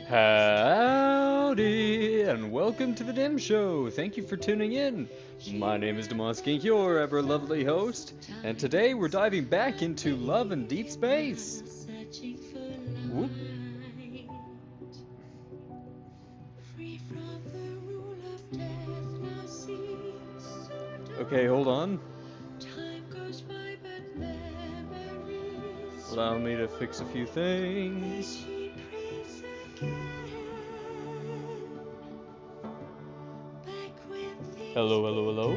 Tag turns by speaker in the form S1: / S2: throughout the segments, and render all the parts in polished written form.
S1: Howdy, and welcome to the DimShow. Thank you for tuning in. My name is Demonskink, your ever lovely host, and today we're diving back into love and deep space. Whoop. Okay, hold on. Allow me to fix a few things. Hello, hello, hello.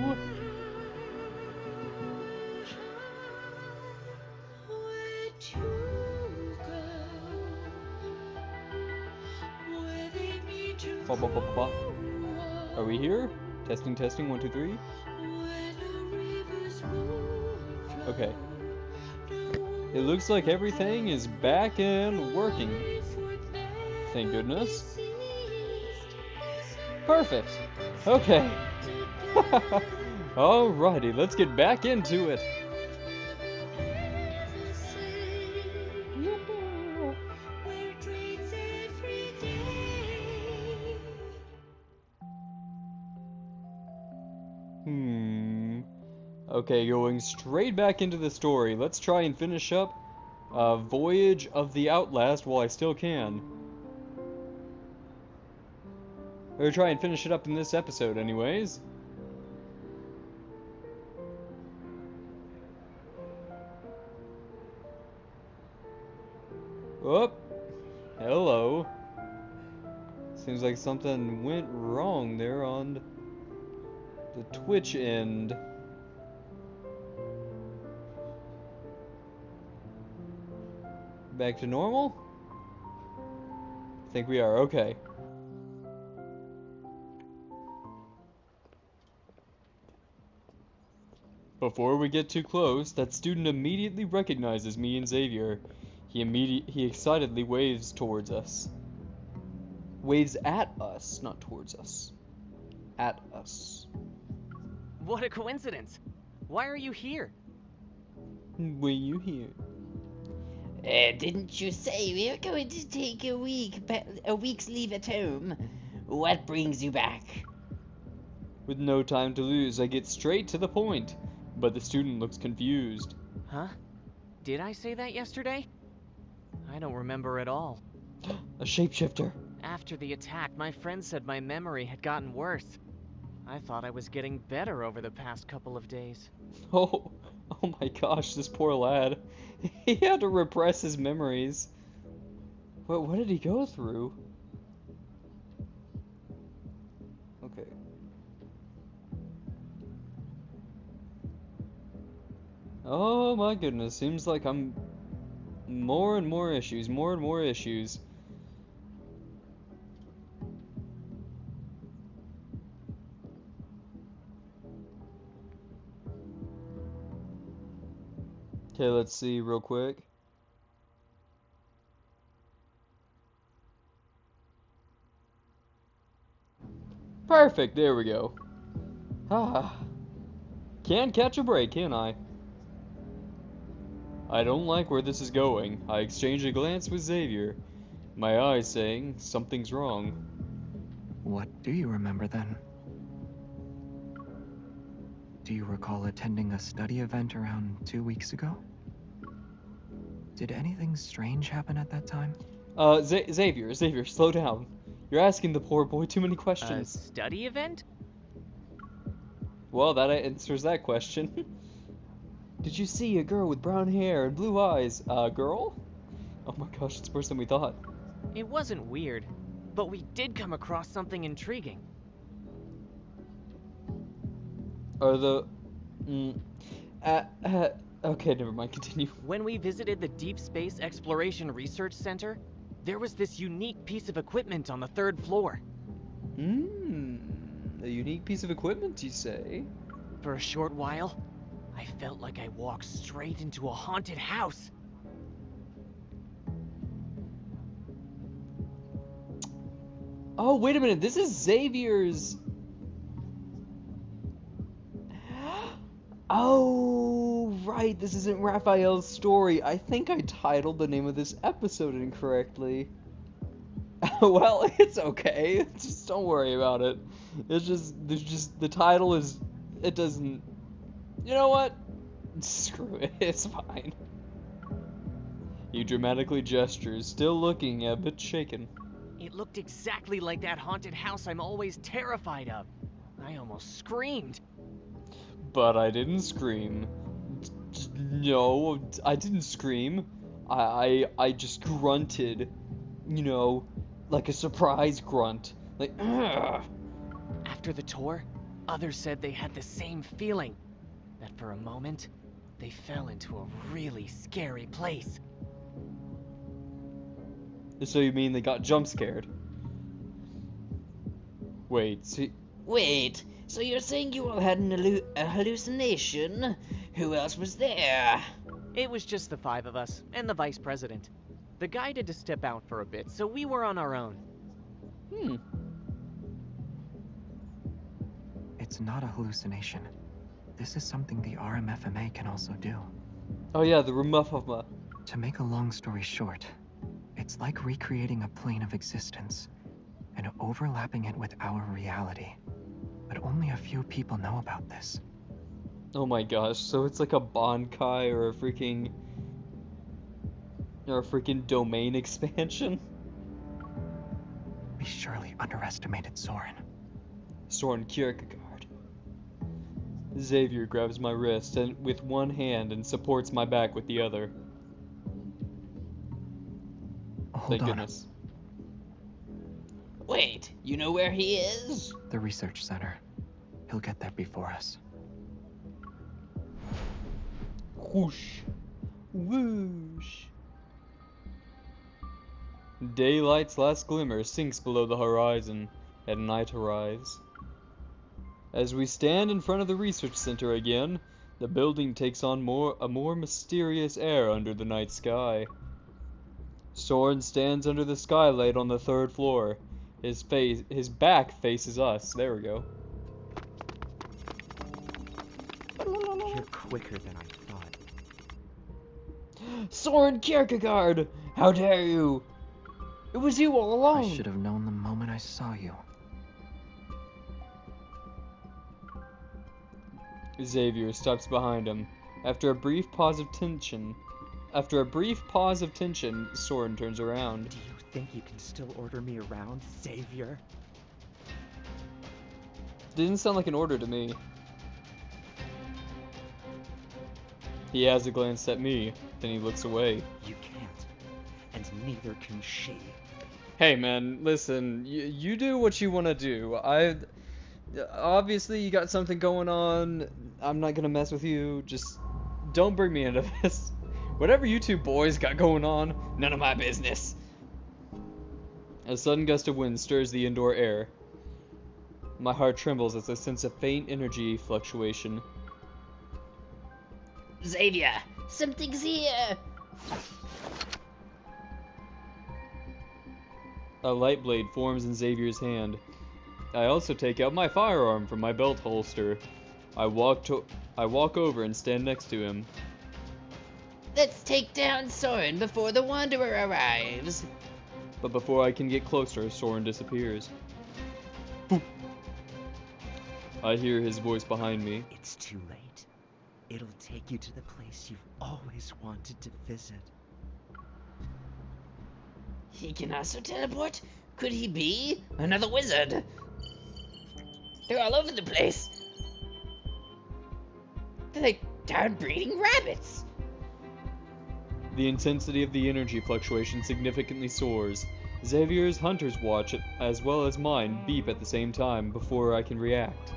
S1: Ba, ba, ba, ba, ba. Are we here? Testing, testing, 1, 2, 3. Okay. It looks like everything is back and working. Thank goodness. Perfect. Okay. Alrighty, let's get back into it. Okay, going straight back into the story. Let's try and finish up Voyage of the Outlast while I still can. Or try and finish it up in this episode anyways. Oh, hello. Seems like something went wrong there on the Twitch end. Back to normal? I think we are, okay. Before we get too close, that student immediately recognizes me and Xavier. He excitedly waves towards us. Waves at us, not towards us. At us.
S2: What a coincidence! Why are you here?
S1: Were you here?
S3: Didn't you say we were going to take a week's leave at home? What brings you back?
S1: With no time to lose, I get straight to the point, but the student looks confused.
S2: Huh? Did I say that yesterday? I don't remember at all.
S1: A shapeshifter.
S2: After the attack, my friend said my memory had gotten worse. I thought I was getting better over the past couple of days.
S1: Oh my gosh, this poor lad. He had to repress his memories. What did he go through? Okay. Oh my goodness, seems like I'm more and more issues, more and more issues. Okay, let's see real quick. Perfect, there we go. Can't catch a break, can I? I don't like where this is going. I exchange a glance with Xavier, my eyes saying something's wrong.
S4: What do you remember then? Do you recall attending a study event around 2 weeks ago? Did anything strange happen at that time?
S1: Xavier, slow down. You're asking the poor boy too many
S2: A
S1: questions.
S2: study event?
S1: Well, that answers that question. Did you see a girl with brown hair and blue eyes? Girl? Oh my gosh, it's worse than we thought.
S2: It wasn't weird, but we did come across something intriguing.
S1: Are the... okay, never mind, continue.
S2: When we visited the Deepspace Exploration Research Center, there was this unique piece of equipment on the 3rd floor.
S1: A unique piece of equipment, you say?
S2: For a short while, I felt like I walked straight into a haunted house.
S1: Oh, wait a minute, this is Xavier's... Oh, right, this isn't Raphael's story. I think I titled the name of this episode incorrectly. Well, it's okay. Just don't worry about it. There's just, the title is, it doesn't, you know what? Screw it, it's fine. He dramatically gestures, still looking a bit shaken.
S2: It looked exactly like that haunted house I'm always terrified of. I almost screamed.
S1: But I didn't scream. No, I didn't scream. I just grunted, you know, like a surprise grunt. Like, ugh.
S2: After the tour, others said they had the same feeling. That for a moment, they fell into a really scary place.
S1: So you mean they got jump scared? Wait, see,
S3: Wait, so you're saying you all had a hallucination? Who else was there?
S2: It was just the 5 of us, and the vice president. The guy had to step out for a bit, so we were on our own.
S4: It's not a hallucination. This is something the RMFMA can also do.
S1: Oh yeah, the Remuffama.
S4: To make a long story short, it's like recreating a plane of existence and overlapping it with our reality. But only a few people know about this.
S1: Oh my gosh, so it's like a Bonkai or a freaking domain expansion?
S4: We surely underestimated Soren.
S1: Soren Kierkegaard. Xavier grabs my wrist and with one hand and supports my back with the other.
S4: Hold
S1: Thank
S4: on.
S1: goodness.
S3: Wait, you know where he is?
S4: The research center. He'll get there before us.
S1: Whoosh. Whoosh. Daylight's last glimmer sinks below the horizon, and night arrives. As we stand in front of the research center again, the building takes on a more mysterious air under the night sky. Soren stands under the skylight on the 3rd floor. His back faces us. There we go.
S5: You're quicker than I thought.
S1: Soren Kierkegaard! How dare you! It was you all along!
S4: I should have known the moment I saw you.
S1: Xavier steps behind him. After a brief pause of tension, Soren turns around.
S5: Do you think you can still order me around, Savior?
S1: Didn't sound like an order to me. He has a glance at me, then he looks away.
S5: You can't, and neither can she.
S1: Hey man, listen, you do what you want to do. Obviously you got something going on. I'm not gonna mess with you. Just don't bring me into this. Whatever you two boys got going on, none of my business. A sudden gust of wind stirs the indoor air. My heart trembles as I sense a faint energy fluctuation.
S3: Xavier, something's here!
S1: A light blade forms in Xavier's hand. I also take out my firearm from my belt holster. I walk over and stand next to him.
S3: Let's take down Soren before the Wanderer arrives.
S1: But before I can get closer, Soren disappears. Boop. I hear his voice behind me.
S5: It's too late. It'll take you to the place you've always wanted to visit.
S3: He can also teleport? Could he be another wizard? They're all over the place. They're like downbreeding rabbits.
S1: The intensity of the energy fluctuation significantly soars. Xavier's hunter's watch, as well as mine, beep at the same time before I can react.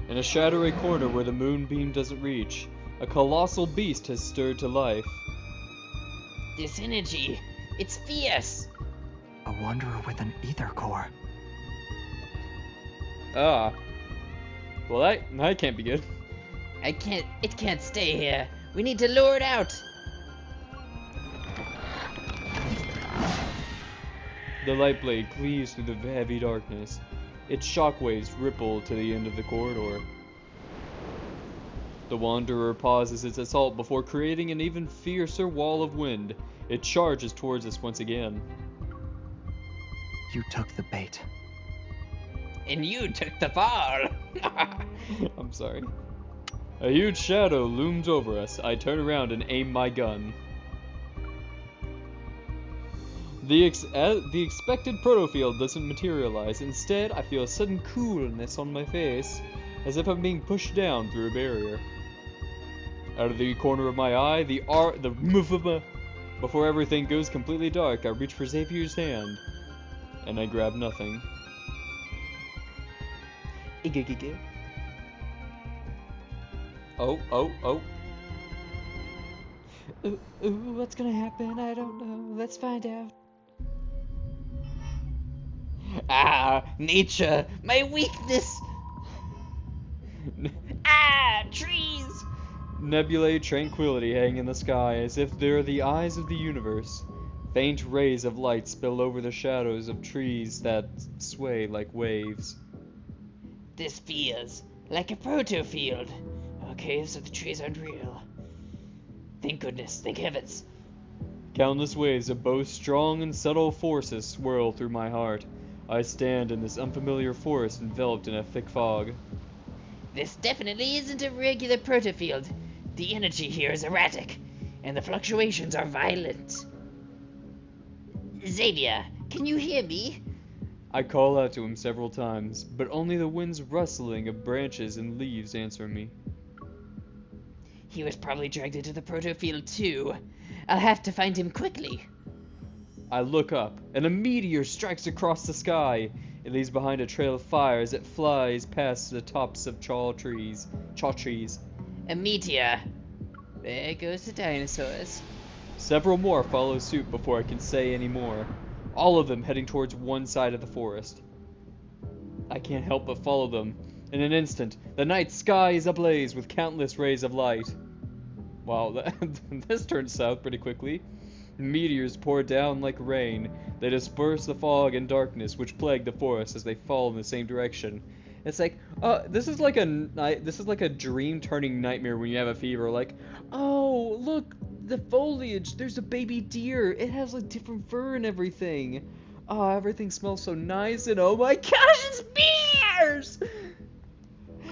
S1: In a shadowy corner where the moonbeam doesn't reach, a colossal beast has stirred to life.
S3: This energy, it's fierce.
S4: A wanderer with an ether core.
S1: Ah. Well, that can't be good.
S3: It can't stay here. We need to lure it out.
S1: The light blade cleaves through the heavy darkness. Its shockwaves ripple to the end of the corridor. The Wanderer pauses its assault before creating an even fiercer wall of wind. It charges towards us once again.
S4: You took the bait.
S3: And you took the fall.
S1: I'm sorry. A huge shadow looms over us. I turn around and aim my gun. The expected protofield doesn't materialize. Instead, I feel a sudden coolness on my face, as if I'm being pushed down through a barrier. Out of the corner of my eye, before everything goes completely dark, I reach for Xavier's hand, and I grab nothing. Oh.
S6: Ooh, what's gonna happen? I don't know. Let's find out.
S3: Ah, nature, my weakness. Ah, trees.
S1: Nebulae tranquility hang in the sky as if they're the eyes of the universe. Faint rays of light spill over the shadows of trees that sway like waves.
S3: This feels like a proto-field. Okay, so the trees aren't real. Thank goodness, thank heavens.
S1: Countless waves of both strong and subtle forces swirl through my heart. I stand in this unfamiliar forest enveloped in a thick fog.
S3: This definitely isn't a regular proto-field. The energy here is erratic, and the fluctuations are violent. Xavier, can you hear me?
S1: I call out to him several times, but only the wind's rustling of branches and leaves answer me.
S3: He was probably dragged into the proto-field too. I'll have to find him quickly.
S1: I look up, and a meteor strikes across the sky. It leaves behind a trail of fire as it flies past the tops of chaw trees.
S3: A meteor. There goes the dinosaurs.
S1: Several more follow suit before I can say any more, all of them heading towards one side of the forest. I can't help but follow them. In an instant, the night sky is ablaze with countless rays of light. Wow, this turned south pretty quickly. Meteors pour down like rain. They disperse the fog and darkness which plague the forest as they fall in the same direction. It's like, this is like a dream-turning nightmare when you have a fever. Like, oh, look, the foliage. There's a baby deer. It has like different fur and everything. Oh, everything smells so nice, and oh my gosh, it's bears!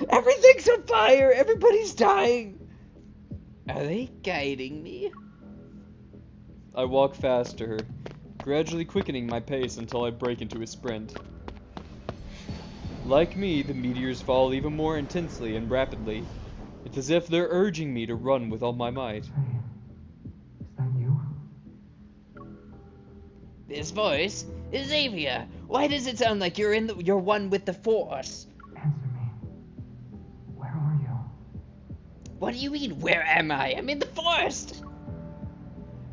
S1: Everything's on fire. Everybody's dying.
S3: Are they guiding me?
S1: I walk fast to her, gradually quickening my pace until I break into a sprint. Like me, the meteors fall even more intensely and rapidly. It's as if they're urging me to run with all my might.
S4: Hey, is that you?
S3: This voice is Xavier. Why does it sound like you're one with the Force?
S4: Answer me. Where are you?
S3: What do you mean, where am I? I'm in the forest!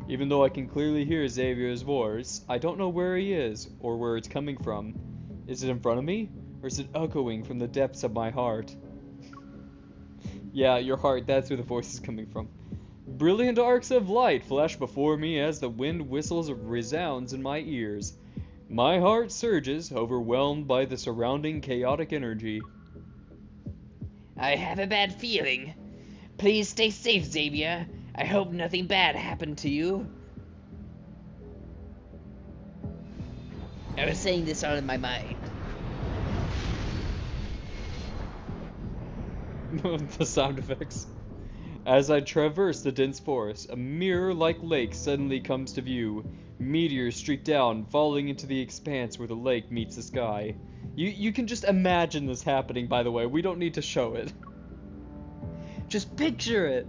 S1: Even though I can clearly hear Xavier's voice, I don't know where he is or where it's coming from. Is it in front of me? Or is it echoing from the depths of my heart? Yeah, your heart, that's where the voice is coming from. Brilliant arcs of light flash before me as the wind whistles resounds in my ears. My heart surges, overwhelmed by the surrounding chaotic energy.
S3: I have a bad feeling. Please stay safe, Xavier. I hope nothing bad happened to you. I was saying this all in my mind.
S1: The sound effects. As I traverse the dense forest, a mirror-like lake suddenly comes to view. Meteors streak down, falling into the expanse where the lake meets the sky. You can just imagine this happening, by the way. We don't need to show it. Just picture it.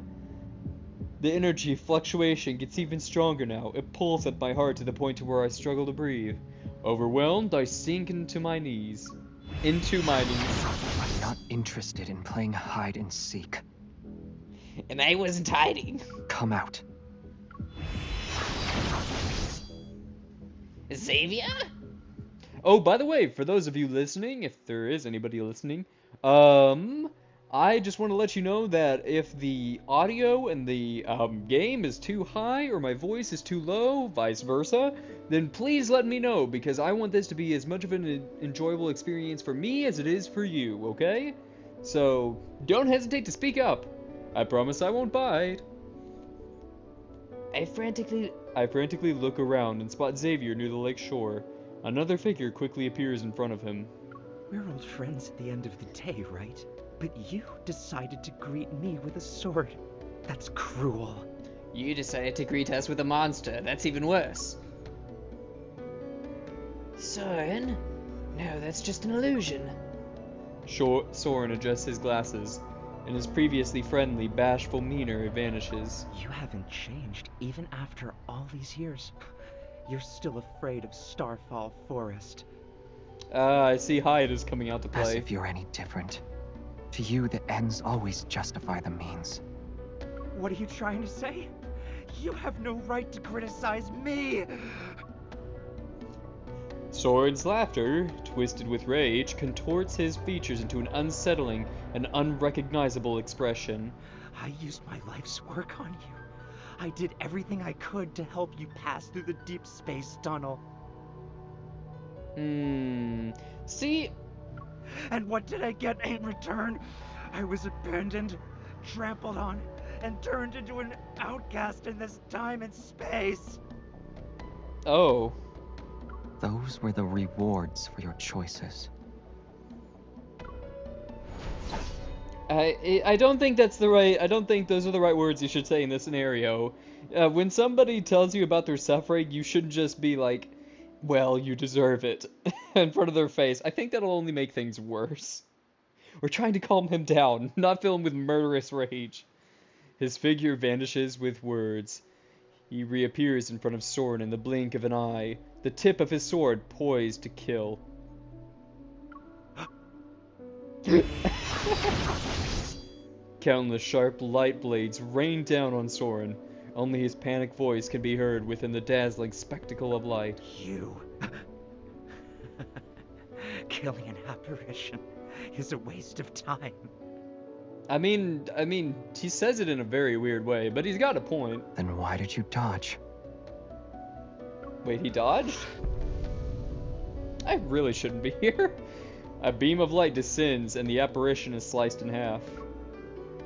S1: The energy fluctuation gets even stronger now. It pulls at my heart to the point to where I struggle to breathe. Overwhelmed, I sink into my knees.
S4: I'm not interested in playing hide and seek.
S3: And I wasn't hiding.
S4: Come out.
S3: Xavier?
S1: Oh, by the way, for those of you listening, if there is anybody listening, I just want to let you know that if the audio in the game is too high or my voice is too low, vice versa, then please let me know, because I want this to be as much of an enjoyable experience for me as it is for you, okay? So, don't hesitate to speak up. I promise I won't bite.
S3: I frantically
S1: I frantically look around and spot Xavier near the lake shore. Another figure quickly appears in front of him.
S5: We're old friends at the end of the day, right? But you decided to greet me with a sword. That's cruel.
S3: You decided to greet us with a monster. That's even worse. Soren? No, that's just an illusion.
S1: Soren adjusts his glasses, and his previously friendly, bashful manner vanishes.
S5: You haven't changed, even after all these years. You're still afraid of Starfall Forest.
S1: I see Hyde is coming out to
S4: As
S1: play.
S4: if you're any different. To you, the ends always justify the means.
S5: What are you trying to say? You have no right to criticize me!
S1: Soren's laughter, twisted with rage, contorts his features into an unsettling and unrecognizable expression.
S5: I used my life's work on you. I did everything I could to help you pass through the deep space tunnel.
S1: See?
S5: And what did I get in return? I was abandoned, trampled on, and turned into an outcast in this time and space.
S1: Oh.
S4: Those were the rewards for your choices.
S1: I don't think that's the right. I don't think those are the right words you should say in this scenario. When somebody tells you about their suffering, you shouldn't just be like, "Well, you deserve it," in front of their face. I think that'll only make things worse. We're trying to calm him down, not fill him with murderous rage. His figure vanishes with words. He reappears in front of Soren in the blink of an eye, the tip of his sword poised to kill. Countless sharp light blades rain down on Soren. Only his panicked voice can be heard within the dazzling spectacle of light.
S5: You. Killing an apparition is a waste of time.
S1: I mean, he says it in a very weird way, but he's got a point.
S4: Then why did you dodge?
S1: Wait, he dodged? I really shouldn't be here. A beam of light descends and the apparition is sliced in half.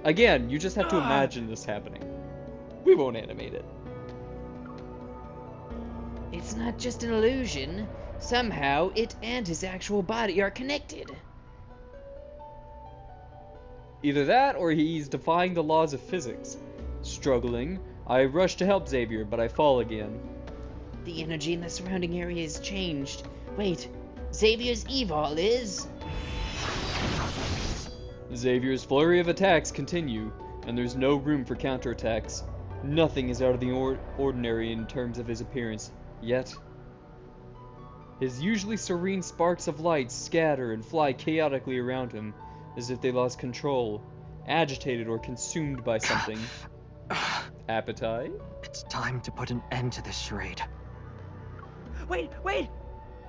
S1: Again, you just have to imagine this happening. We won't animate it.
S3: It's not just an illusion. Somehow, it and his actual body are connected.
S1: Either that, or he's defying the laws of physics. Struggling, I rush to help Xavier, but I fall again.
S3: The energy in the surrounding area has changed. Wait, Xavier's evil is...
S1: Xavier's flurry of attacks continue, and there's no room for counterattacks. Nothing is out of the ordinary in terms of his appearance, yet. His usually serene sparks of light scatter and fly chaotically around him, as if they lost control, agitated or consumed by something. Appetite?
S4: It's time to put an end to this charade.
S5: Wait!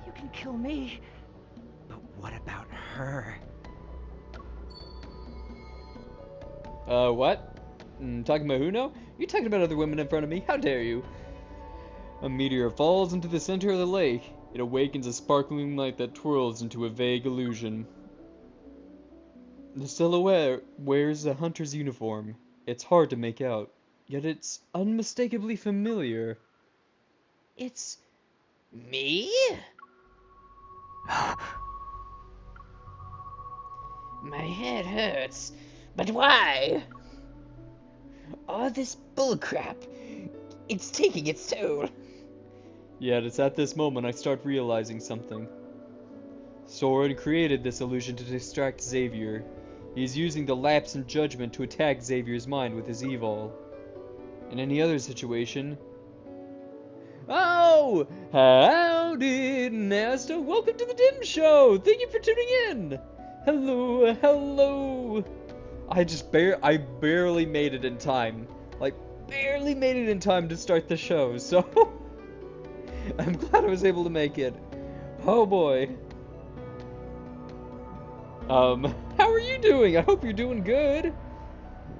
S5: You can kill me. But what about her?
S1: What? Talking about who now? You talking about other women in front of me? How dare you? A meteor falls into the center of the lake. It awakens a sparkling light that twirls into a vague illusion. The silhouette wears a hunter's uniform. It's hard to make out, yet it's unmistakably familiar.
S3: It's... me? My head hurts. But why? All this bullcrap. It's taking its toll.
S1: Yet it's at this moment I start realizing something. Soren created this illusion to distract Xavier. He's using the lapse in judgment to attack Xavier's mind with his evil. In any other situation... Oh! Howdy, Nasta! Welcome to the DimShow! Thank you for tuning in! Hello! I barely made it in time. Like, barely made it in time to start the show, so... I'm glad I was able to make it. Oh boy. How are you doing? I hope you're doing good.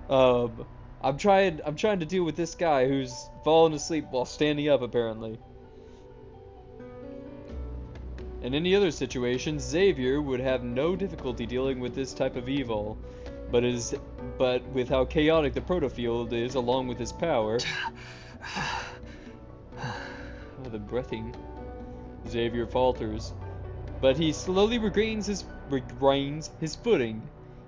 S1: I'm trying to deal with this guy who's fallen asleep while standing up, apparently. In any other situation, Xavier would have no difficulty dealing with this type of evil, but with how chaotic the protofield is, along with his power. The breathing. Xavier falters, but he slowly regains his footing.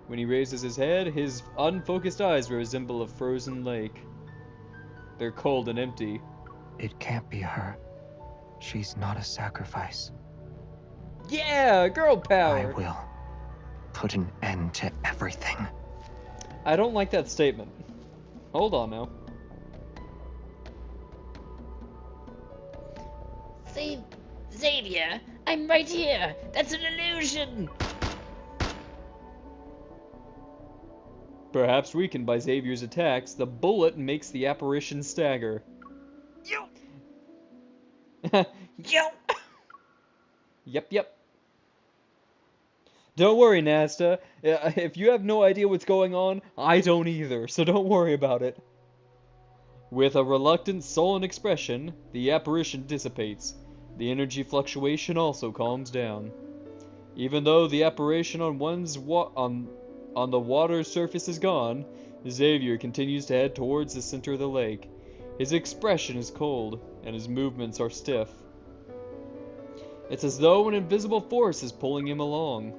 S1: When he raises his head, his unfocused eyes resemble a frozen lake. They're cold and empty.
S4: It can't be her. She's not a sacrifice.
S1: Yeah, girl power!
S4: I will put an end to everything.
S1: I don't like that statement. Hold on now.
S3: Xavier, I'm right here. That's an illusion.
S1: Perhaps weakened by Xavier's attacks, the bullet makes the apparition stagger.
S5: You!
S1: Yep. Don't worry, Nasta. If you have no idea what's going on, I don't either, so don't worry about it. With a reluctant, sullen expression, the apparition dissipates. The energy fluctuation also calms down. Even though the apparition on the water's surface is gone, Xavier continues to head towards the center of the lake. His expression is cold, and his movements are stiff. It's as though an invisible force is pulling him along.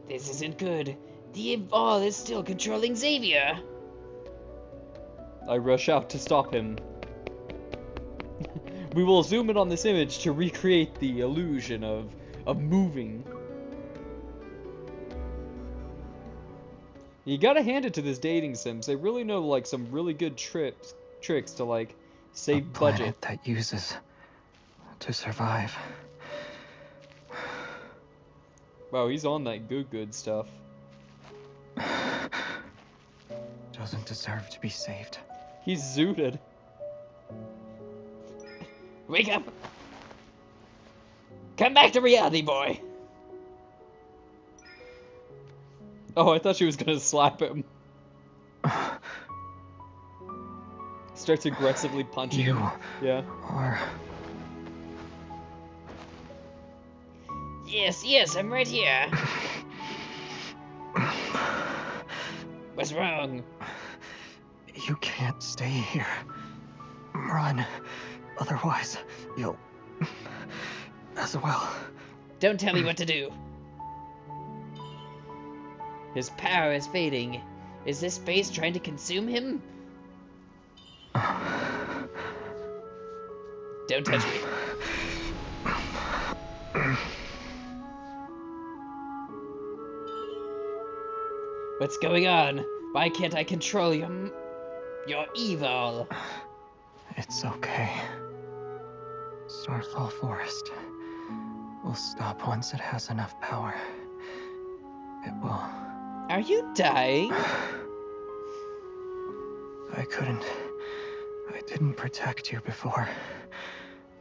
S3: This isn't good. The Eval is still controlling Xavier.
S1: I rush out to stop him. We will zoom in on this image to recreate the illusion of moving. You gotta hand it to this dating sims. They really know like some really good tricks to like save
S4: a
S1: budget.
S4: planet that uses to survive.
S1: Wow, he's on that good stuff.
S4: Doesn't deserve to be saved.
S1: He's zooted.
S3: Wake up. Come back to reality, boy.
S1: Oh, I thought she was gonna slap him. Starts aggressively punching him. Yeah.
S4: Or
S3: Yes, I'm right here. What's wrong?
S4: you can't stay here. Run. Otherwise, you'll as well.
S3: Don't tell me what to do. His power is fading. Is this space trying to consume him? Don't touch me. What's going on? Why can't I control your evil?
S4: It's okay. Starfall Forest will stop once it has enough power. It will.
S3: Are you dying?
S4: I didn't protect you before.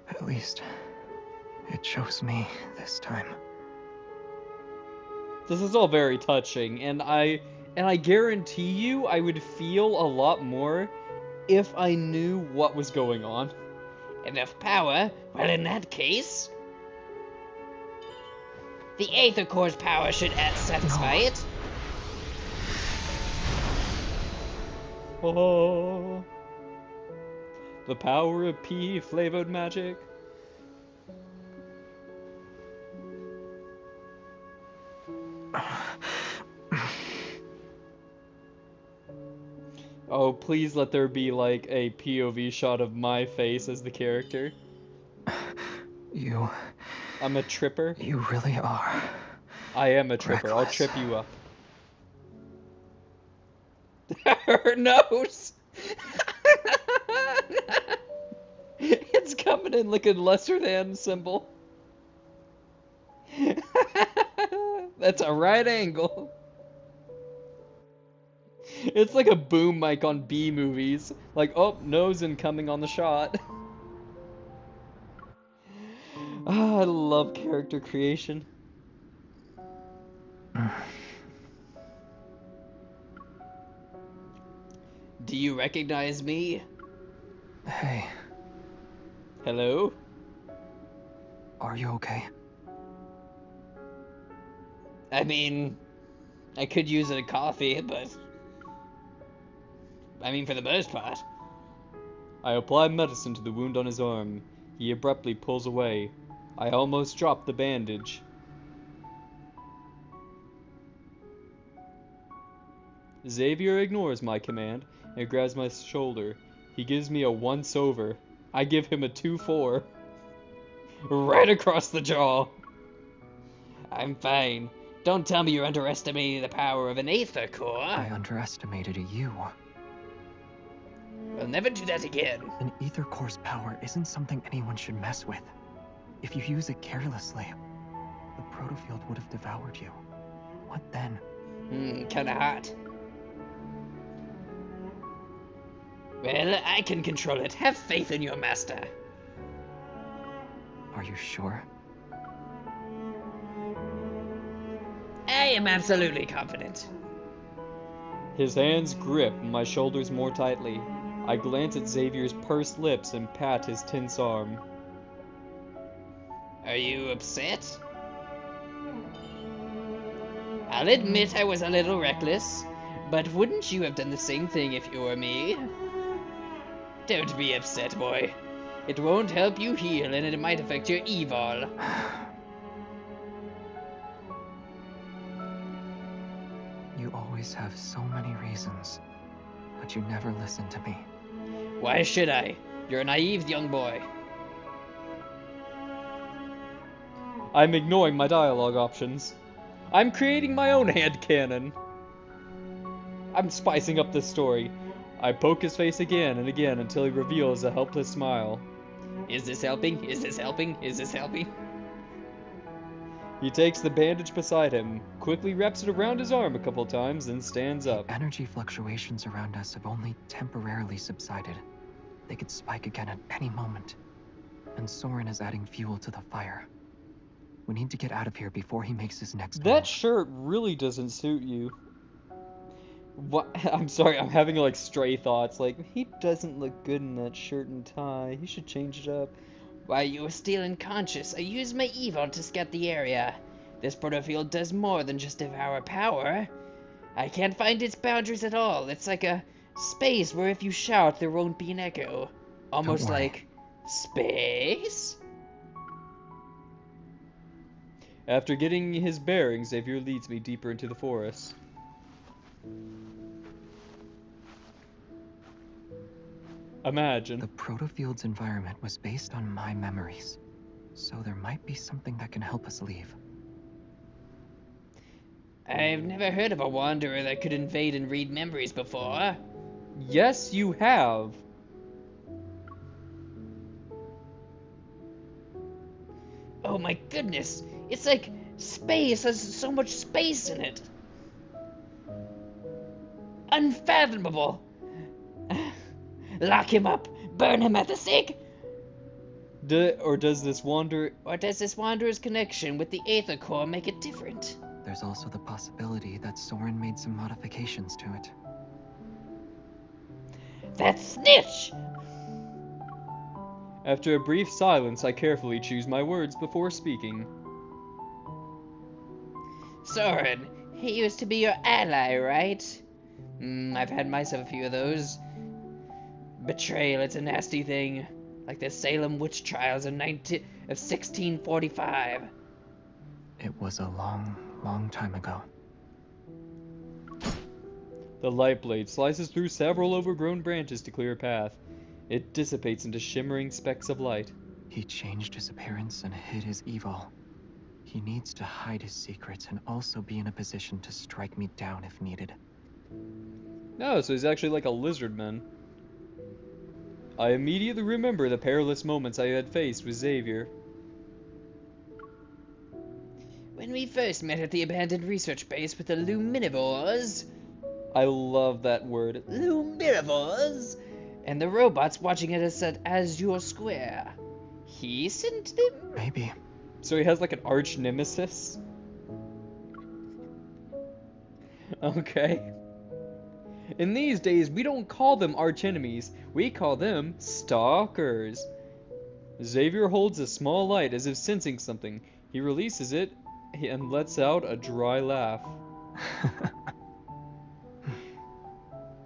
S4: At least, it chose me this time.
S1: This is all very touching, and I guarantee you I would feel a lot more if I knew what was going on.
S3: Enough power? Well, in that case, the Aether Core's power should satisfy it.
S1: Oh, the power of pea-flavored magic. Oh, please let there be like a POV shot of my face as the character. I'm a tripper.
S4: You really are.
S1: I am a tripper. I'll
S4: reckless.
S1: trip you up. Her nose! It's coming in like a lesser than symbol. That's a right angle. It's like a boom mic on B movies. Like, oh, nose incoming on the shot. Ah, I love character creation.
S3: Do you recognize me?
S4: Hey,
S1: Hello?
S4: are you okay?
S3: I mean, I could use a coffee, but I mean, for the most part.
S1: I apply medicine to the wound on his arm. He abruptly pulls away. I almost drop the bandage. Xavier ignores my command and grabs my shoulder. He gives me a once-over. I give him a 2-4. Right across the jaw.
S3: I'm fine. Don't tell me you're underestimating the power of an aether core.
S4: I underestimated you.
S3: I'll never do that again.
S4: An ether core's power isn't something anyone should mess with. If you use it carelessly, the protofield would have devoured you. What then?
S3: Kinda hot. Well, I can control it. Have faith in your master.
S4: Are you sure?
S3: I am absolutely confident.
S1: His hands grip my shoulders more tightly. I glance at Xavier's pursed lips and pat his tense arm.
S3: Are you upset? I'll admit I was a little reckless, but wouldn't you have done the same thing if you were me? Don't be upset, boy. It won't help you heal, and it might affect your evil.
S4: You always have so many reasons, but you never listen to me.
S3: Why should I? You're a naive young boy.
S1: I'm ignoring my dialogue options. I'm creating my own headcanon. I'm spicing up this story. I poke his face again and again until he reveals a helpless smile.
S3: Is this helping? Is this helping? Is this helping?
S1: He takes the bandage beside him, quickly wraps it around his arm a couple times, then stands up.
S4: Energy fluctuations around us have only temporarily subsided. They could spike again at any moment. And Soren is adding fuel to the fire. We need to get out of here before he makes his next
S1: That
S4: move.
S1: shirt really doesn't suit you. What? I'm sorry, I'm having like stray thoughts. Like, he doesn't look good in that shirt and tie. He should change it up.
S3: While you were still unconscious, I used my evil to scout the area. This protofield does more than just devour power. I can't find its boundaries at all. It's like a space where if you shout, there won't be an echo. Almost
S4: Don't worry.
S3: like space?
S1: After getting his bearings, Xavier leads me deeper into the forest. Imagine.
S4: The protofield's environment was based on my memories, so there might be something that can help us leave.
S3: I've never heard of a wanderer that could invade and read memories before.
S1: Yes, you have.
S3: Oh my goodness, it's like space has so much space in it. Unfathomable. Lock him up, burn him at the stake.
S1: Or does this
S3: Or does this wanderer's connection with the Aether Core make it different?
S4: There's also the possibility that Soren made some modifications to it.
S3: That snitch!
S1: After a brief silence, I carefully choose my words before speaking.
S3: Soren, he used to be your ally, right? I've had myself a few of those. Betrayal, it's a nasty thing. Like the Salem witch trials of 1645.
S4: It was a long, long time ago.
S1: The light blade slices through several overgrown branches to clear a path. It dissipates into shimmering specks of light.
S4: He changed his appearance and hid his evil. He needs to hide his secrets and also be in a position to strike me down if needed.
S1: Oh, so he's actually like a lizard man. I immediately remember the perilous moments I had faced with Xavier.
S3: When we first met at the abandoned research base with the Luminivores.
S1: I love that word.
S3: Luminivores! And the robots watching us at Azure Square. He sent them?
S4: Maybe.
S1: So he has like an arch nemesis? Okay. In these days, we don't call them arch enemies, we call them stalkers. Xavier holds a small light as if sensing something. He releases it and lets out a dry laugh.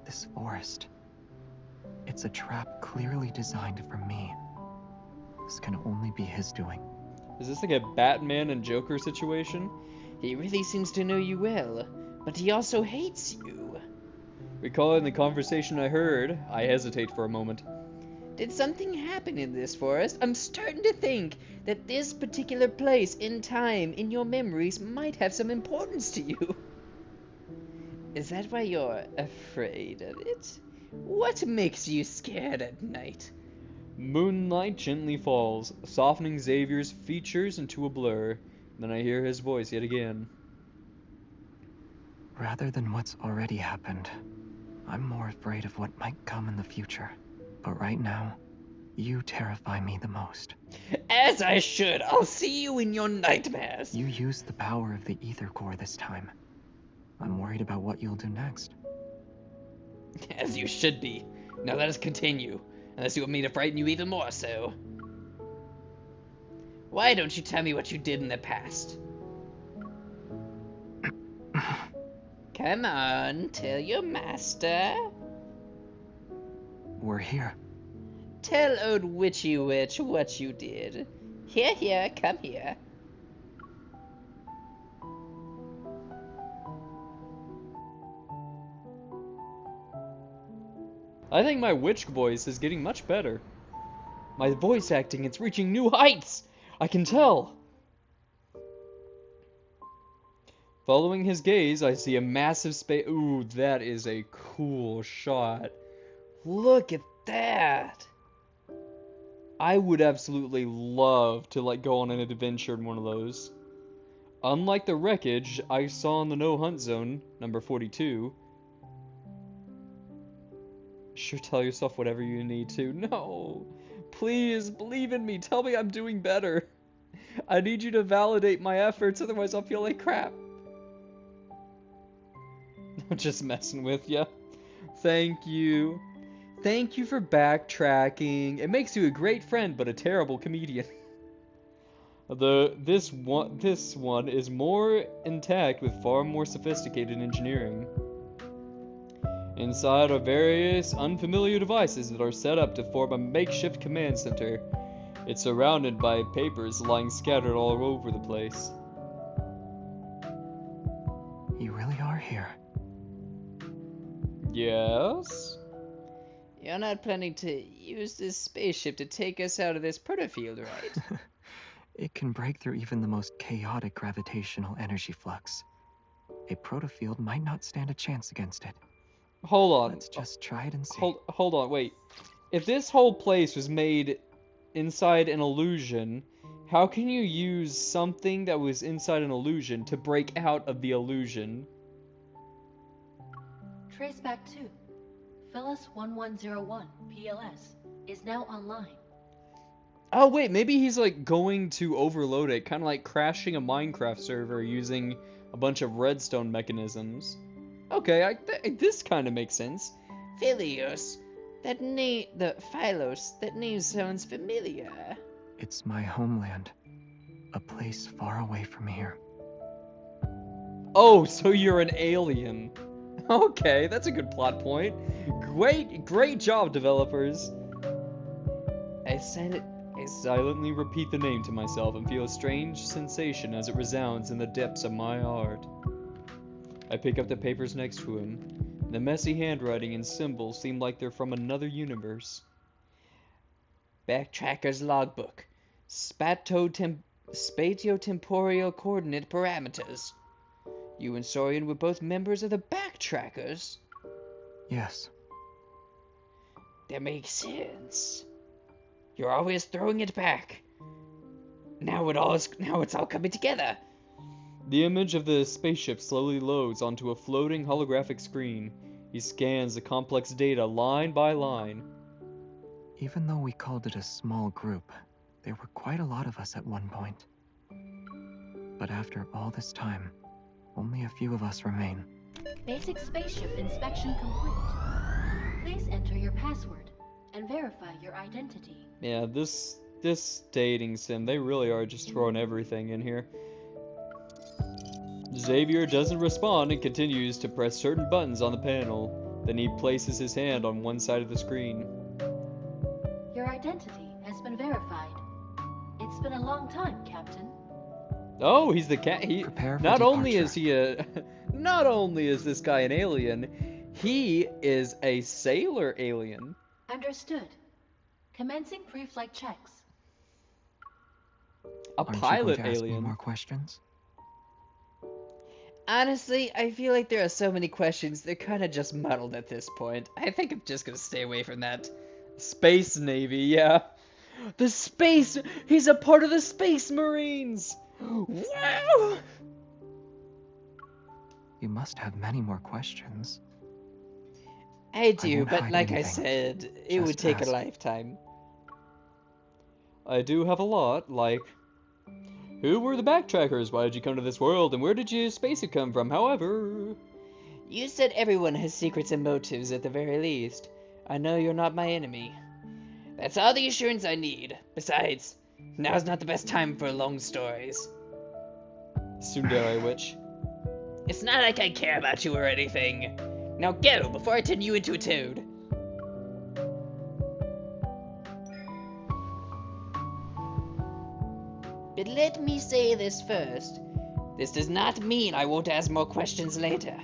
S4: This forest. It's a trap clearly designed for me. This can only be his doing.
S1: Is this like a Batman and Joker situation?
S3: He really seems to know you well, but he also hates you.
S1: Recalling the conversation I heard, I hesitate for a moment.
S3: Did something happen in this forest? I'm starting to think that this particular place in time in your memories might have some importance to you. Is that why you're afraid of it? What makes you scared at night?
S1: Moonlight gently falls, softening Xavier's features into a blur. Then I hear his voice yet again.
S4: Rather than what's already happened, I'm more afraid of what might come in the future. But right now, you terrify me the most.
S3: As I should. I'll see you in your nightmares.
S4: You used the power of the ether core this time. I'm worried about what you'll do next.
S3: As you should be. Now let us continue, unless you want me to frighten you even more so. Why don't you tell me what you did in the past? Come on, tell your master.
S4: We're here.
S3: Tell old witchy witch what you did. Here, come here.
S1: I think my witch voice is getting much better. My voice acting, it's reaching new heights! I can tell! Following his gaze, I see a massive space. Ooh, that is a cool shot.
S3: Look at that!
S1: I would absolutely love to like go on an adventure in one of those. Unlike the wreckage I saw in the no hunt zone, number 42. Sure, tell yourself whatever you need to. No! Please, believe in me. Tell me I'm doing better. I need you to validate my efforts, otherwise I'll feel like crap. I'm just messing with ya. Thank you. Thank you for backtracking. It makes you a great friend, but a terrible comedian. This one is more intact with far more sophisticated engineering. Inside are various unfamiliar devices that are set up to form a makeshift command center. It's surrounded by papers lying scattered all over the place.
S4: You really are here.
S1: Yes?
S3: You're not planning to use this spaceship to take us out of this protofield, right?
S4: It can break through even the most chaotic gravitational energy flux. A protofield might not stand a chance against it.
S1: Hold on.
S4: Let's just try it and see.
S1: Hold on, wait. If this whole place was made inside an illusion, how can you use something that was inside an illusion to break out of the illusion?
S7: Traceback 2, Phyllis 1101, PLS, is now online.
S1: Oh wait, maybe he's like going to overload it, kind of like crashing a Minecraft server using a bunch of redstone mechanisms. Okay, this kind of makes sense.
S3: Phileos. That name sounds familiar.
S4: It's my homeland. A place far away from here.
S1: Oh, so you're an alien. Okay, that's a good plot point. Great job, developers. I silently repeat the name to myself and feel a strange sensation as it resounds in the depths of my heart. I pick up the papers next to him. The messy handwriting and symbols seem like they're from another universe.
S3: Backtracker's logbook. Spatiotemporal coordinate parameters. You and Saurian were both members of the Backtrackers?
S4: Yes.
S3: That makes sense. You're always throwing it back. Now it's all coming together.
S1: The image of the spaceship slowly loads onto a floating holographic screen. He scans the complex data line by line.
S4: Even though we called it a small group, there were quite a lot of us at one point. But after all this time, only a few of us remain.
S7: Basic spaceship inspection complete. Please enter your password and verify your identity.
S1: Yeah, this dating sim, they really are just throwing everything in here. Xavier doesn't respond and continues to press certain buttons on the panel. Then he places his hand on one side of the screen.
S7: Your identity has been verified. It's been a long time, Captain.
S1: Oh, he's the cat. He
S4: Prepare for
S1: not only
S4: departure.
S1: is he a, not only is this guy an alien, he is a sailor alien.
S7: Understood. Commencing pre-flight checks.
S1: A
S4: Aren't
S1: pilot
S4: you going to ask me
S1: alien.
S4: more questions?
S3: Honestly, I feel like there are so many questions, they're kind of just muddled at this point. I think I'm just gonna stay away from that.
S1: Space Navy, yeah. The space. He's a part of the Space Marines. Wow.
S4: You must have many more questions.
S3: I do,
S4: won't
S3: but
S4: hide
S3: like I
S4: anything.
S3: said, it
S4: Just
S3: would take
S4: ask.
S3: a lifetime.
S1: I do have a lot, like, who were the backtrackers? Why did you come to this world? And where did your spacesuit come from? However,
S3: You said everyone has secrets and motives at the very least. I know you're not my enemy. That's all the assurance I need. Besides, now's not the best time for long stories.
S1: Tsundere Witch.
S3: It's not like I care about you or anything. Now go before I turn you into a toad. But let me say this first. This does not mean I won't ask more questions later.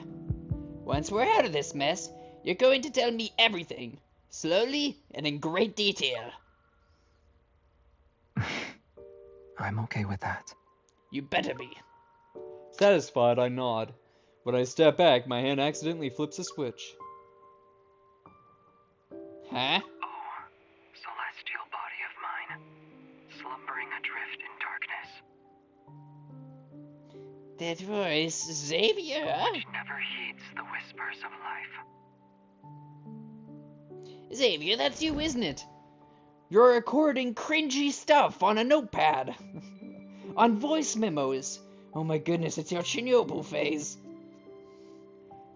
S3: Once we're out of this mess, you're going to tell me everything. Slowly and in great detail.
S4: I'm okay with that.
S3: You better be.
S1: Satisfied, I nod. When I step back, my hand accidentally flips a switch.
S3: Huh?
S4: Oh, celestial body of mine, slumbering adrift in darkness.
S3: That voice, Xavier?
S4: Never heeds the whispers of life.
S3: Xavier, that's you, isn't it? You're recording cringy stuff on a notepad. On voice memos. Oh my goodness, it's your Chernobyl phase.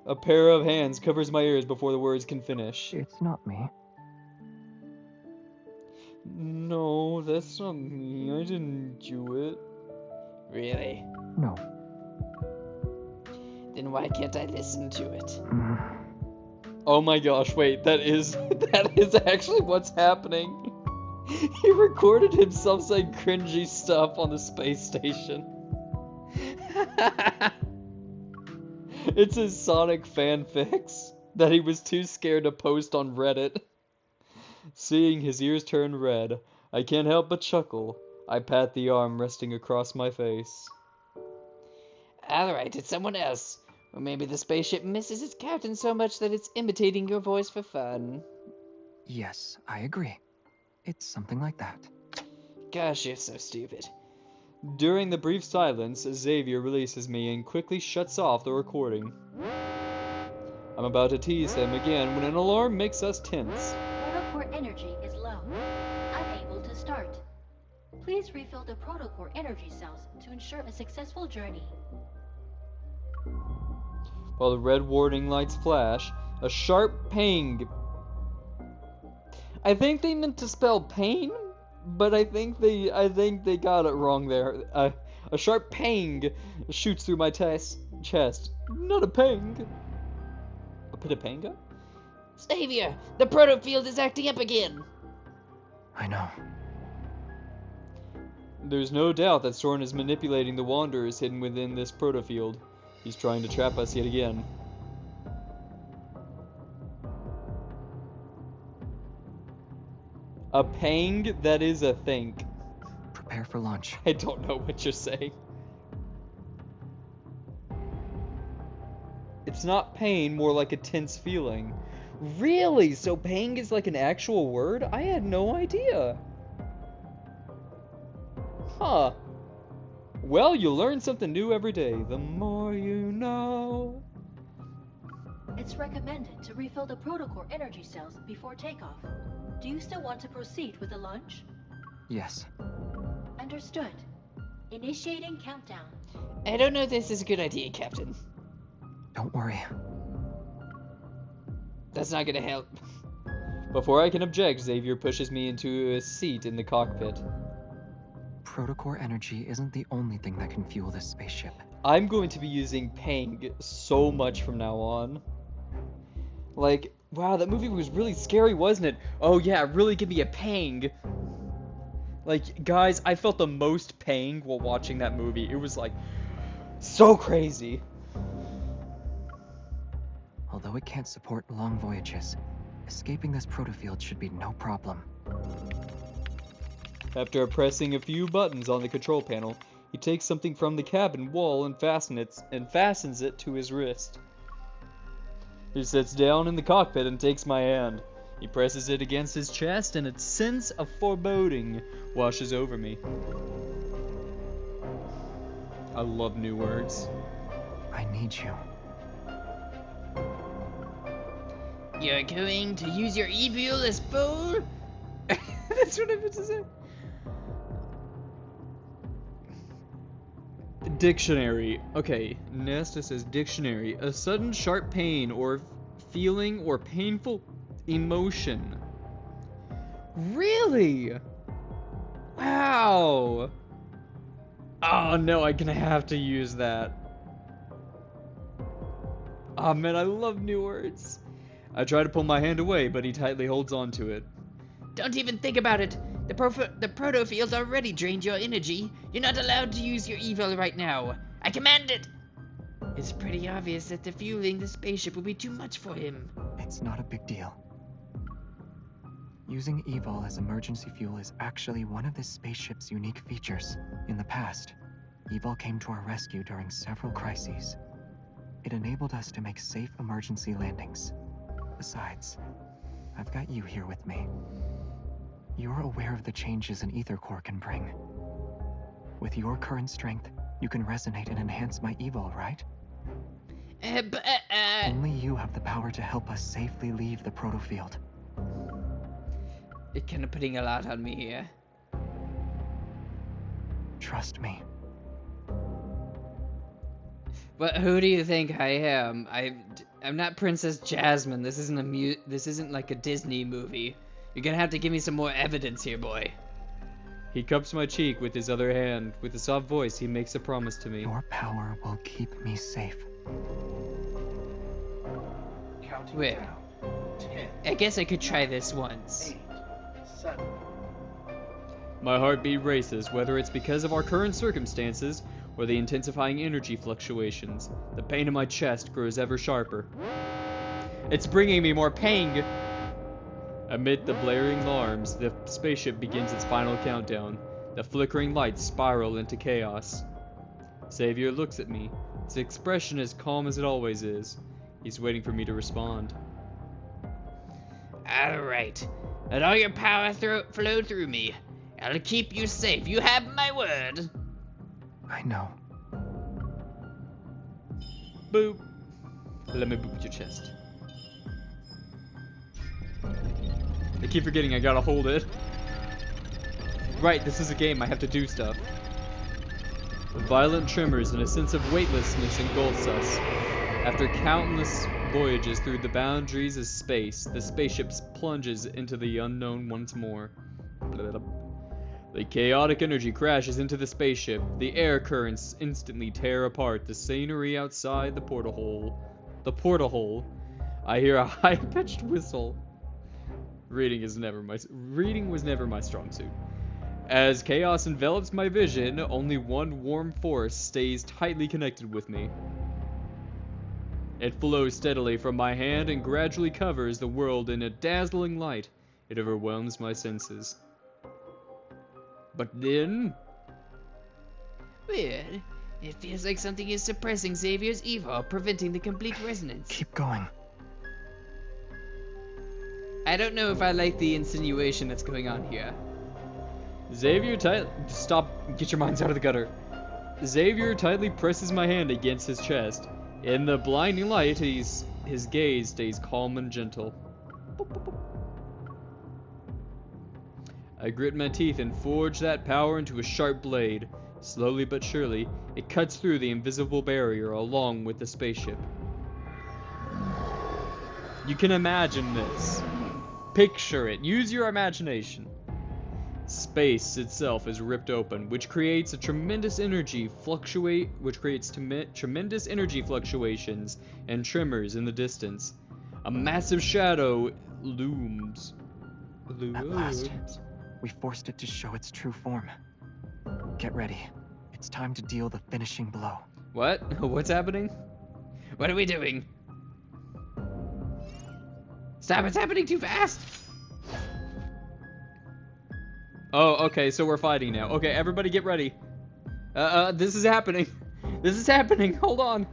S1: A pair of hands covers my ears before the words can finish.
S4: It's not me.
S1: No, that's not me. I didn't do it.
S3: Really?
S4: No.
S3: Then why can't I listen to it?
S1: Oh my gosh, wait, that is actually what's happening. He recorded himself saying cringy stuff on the space station. It's his Sonic fanfics that he was too scared to post on Reddit. Seeing his ears turn red, I can't help but chuckle. I pat the arm resting across my face.
S3: Alright, it's someone else. Or maybe the spaceship misses its captain so much that it's imitating your voice for fun.
S4: Yes, I agree. It's something like that.
S3: Gosh, you're so stupid.
S1: During the brief silence, Xavier releases me and quickly shuts off the recording. I'm about to tease him again when an alarm makes us tense.
S7: Protocore energy is low. Unable to start. Please refill the protocore energy cells to ensure a successful journey.
S1: While the red warning lights flash, a sharp pang. I think they meant to spell pain, but I think they got it wrong there. A sharp pang shoots through my chest. Not a pang. A pitapanga?
S3: Xavier, the protofield is acting up again.
S4: I know.
S1: There's no doubt that Soren is manipulating the Wanderers hidden within this protofield. He's trying to trap us yet again. A pang? That is a think.
S4: Prepare for launch.
S1: I don't know what you're saying. It's not pain, more like a tense feeling. Really? So pang is like an actual word? I had no idea. Huh. Well, you learn something new every day. The more you know.
S7: It's recommended to refill the protocore energy cells before takeoff. Do you still want to proceed with the launch?
S4: Yes.
S7: Understood. Initiating countdown.
S3: I don't know if this is a good idea, Captain.
S4: Don't worry.
S3: That's not gonna help.
S1: Before I can object, Xavier pushes me into a seat in the cockpit.
S4: Protocore energy isn't the only thing that can fuel this spaceship.
S1: I'm going to be using pang so much from now on. Like, wow, that movie was really scary, wasn't it? Oh yeah, really give me a pang. Like, guys, I felt the most pain while watching that movie. It was, like, so crazy.
S4: Although it can't support long voyages, escaping this protofield should be no problem.
S1: After pressing a few buttons on the control panel, he takes something from the cabin wall and fastens it to his wrist. He sits down in the cockpit and takes my hand. He presses it against his chest, and a sense of foreboding washes over me. I love new words.
S4: I need you.
S3: You're going to use your evil as fool?
S1: That's what I meant to say. Dictionary. Okay, Nesta says dictionary. A sudden sharp pain or feeling or painful emotion. Really? Wow. Oh no, I'm gonna have to use that. Oh man, I love new words. I try to pull my hand away, but he tightly holds on to it.
S3: Don't even think about it. The protofield already drained your energy. You're not allowed to use your evil right now. I command it. It's pretty obvious that the fueling the spaceship will be too much for him.
S4: It's not a big deal. Using evil as emergency fuel is actually one of this spaceship's unique features. In the past, evil came to our rescue during several crises. It enabled us to make safe emergency landings. Besides, I've got you here with me. You're aware of the changes an ether core can bring. With your current strength, you can resonate and enhance my evil, right? Only you have the power to help us safely leave the protofield.
S3: You're kind of putting a lot on me here.
S4: Trust me.
S3: But who do you think I am? I'm not Princess Jasmine. This isn't like a Disney movie. You're gonna have to give me some more evidence here, boy.
S1: He cups my cheek with his other hand. With a soft voice, he makes a promise to me.
S4: Your power will keep me safe.
S3: Wait. I guess I could try this once.
S5: 7.
S1: My heartbeat races, whether it's because of our current circumstances or the intensifying energy fluctuations. The pain in my chest grows ever sharper. It's bringing me more pain! Amid the blaring alarms, the spaceship begins its final countdown. The flickering lights spiral into chaos. Xavier looks at me, his expression as calm as it always is. He's waiting for me to respond.
S3: Alright. Let all your power flow through me. I'll keep you safe. You have my word.
S4: I know.
S1: Boop. Let me boop your chest. I keep forgetting I gotta hold it. Right, this is a game, I have to do stuff. Violent tremors and a sense of weightlessness engulfs us. After countless voyages through the boundaries of space, the spaceship plunges into the unknown once more. The chaotic energy crashes into the spaceship. The air currents instantly tear apart the scenery outside the portal hole. I hear a high-pitched whistle. Reading was never my strong suit. As chaos envelops my vision, only one warm force stays tightly connected with me. It flows steadily from my hand and gradually covers the world in a dazzling light. It overwhelms my senses. But then...
S3: Weird. It feels like something is suppressing Xavier's evil, preventing the complete resonance.
S4: Keep going.
S3: I don't know if I like the insinuation that's going on here.
S1: Xavier Stop. Get your minds out of the gutter. Xavier tightly presses my hand against his chest. In the blinding light, his gaze stays calm and gentle. I grit my teeth and forge that power into a sharp blade. Slowly but surely, it cuts through the invisible barrier along with the spaceship. You can imagine this. Picture it. Use your imagination. Space itself is ripped open, which creates tremendous energy fluctuations and tremors in the distance. A massive shadow looms.
S4: At last. We forced it to show its true form. Get ready. It's time to deal the finishing blow.
S1: What? What's happening?
S3: What are we doing? Stop, it's happening too fast!
S1: Oh, okay, so we're fighting now. Okay, everybody get ready. This is happening. This is happening. Hold on.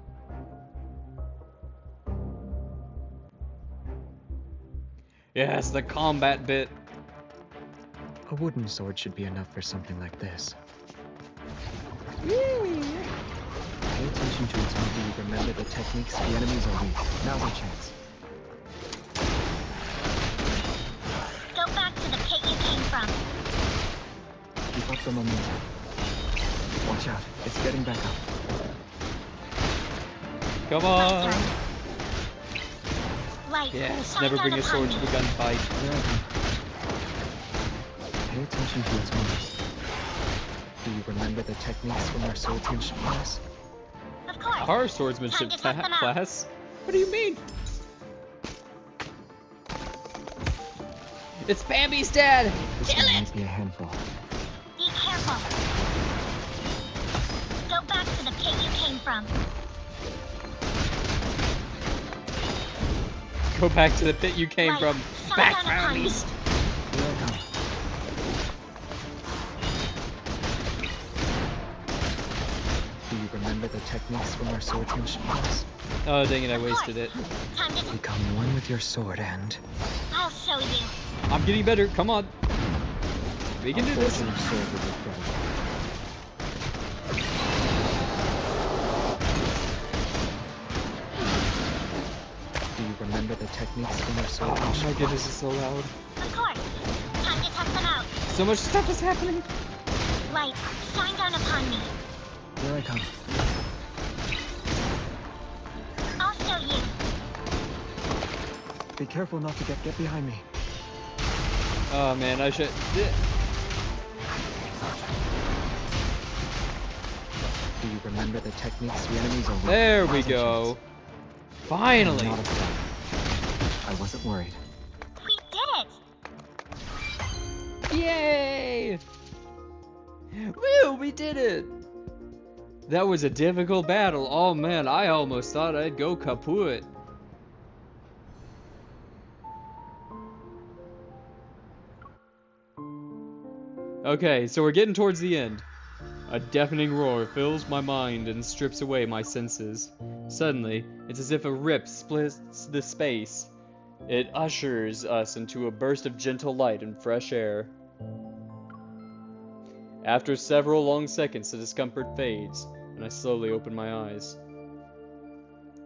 S1: Yes, the combat bit.
S4: A wooden sword should be enough for something like this. Pay attention to its movement. Remember the techniques the enemies are weak. Now's our chance.
S8: Go back to the pit you came from.
S4: Keep up the momentum. Watch out. It's getting back up.
S1: Come on.
S8: Light,
S1: Yes,
S8: shine
S1: never
S8: down
S1: bring a
S8: upon
S1: sword
S8: me.
S1: to a gunfight.
S4: There I come. Pay attention to its movements. Do you remember the techniques from our swordsmanship class?
S8: Of course.
S1: Our swordsmanship
S8: Time to test them out.
S1: class? What do you mean?
S3: It's Bambi's dad!
S4: This
S3: Kill
S4: one
S3: it!
S4: might be a handful.
S8: Be careful. Go back to the pit you came from.
S1: Go back to the pit you came
S8: Light,
S1: from.
S8: shine
S3: Back,
S8: down upon me.
S3: brownies!
S4: Here I come. Do you remember the techniques from our swordsmanship class?
S1: Oh, dang it, I wasted it.
S8: Time to...
S4: Become one with your sword and...
S8: I'll show you.
S1: I'm getting better. Come on. We can do
S4: forge
S1: this.
S4: a new sword with your friend. Do you remember the techniques from our
S1: Oh
S4: swordsmanship
S1: my
S4: class?
S1: goodness, it's so loud.
S8: Of course. Time to test them out.
S1: So much stuff is happening.
S8: Light, shine down upon me.
S4: Here I come.
S8: I'll show you.
S4: Be careful not to get behind me.
S1: Oh man, I should.
S4: Do you remember the techniques the enemies are weak?
S1: There we
S4: Now's our
S1: go.
S4: chance.
S1: Finally.
S4: Not afraid. I wasn't worried.
S8: We did it.
S1: Yay! Woo, we did it! That was a difficult battle. Oh man, I almost thought I'd go kaput. Okay, so we're getting towards the end. A deafening roar fills my mind and strips away my senses. Suddenly, it's as if a rip splits the space. It ushers us into a burst of gentle light and fresh air. After several long seconds, the discomfort fades, and I slowly open my eyes.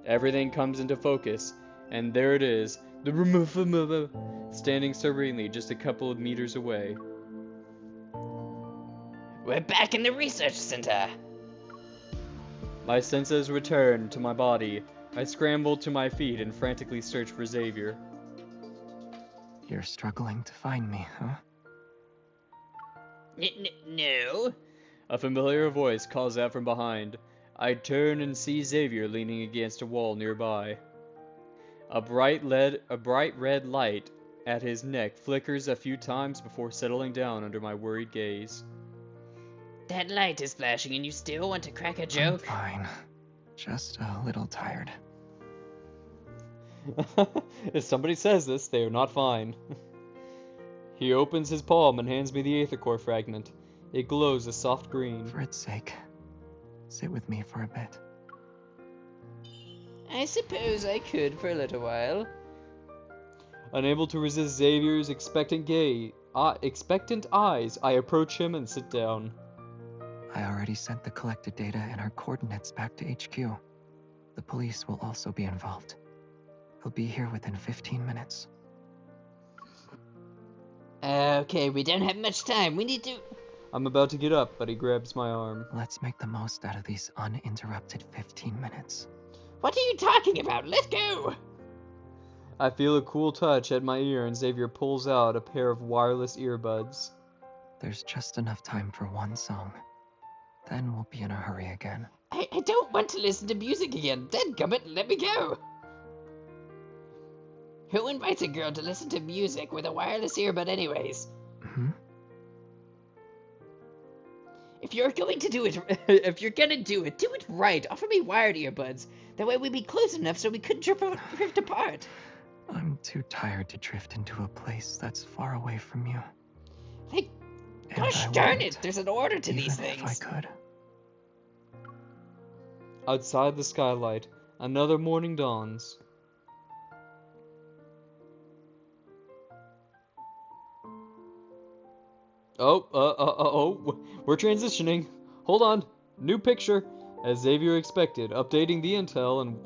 S1: Everything comes into focus, and there it is, the Rumufumumu, standing serenely just a couple of meters away.
S3: We're back in the research center!
S1: My senses return to my body. I scramble to my feet and frantically search for Xavier.
S4: You're struggling to find me, huh?
S3: No.
S1: A familiar voice calls out from behind. I turn and see Xavier leaning against a wall nearby. A bright red light at his neck flickers a few times before settling down under my worried gaze.
S3: That light is flashing and you still want to crack a
S4: I'm
S3: joke?
S4: fine. Just a little tired.
S1: If somebody says this, they are not fine. He opens his palm and hands me the Aether Core fragment. It glows a soft green.
S4: For its sake, sit with me for a bit.
S3: I suppose I could for a little while.
S1: Unable to resist Xavier's expectant eyes, I approach him and sit down.
S4: I already sent the collected data and our coordinates back to HQ. The police will also be involved. He'll be here within 15 minutes.
S3: Okay, we don't have much time. We need to...
S1: I'm about to get up, but he grabs my arm.
S4: Let's make the most out of these uninterrupted 15 minutes.
S3: What are you talking about? Let's go!
S1: I feel a cool touch at my ear and Xavier pulls out a pair of wireless earbuds.
S4: There's just enough time for one song. Then we'll be in a hurry again.
S3: I don't want to listen to music again. Dadgummit, let me go! Who invites a girl to listen to music with a wireless earbud anyways? if you're going to do it, if you're gonna do it right. Offer me wired earbuds. That way we'd be close enough so we couldn't drift apart.
S4: I'm too tired to drift into a place that's far away from you.
S3: Hey,
S4: And
S3: gosh
S4: I
S3: darn
S4: wouldn't,
S3: it! There's an order to these
S4: even if I
S3: things.
S4: could.
S1: Outside the skylight, another morning dawns. Oh, we're transitioning. Hold on. New picture. As Xavier expected, updating the intel and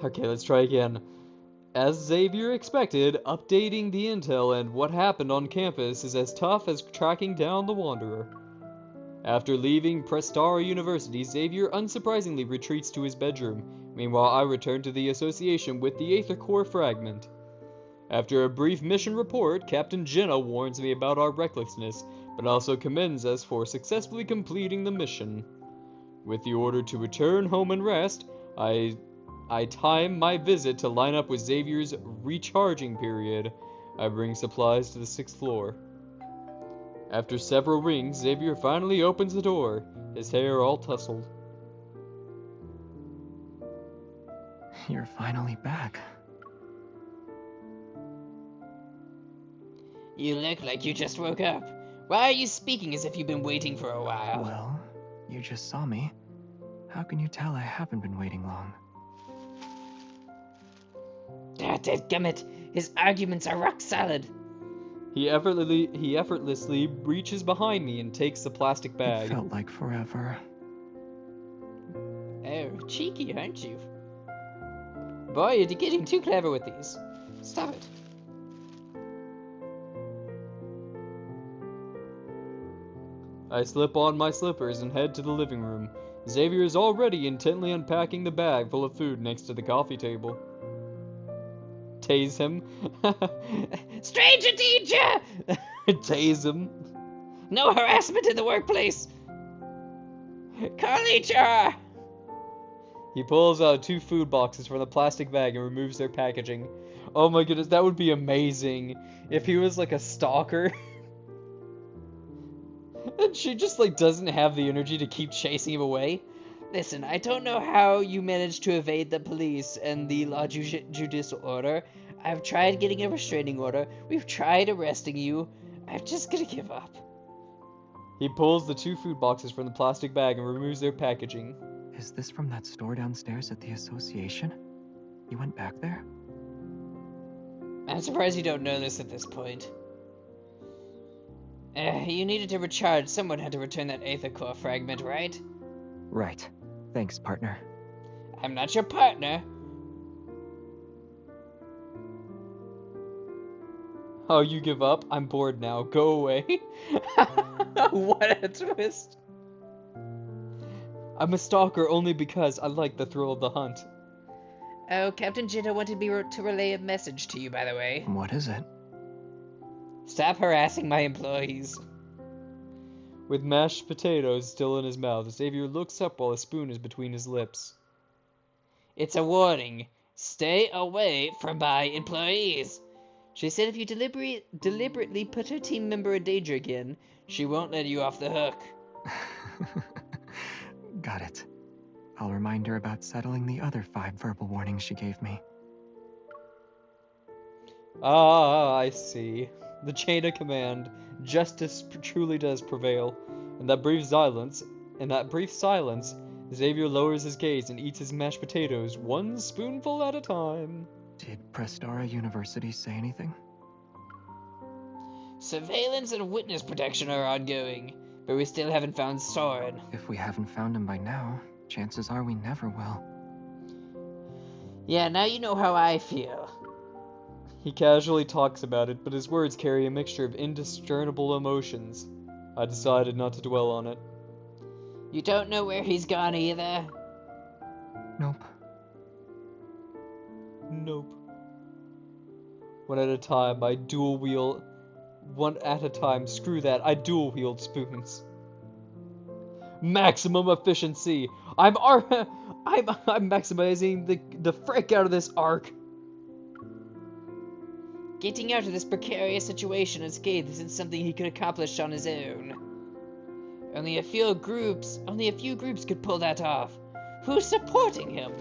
S1: okay, let's try again. As Xavier expected, updating the intel and what happened on campus is as tough as tracking down the Wanderer. After leaving Prestara University, Xavier unsurprisingly retreats to his bedroom. Meanwhile, I return to the Association with the Aether Core fragment. After a brief mission report, Captain Jenna warns me about our recklessness, but also commends us for successfully completing the mission. With the order to return home and rest, I time my visit to line up with Xavier's recharging period. I bring supplies to the 6th floor. After several rings, Xavier finally opens the door, his hair all tousled.
S4: You're finally back.
S3: You look like you just woke up. Why are you speaking as if you've been waiting for a while?
S4: Well, you just saw me. How can you tell I haven't been waiting long?
S3: Dadgummit, his arguments are rock solid.
S1: He effortlessly reaches behind me and takes the plastic
S4: It
S1: bag.
S4: felt like forever.
S3: Oh, cheeky, aren't you? Boy, you're getting too clever with these. Stop it.
S1: I slip on my slippers and head to the living room. Xavier is already intently unpacking the bag full of food next to the coffee table. Tase him.
S3: Stranger danger!
S1: Tase him.
S3: No harassment in the workplace! Call HR!
S1: He pulls out 2 food boxes from the plastic bag and removes their packaging. Oh my goodness, that would be amazing if he was like a stalker. And she just like doesn't have the energy to keep chasing him away.
S3: Listen, I don't know how you managed to evade the police and the law judicial order. I've tried getting a restraining order. We've tried arresting you. I'm just gonna give up.
S1: He pulls the 2 food boxes from the plastic bag and removes their packaging.
S4: Is this from that store downstairs at the association? You went back there?
S3: I'm surprised you don't know this at this point. You needed to recharge. Someone had to return that Aether Core fragment, right?
S4: Right. Thanks, partner.
S3: I'm not your partner.
S1: Oh, you give up? I'm bored now. Go away. What a twist. I'm a stalker only because I like the thrill of the hunt.
S3: Oh, Captain Jitta wanted me to relay a message to you, by the way.
S4: What is it?
S3: Stop harassing my employees.
S1: With mashed potatoes still in his mouth, Xavier looks up while a spoon is between his lips.
S3: It's a warning. Stay away from my employees. She said if you deliberately put her team member in danger again, she won't let you off the hook.
S4: Got it. I'll remind her about settling the other 5 verbal warnings she gave me.
S1: Ah, I see. The chain of command. Justice truly does prevail. In that brief silence, Xavier lowers his gaze and eats his mashed potatoes 1 spoonful at a time.
S4: Did Prestara University say anything?
S3: Surveillance and witness protection are ongoing, but we still haven't found Soren.
S4: If we haven't found him by now, chances are we never will.
S3: Yeah, now you know how I feel.
S1: He casually talks about it, but his words carry a mixture of indiscernible emotions. I decided not to dwell on it.
S3: You don't know where he's gone either?
S4: Nope.
S1: Nope. One at a time, I dual wield. One at a time, screw that, I dual wield spoons. Maximum efficiency! I'm maximizing the frick out of this arc!
S3: Getting out of this precarious situation unscathed isn't something he could accomplish on his own. Only a few groups could pull that off. Who's supporting him?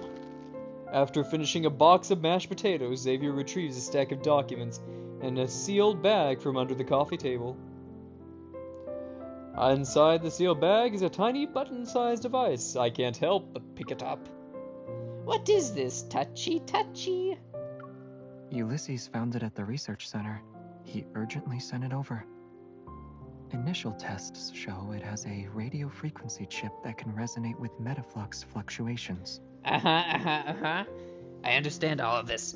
S1: After finishing a box of mashed potatoes, Xavier retrieves a stack of documents and a sealed bag from under the coffee table. Inside the sealed bag is a tiny button-sized device. I can't help but pick it up.
S3: What is this, touchy?
S4: Ulysses found it at the research center. He urgently sent it over. Initial tests show it has a radio frequency chip that can resonate with metaflux fluctuations.
S3: I understand all of this.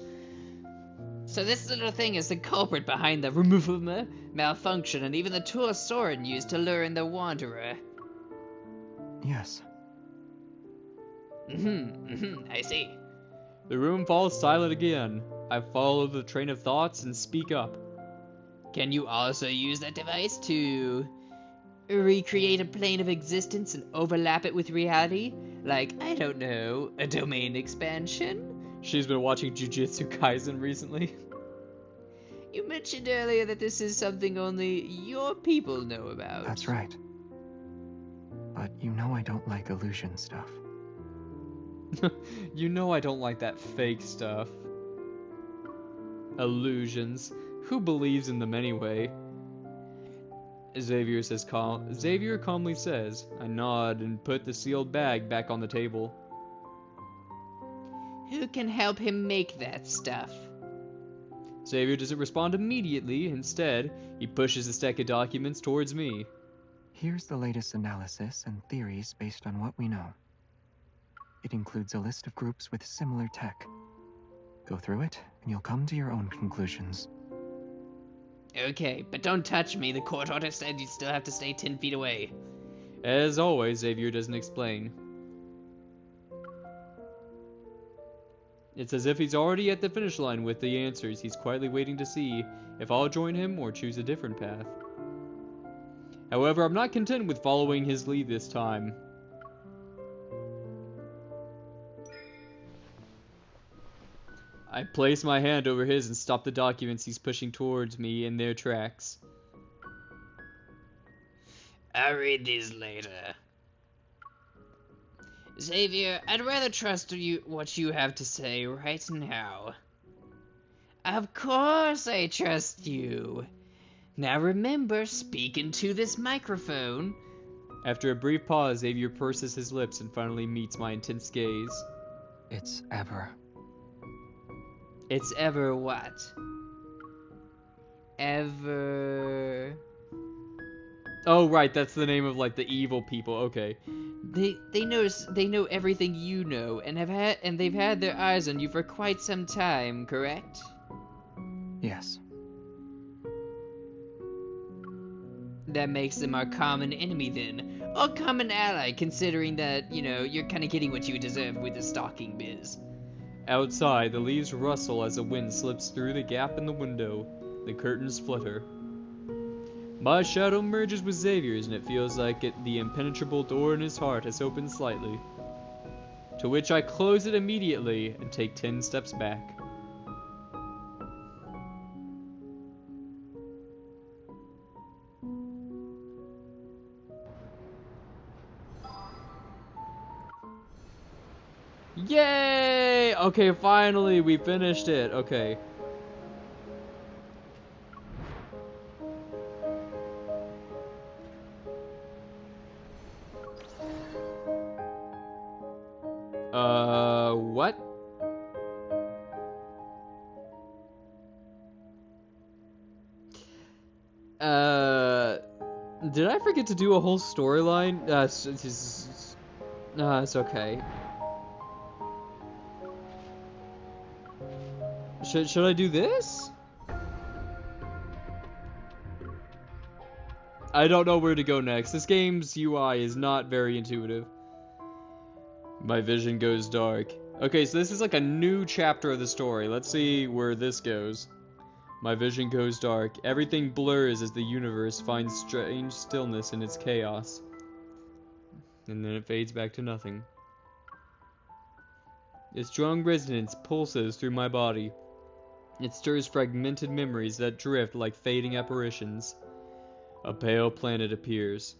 S3: So this little thing is the culprit behind the removal malfunction and even the tool Soren used to lure in the Wanderer.
S4: Yes.
S3: I see.
S1: The room falls silent again. I follow the train of thoughts and speak up.
S3: Can you also use that device to recreate a plane of existence and overlap it with reality? Like, I don't know, a domain expansion?
S1: She's been watching Jujutsu Kaisen recently.
S3: You mentioned earlier that this is something only your people know about.
S4: That's right. But you know I don't like illusion stuff.
S1: You know I don't like that fake stuff. Illusions. Who believes in them anyway? Xavier calmly says. I nod and put the sealed bag back on the table.
S3: Who can help him make that stuff?
S1: Xavier doesn't respond immediately. Instead, he pushes the stack of documents towards me.
S4: Here's the latest analysis and theories based on what we know. It includes a list of groups with similar tech. Go through it, and you'll come to your own conclusions.
S3: Okay, but don't touch me. The court order said you still have to stay 10 feet away.
S1: As always, Xavier doesn't explain. It's as if he's already at the finish line with the answers. He's quietly waiting to see if I'll join him or choose a different path. However, I'm not content with following his lead this time. I place my hand over his and stop the documents he's pushing towards me in their tracks.
S3: I'll read these later. Xavier, I'd rather trust what you have to say right now. Of course I trust you. Now remember, speak into this microphone.
S1: After a brief pause, Xavier purses his lips and finally meets my intense gaze.
S4: It's Ever.
S3: It's Ever what? Ever...
S1: Oh, right, that's the name of, like, the evil people, okay.
S3: They know everything you know, and they've had their eyes on you for quite some time, correct?
S4: Yes.
S3: That makes them our common enemy then, or common ally, considering that, you know, you're kind of getting what you deserve with the stalking biz.
S1: Outside, the leaves rustle as the wind slips through the gap in the window. The curtains flutter. My shadow merges with Xavier's, and it feels like the impenetrable door in his heart has opened slightly. To which I close it immediately and take 10 steps back. Yay! Okay, finally, we finished it. Okay. What? Did I forget to do a whole storyline? It's okay. Should I do this? I don't know where to go next. This game's UI is not very intuitive. My vision goes dark. Okay, so this is like a new chapter of the story. Let's see where this goes. My vision goes dark. Everything blurs as the universe finds strange stillness in its chaos. And then it fades back to nothing. A strong resonance pulses through my body. It stirs fragmented memories that drift like fading apparitions. A pale planet appears.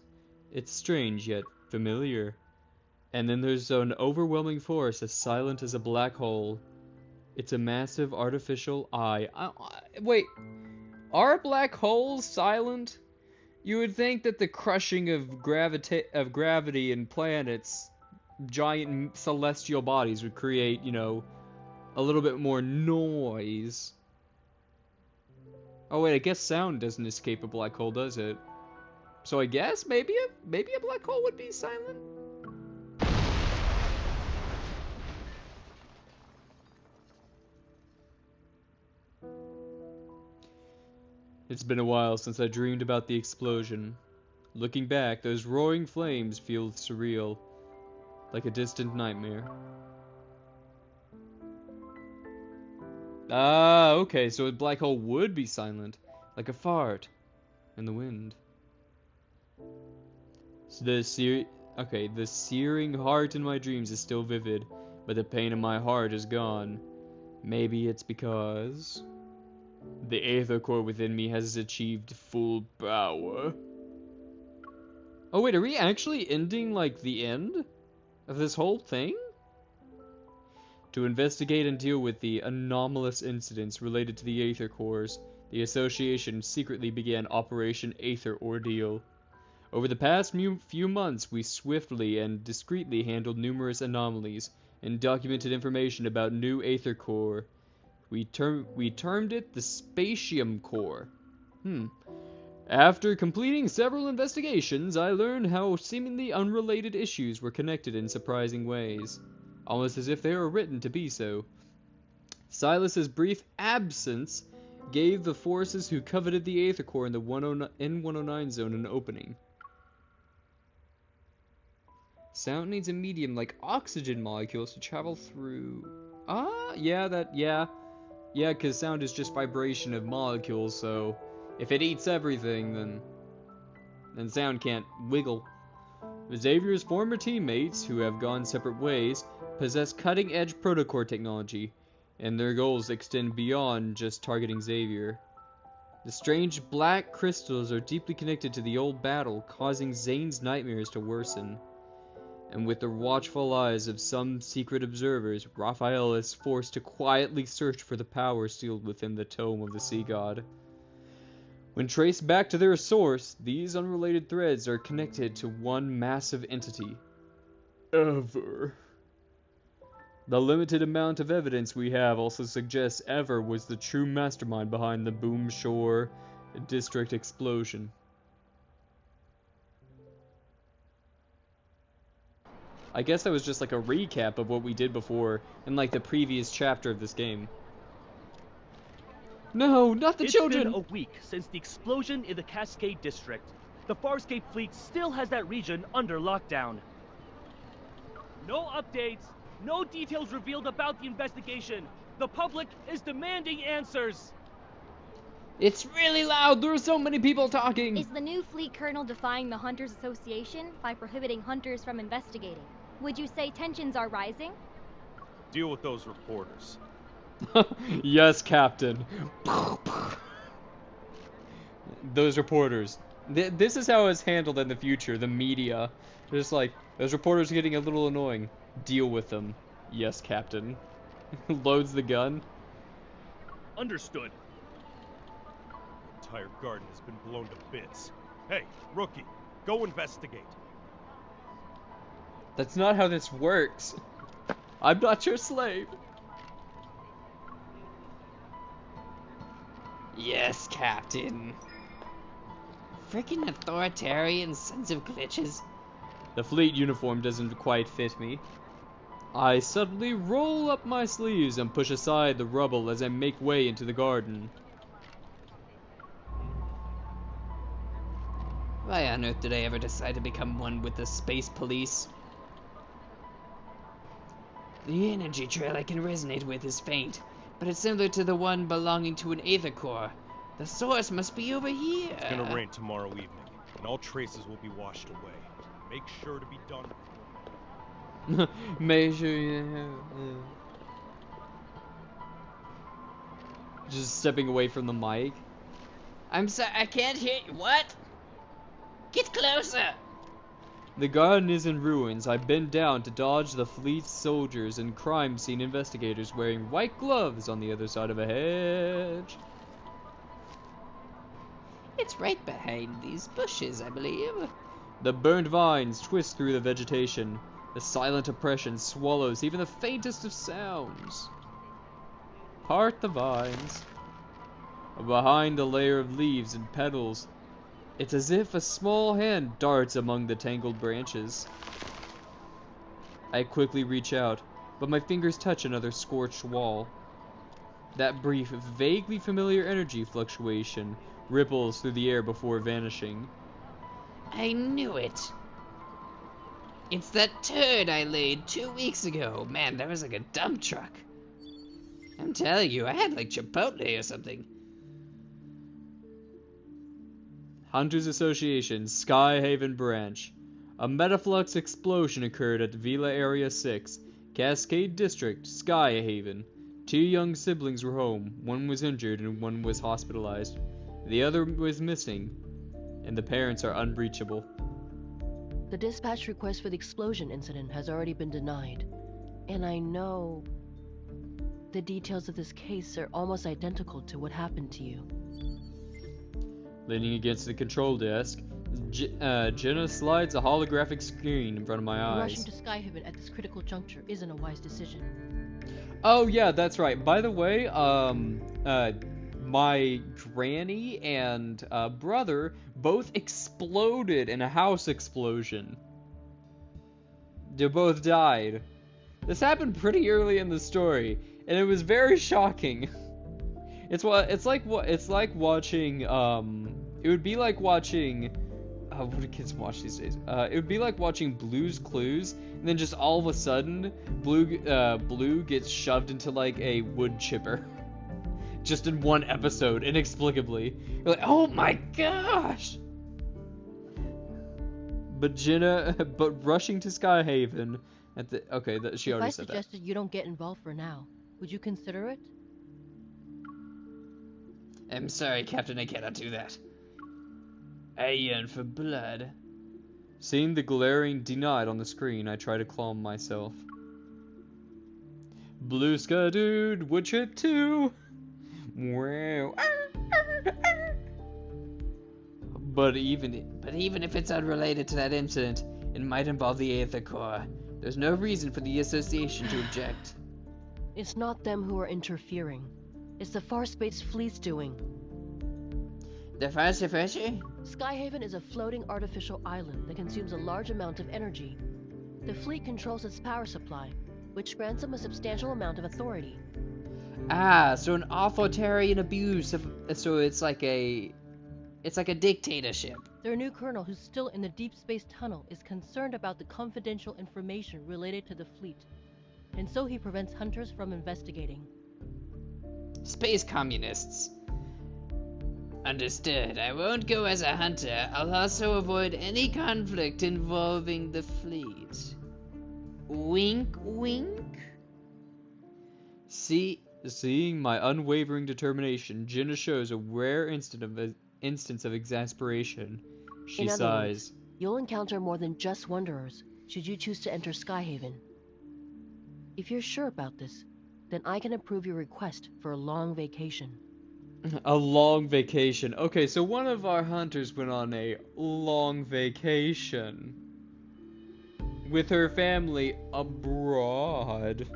S1: It's strange yet familiar. And then there's an overwhelming force as silent as a black hole. It's a massive artificial eye. Wait, are black holes silent? You would think that the crushing of gravity in planets, giant celestial bodies, would create, you know, a little bit more noise. Oh wait, I guess sound doesn't escape a black hole, does it? So I guess maybe a black hole would be silent. It's been a while since I dreamed about the explosion. Looking back, those roaring flames feel surreal, like a distant nightmare. Ah, okay, so a black hole would be silent, like a fart in the wind. So the searing heart in my dreams is still vivid, but the pain in my heart is gone. Maybe it's because the Aether Core within me has achieved full power. Oh wait, are we actually ending, like, the end of this whole thing? To investigate and deal with the anomalous incidents related to the Aether Cores, the Association secretly began Operation Aether Ordeal. Over the past few months, we swiftly and discreetly handled numerous anomalies and documented information about new Aether Core. We termed it the Spatium Core. After completing several investigations, I learned how seemingly unrelated issues were connected in surprising ways, almost as if they were written to be so. Silas's brief absence gave the forces who coveted the Aether Core in the N109 zone an opening. Sound needs a medium like oxygen molecules to travel through. Yeah, because sound is just vibration of molecules, so if it eats everything, then sound can't wiggle. Xavier's former teammates, who have gone separate ways, possess cutting-edge protocore technology, and their goals extend beyond just targeting Xavier. The strange black crystals are deeply connected to the old battle, causing Zane's nightmares to worsen. And with the watchful eyes of some secret observers, Raphael is forced to quietly search for the power sealed within the tome of the Sea God. When traced back to their source, these unrelated threads are connected to one massive entity. Ever. The limited amount of evidence we have also suggests Ever was the true mastermind behind the Boom Shore district explosion. I guess that was just like a recap of what we did before in like the previous chapter of this game. No, not the children!
S9: It's been a week since the explosion in the Cascade District. The Farscape fleet still has that region under lockdown. No updates, no details revealed about the investigation. The public is demanding answers.
S1: It's really loud, there are so many people talking!
S10: Is the new fleet colonel defying the Hunters Association by prohibiting hunters from investigating? Would you say tensions are rising?
S9: Deal with those reporters.
S1: Yes, Captain. Those reporters. This is how it's handled in the future, the media. Just like, those reporters are getting a little annoying. Deal with them. Yes, Captain. Loads the gun.
S9: Understood. The entire garden has been blown to bits. Hey, rookie, go investigate.
S1: That's not how this works. I'm not your slave.
S3: Yes, Captain. Freaking authoritarian sons of glitches.
S1: The fleet uniform doesn't quite fit me. I suddenly roll up my sleeves and push aside the rubble as I make way into the garden.
S3: Why on earth did I ever decide to become one with the space police? The energy trail I can resonate with is faint, but it's similar to the one belonging to an Aether Core. The source must be over here.
S9: It's gonna rain tomorrow evening, and all traces will be washed away. Make sure to be done.
S1: Make sure Just stepping away from the mic.
S3: I'm sorry, I can't hear you. What? Get closer.
S1: The garden is in ruins. I bend down to dodge the fleet's soldiers and crime scene investigators wearing white gloves on the other side of a hedge.
S3: It's right behind these bushes, I believe.
S1: The burnt vines twist through the vegetation. The silent oppression swallows even the faintest of sounds. Part the vines. Behind the layer of leaves and petals, it's as if a small hand darts among the tangled branches. I quickly reach out, but my fingers touch another scorched wall. That brief, vaguely familiar energy fluctuation ripples through the air before vanishing.
S3: I knew it. It's that turd I laid 2 weeks ago. Man, that was like a dump truck. I'm telling you, I had like Chipotle or something.
S1: Hunters Association, Skyhaven Branch. A Metaflux explosion occurred at Villa Area 6, Cascade District, Skyhaven. 2 young siblings were home. One was injured and one was hospitalized. The other was missing, and the parents are unreachable.
S11: The dispatch request for the explosion incident has already been denied. And I know the details of this case are almost identical to what happened to you.
S1: Leaning against the control desk, Jenna slides a holographic screen in front of my eyes.
S11: Rushing to Skyhaven at this critical juncture isn't a wise decision.
S1: Oh yeah, that's right. By the way, my granny and brother both exploded in a house explosion. They both died. This happened pretty early in the story, and it was very shocking. It's like watching it would be like watching what do kids watch these days? It would be like watching Blue's Clues, and then just all of a sudden Blue gets shoved into like a wood chipper. Just in one episode, inexplicably. You're like, oh my gosh! But rushing to Skyhaven at the she already said that.
S11: If I suggested you don't get involved for now, would you consider it?
S3: I'm sorry, Captain, I cannot do that. I yearn for blood.
S1: Seeing the glaring denied on the screen, I try to calm myself. Blue Sky Dude, wood chip too! Wow.
S3: But even if it's unrelated to that incident, it might involve the Aether Core. There's no reason for the Association to object.
S11: It's not them who are interfering. It's the Farspace fleet's doing.
S3: The Farspace?
S11: Skyhaven is a floating artificial island that consumes a large amount of energy. The fleet controls its power supply, which grants them a substantial amount of authority.
S3: Ah, so an authoritarian abuse so it's like a dictatorship.
S11: Their new colonel, who's still in the Deepspace tunnel, is concerned about the confidential information related to the fleet, and so he prevents hunters from investigating.
S3: Space communists. Understood. I won't go as a hunter. I'll also avoid any conflict involving the fleet. Wink, wink.
S1: Seeing my unwavering determination, Jenna shows a rare instance of exasperation. She
S11: In other
S1: sighs.
S11: words, you'll encounter more than just wanderers, should you choose to enter Skyhaven. If you're sure about this, then I can approve your request for a long vacation.
S1: A long vacation. Okay, so one of our hunters went on a long vacation with her family abroad.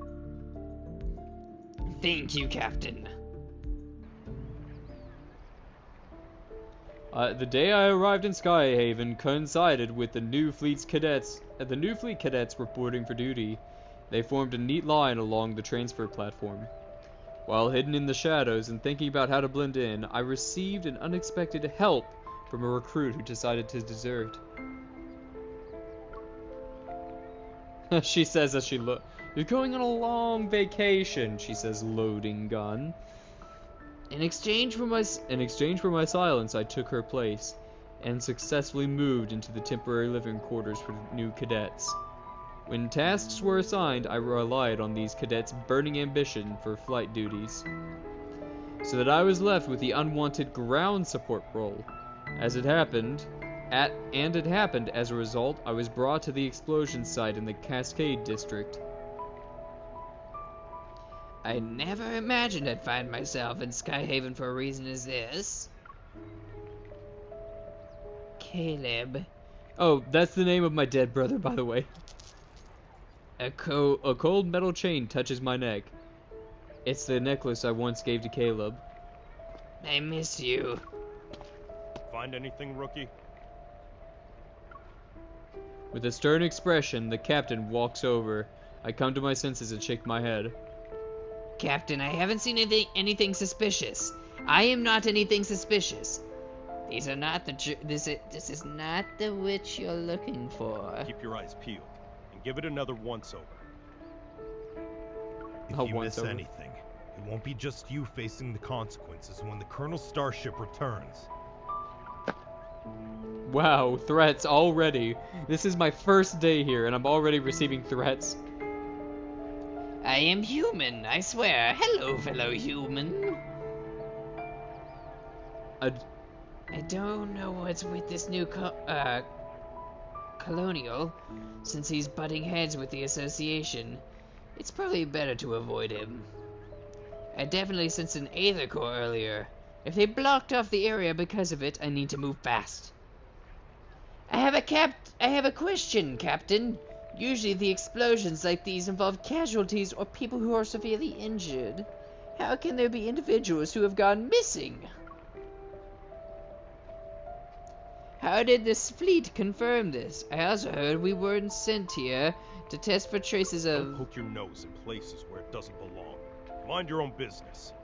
S3: Thank you, Captain.
S1: The day I arrived in Skyhaven coincided with the new fleet cadets reporting for duty. They formed a neat line along the transfer platform. While hidden in the shadows and thinking about how to blend in, I received an unexpected help from a recruit who decided to desert. She says as she "You're going on a long vacation," she says, loading gun. In exchange for my silence, I took her place and successfully moved into the temporary living quarters for new cadets. When tasks were assigned, I relied on these cadets' burning ambition for flight duties, so that I was left with the unwanted ground support role. As it happened, it happened as a result, I was brought to the explosion site in the Cascade District.
S3: I never imagined I'd find myself in Skyhaven for a reason as this. Caleb.
S1: Oh, that's the name of my dead brother, by the way. A cold metal chain touches my neck. It's the necklace I once gave to Caleb.
S3: I miss you.
S12: Find anything, rookie?
S1: With a stern expression, the captain walks over. I come to my senses and shake my head.
S3: Captain, I haven't seen anything suspicious. I am not anything suspicious. These are not the this is not the witch you're looking for.
S12: Keep your eyes peeled and give it another once-over.
S13: If you miss anything, it won't be just you facing the consequences when the Colonel's starship returns.
S1: Wow, threats already. This is my first day here and I'm already receiving threats.
S3: I am human, I swear. Hello, fellow human. I don't know what's with this new colonial, since he's butting heads with the association. It's probably better to avoid him. I definitely sensed an aether core earlier. If they blocked off the area because of it, I need to move fast. I have a question, Captain. Usually the explosions like these involve casualties or people who are severely injured. How can there be individuals who have gone missing? How did this fleet confirm this? I also heard we weren't sent here to test for traces of...
S12: Don't poke your nose in places where it doesn't belong. Mind your own business.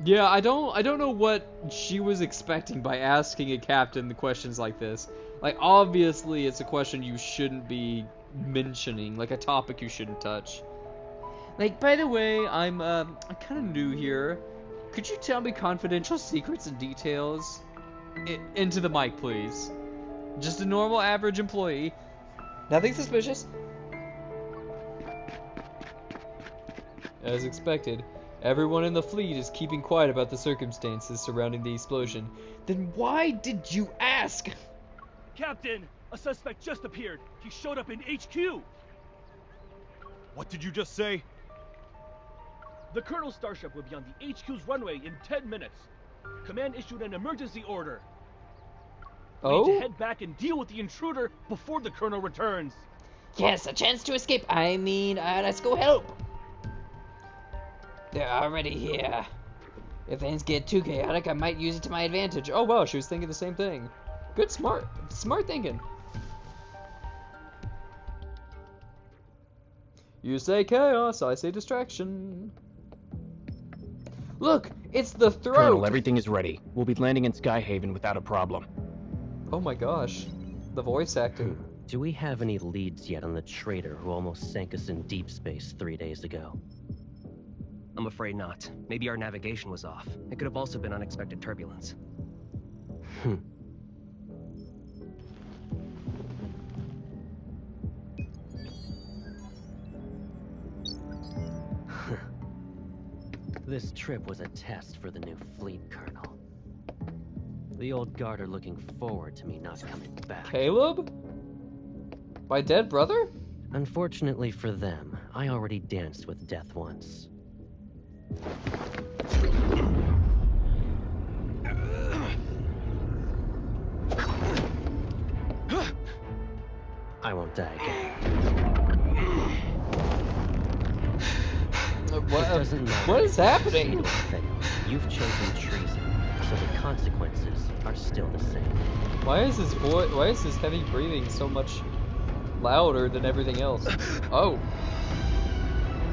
S1: Yeah, I don't know what she was expecting by asking a captain the questions like this. Like, obviously it's a question you shouldn't be mentioning, like a topic you shouldn't touch. Like, by the way, I'm kind of new here. Could you tell me confidential secrets and details? Into the mic, please. Just a normal average employee. Nothing suspicious. As expected, everyone in the fleet is keeping quiet about the circumstances surrounding the explosion. Then why did you ask?
S9: Captain, a suspect just appeared. He showed up in HQ.
S12: What did you just say?
S9: The Colonel's starship will be on the HQ's runway in 10 minutes. Command issued an emergency order. We need to head back and deal with the intruder before the Colonel returns.
S3: Yes, a chance to escape. I mean, let's go help. They're already here. If things get too chaotic, I might use it to my advantage.
S1: Oh wow, she was thinking the same thing. Good, smart thinking. You say chaos, I say distraction. Look, it's the throat!
S14: Colonel, everything is ready. We'll be landing in Skyhaven without a problem.
S1: Oh my gosh. The voice acting.
S15: Do we have any leads yet on the traitor who almost sank us in deep space 3 days ago?
S2: I'm afraid not. Maybe our navigation was off. It could have also been unexpected turbulence.
S15: This trip was a test for the new fleet, Colonel. The old guard are looking forward to me not coming back.
S1: Caleb? My dead brother?
S15: Unfortunately for them, I already danced with death once. I won't die again.
S1: What is happening?
S15: You've chosen treason, so the consequences are still the same.
S1: Why is his voice? Why is his heavy breathing so much louder than everything else? Oh.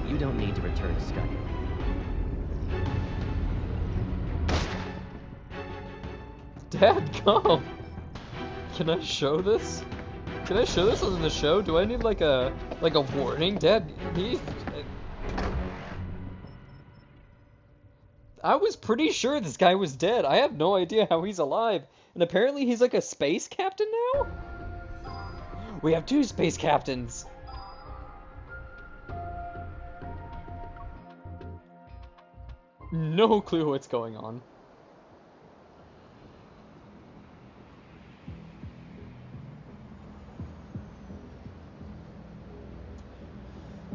S15: You don't need to return to Skype.
S1: Dad, come. Can I show this? Can I show this on the show? Do I need like a warning? Dad, I was pretty sure this guy was dead. I have no idea how he's alive. And apparently he's like a space captain now? We have 2 space captains. No clue what's going on.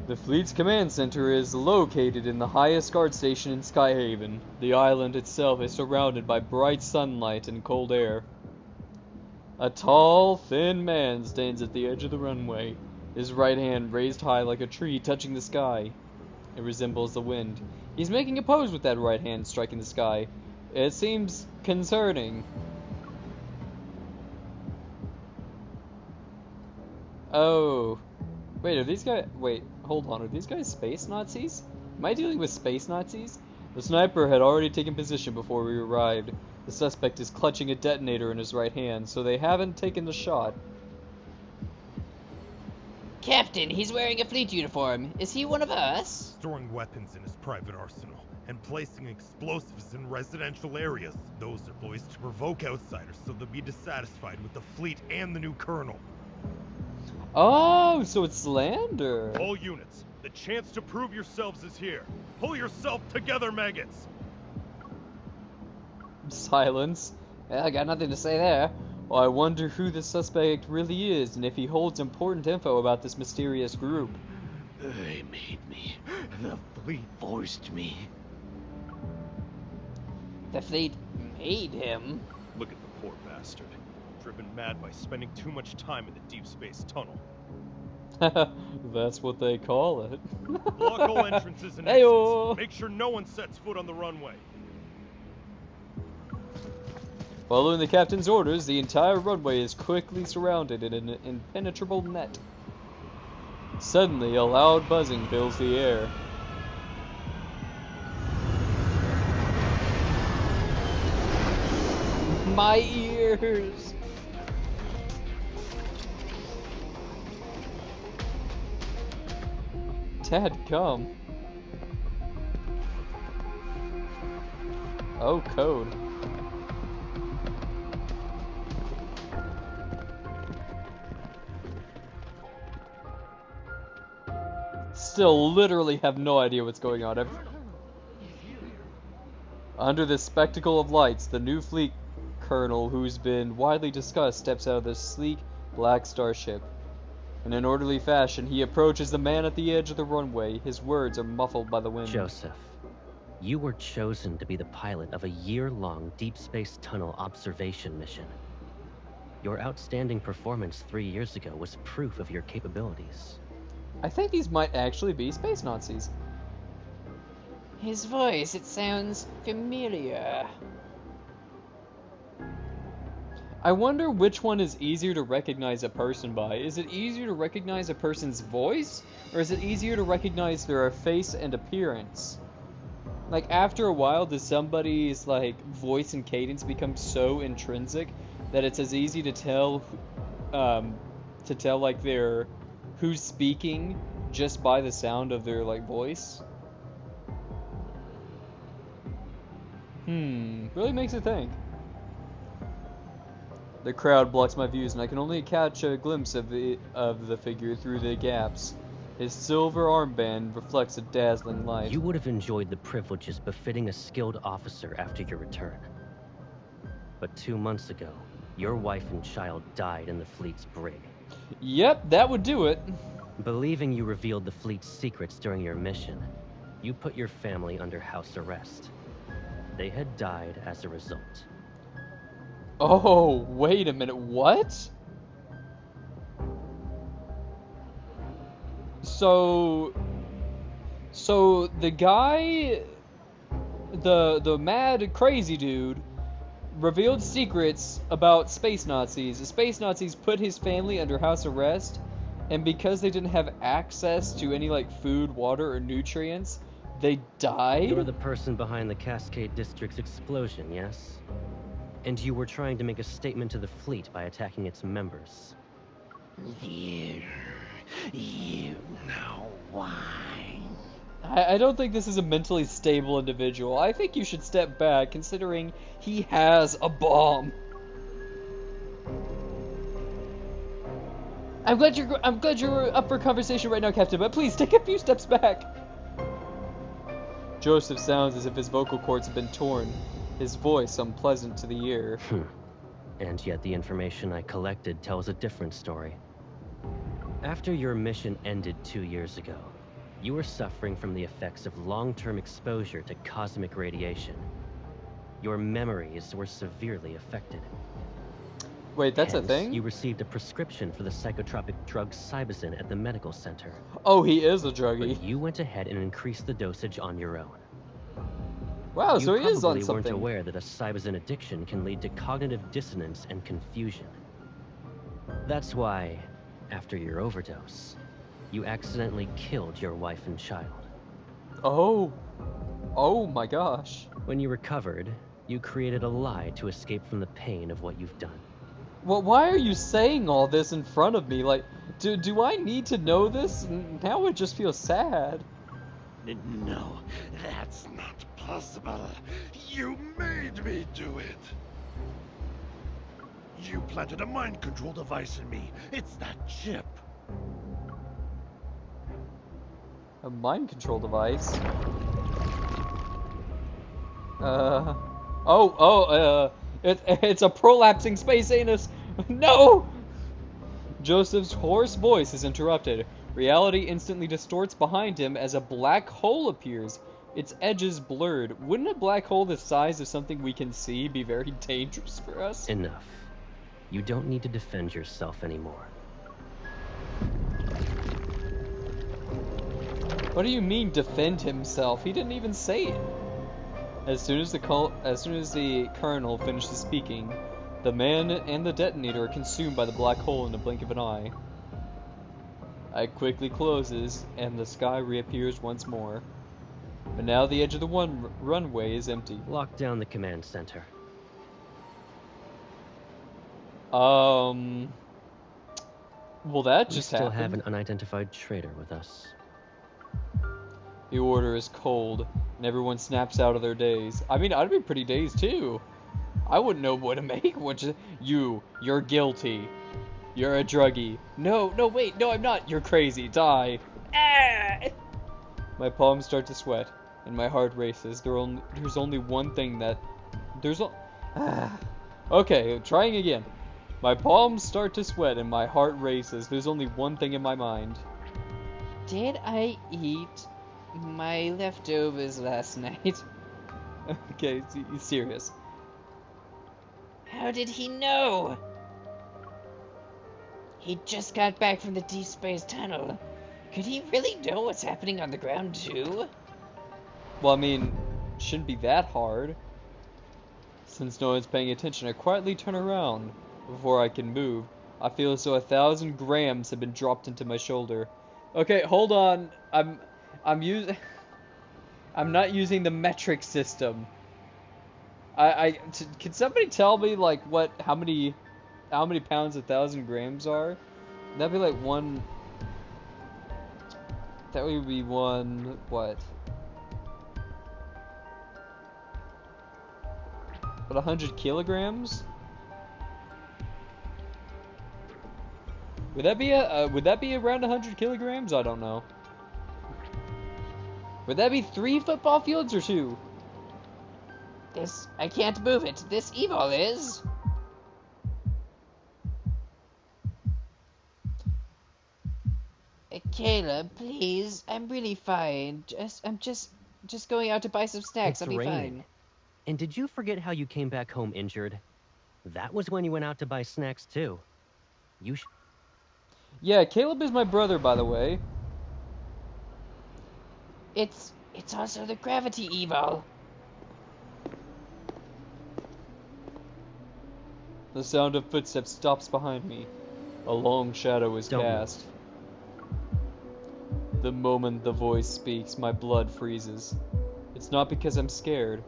S1: The fleet's command center is located in the highest guard station in Skyhaven. The island itself is surrounded by bright sunlight and cold air. A tall, thin man stands at the edge of the runway, his right hand raised high like a tree touching the sky. It resembles the wind. He's making a pose with that right hand striking the sky. It seems concerning. Oh. Wait, are these guys... Wait, hold on. Are these guys space Nazis? Am I dealing with space Nazis? The sniper had already taken position before we arrived. The suspect is clutching a detonator in his right hand, so they haven't taken the shot.
S3: Captain, he's wearing a fleet uniform. Is he one of us?
S13: Storing weapons in his private arsenal and placing explosives in residential areas. Those are poised to provoke outsiders, so they'll be dissatisfied with the fleet and the new colonel.
S1: Oh, so it's slander.
S13: All units, the chance to prove yourselves is here. Pull yourself together, maggots!
S1: Silence.
S3: I got nothing to say there.
S1: Well, I wonder who the suspect really is and if he holds important info about this mysterious group.
S5: They made me. The fleet forced me.
S3: The fleet made him?
S12: Look at the poor bastard. Driven mad by spending too much time in the deep space tunnel.
S1: That's what they call it.
S12: Block all entrances and
S1: Hey-o.
S12: exits. Make sure no one sets foot on the runway.
S1: Following the captain's orders, the entire runway is quickly surrounded in an impenetrable net. Suddenly, a loud buzzing fills the air. My ears! Dad, come. Oh, code. Still literally have no idea what's going on. Under the spectacle of lights, the new fleet colonel who's been widely discussed steps out of the sleek black starship. In an orderly fashion, he approaches the man at the edge of the runway. His words are muffled by the wind.
S15: Joseph, you were chosen to be the pilot of a year-long deep space tunnel observation mission. Your outstanding performance 3 years ago was proof of your capabilities.
S1: I think these might actually be space Nazis.
S3: His voice, it sounds familiar.
S1: I wonder which one is easier to recognize a person by. Is it easier to recognize a person's voice? Or is it easier to recognize their face and appearance? Like, after a while, does somebody's, like, voice and cadence become so intrinsic that it's as easy to tell, like, their... who's speaking just by the sound of their, like, voice? Really makes you think. The crowd blocks my views, and I can only catch a glimpse of the figure through the gaps. His silver armband reflects a dazzling light.
S15: You would have enjoyed the privileges befitting a skilled officer after your return. But 2 months ago, your wife and child died in the fleet's brig.
S1: Yep, that would do it.
S15: Believing you revealed the fleet's secrets during your mission, you put your family under house arrest. They had died as a result.
S1: Oh, wait a minute, what? So the guy, the mad crazy dude, revealed secrets about space Nazis. The space Nazis put his family under house arrest, and because they didn't have access to any, like, food, water, or nutrients, they died?
S15: You're the person behind the Cascade District's explosion, yes? And you were trying to make a statement to the fleet by attacking its members.
S5: You know why?
S1: I don't think this is a mentally stable individual. I think you should step back, considering he has a bomb. I'm glad you're up for conversation right now, Captain, but please take a few steps back. Joseph sounds as if his vocal cords have been torn, his voice unpleasant to the ear.
S15: And yet the information I collected tells a different story. After your mission ended 2 years ago, You were suffering from the effects of long-term exposure to cosmic radiation. Your memories were severely affected.
S1: Wait, that's
S15: Hence,
S1: a thing?
S15: You received a prescription for the psychotropic drug Cybazin at the medical center.
S1: Oh, he is a druggie.
S15: But you went ahead and increased the dosage on your own.
S1: Wow,
S15: You
S1: so he is on
S15: probably weren't
S1: something.
S15: aware that a Cybazin addiction can lead to cognitive dissonance and confusion. That's why, after your overdose, you accidentally killed your wife and child.
S1: Oh. Oh my gosh.
S15: When you recovered, you created a lie to escape from the pain of what you've done.
S1: Well, why are you saying all this in front of me? Like, do I need to know this? Now it just feels sad.
S5: No, that's not possible. You made me do it. You planted a mind control device in me. It's that chip.
S1: A mind control device? It's a prolapsing space anus. No! Joseph's hoarse voice is interrupted. Reality instantly distorts behind him as a black hole appears, its edges blurred. Wouldn't a black hole the size of something we can see be very dangerous for us?
S15: Enough. You don't need to defend yourself anymore.
S1: What do you mean defend himself? He didn't even say it. As soon as the colonel finishes speaking, the man and the detonator are consumed by the black hole in the blink of an eye. It quickly closes, and the sky reappears once more. But now the edge of the runway is empty.
S15: Lock down the command center.
S1: Well, that just
S15: We still
S1: happened.
S15: have an unidentified traitor with us.
S1: The order is cold, and everyone snaps out of their daze. I mean, I'd be pretty dazed too. I wouldn't know what to make. You're guilty. You're a druggie. No, wait, no, I'm not. You're crazy. Die. Ah! My palms start to sweat, and my heart races. There's only one thing that... Okay, trying again. My palms start to sweat, and my heart races. There's only one thing in my mind.
S3: Did I eat my leftovers last night?
S1: Okay, you serious.
S3: How did he know? He just got back from the Deepspace tunnel. Could he really know what's happening on the ground too?
S1: Well, I mean, shouldn't be that hard. Since no one's paying attention, I quietly turn around. Before I can move, I feel as though 1,000 grams have been dropped into my shoulder. Okay, hold on. I'm not using the metric system. Can somebody tell me like how many pounds 1,000 grams are? That'd be like one. That would be one what? But 100 kilograms? Would that be around 100 kilograms? I don't know. Would that be 3 football fields or 2?
S3: I can't move it. This evil is. Caleb, please. I'm really fine. I'm just going out to buy some snacks. I'll be fine.
S15: And did you forget how you came back home injured? That was when you went out to buy snacks too.
S1: Yeah, Caleb is my brother, by the way.
S3: It's also the gravity evil.
S1: The sound of footsteps stops behind me. A long shadow is cast. The moment the voice speaks, my blood freezes. It's not because I'm scared.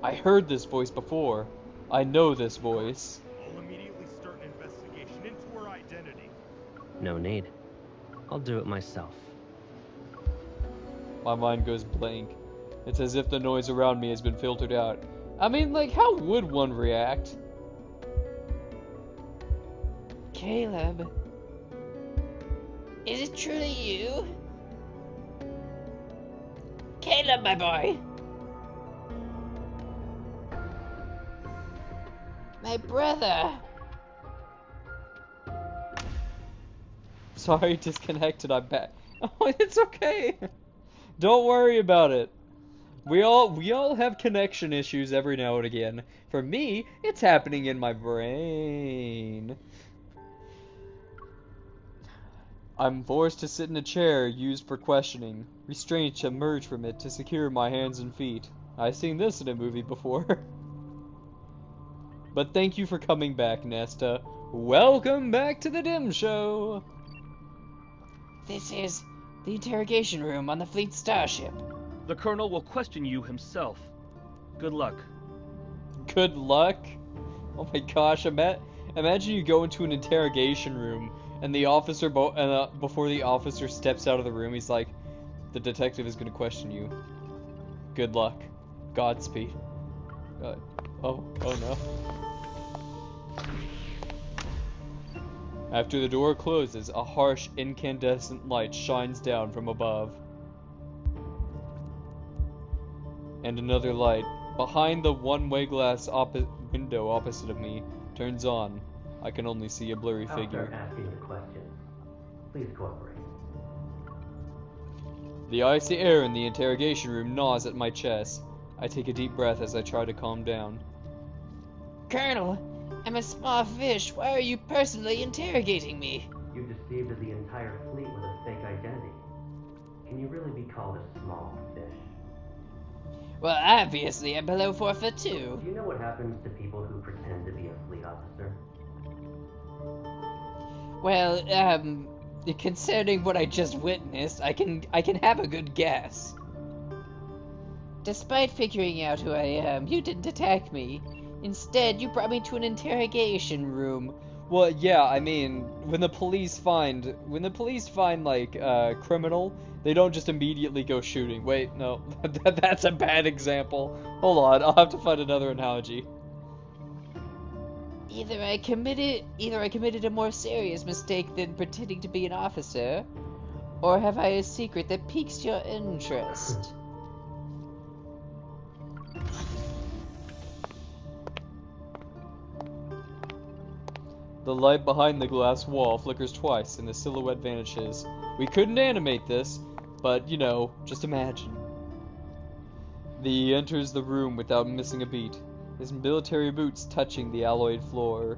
S1: I heard this voice before. I know this voice.
S13: I'll immediately start an investigation into her identity.
S15: No need. I'll do it myself.
S1: My mind goes blank. It's as if the noise around me has been filtered out. I mean, like, how would one react?
S3: Caleb, is it truly you? Caleb, my boy. My brother.
S1: Sorry, disconnected. I'm back. Oh, it's okay. Don't worry about it. We all have connection issues every now and again. For me, it's happening in my brain. I'm forced to sit in a chair used for questioning, restrained to emerge from it to secure my hands and feet. I've seen this in a movie before. But thank you for coming back, Nesta. Welcome back to the DimShow.
S3: This is the interrogation room on the fleet starship.
S9: The Colonel will question you himself. Good luck.
S1: Good luck? Oh my gosh, imagine you go into an interrogation room and the officer, before the officer steps out of the room, he's like, the detective is going to question you. Good luck. Godspeed. Oh no. After the door closes, a harsh, incandescent light shines down from above. And another light, behind the one-way glass window opposite of me, turns on. I can only see a blurry figure.
S15: After asking the questions, please cooperate.
S1: The icy air in the interrogation room gnaws at my chest. I take a deep breath as I try to calm down.
S3: Colonel, I'm a small fish. Why are you personally interrogating me?
S15: You deceived the entire fleet with a fake identity. Can you really be called a small fish?
S3: Well, obviously, I'm below 4 foot 2.
S15: Do you know what happens to people who pretend to be a fleet officer?
S3: Well, concerning what I just witnessed, I can have a good guess. Despite figuring out who I am, you didn't attack me. Instead, you brought me to an interrogation room.
S1: Well, yeah, I mean, when the police find like criminal, they don't just immediately go shooting. Wait, no, that's a bad example. Hold on, I'll have to find another analogy.
S3: Either I committed a more serious mistake than pretending to be an officer, or have I a secret that piques your interest?
S1: The light behind the glass wall flickers twice and the silhouette vanishes. We couldn't animate this, but, you know, just imagine. He enters the room without missing a beat, his military boots touching the alloyed floor.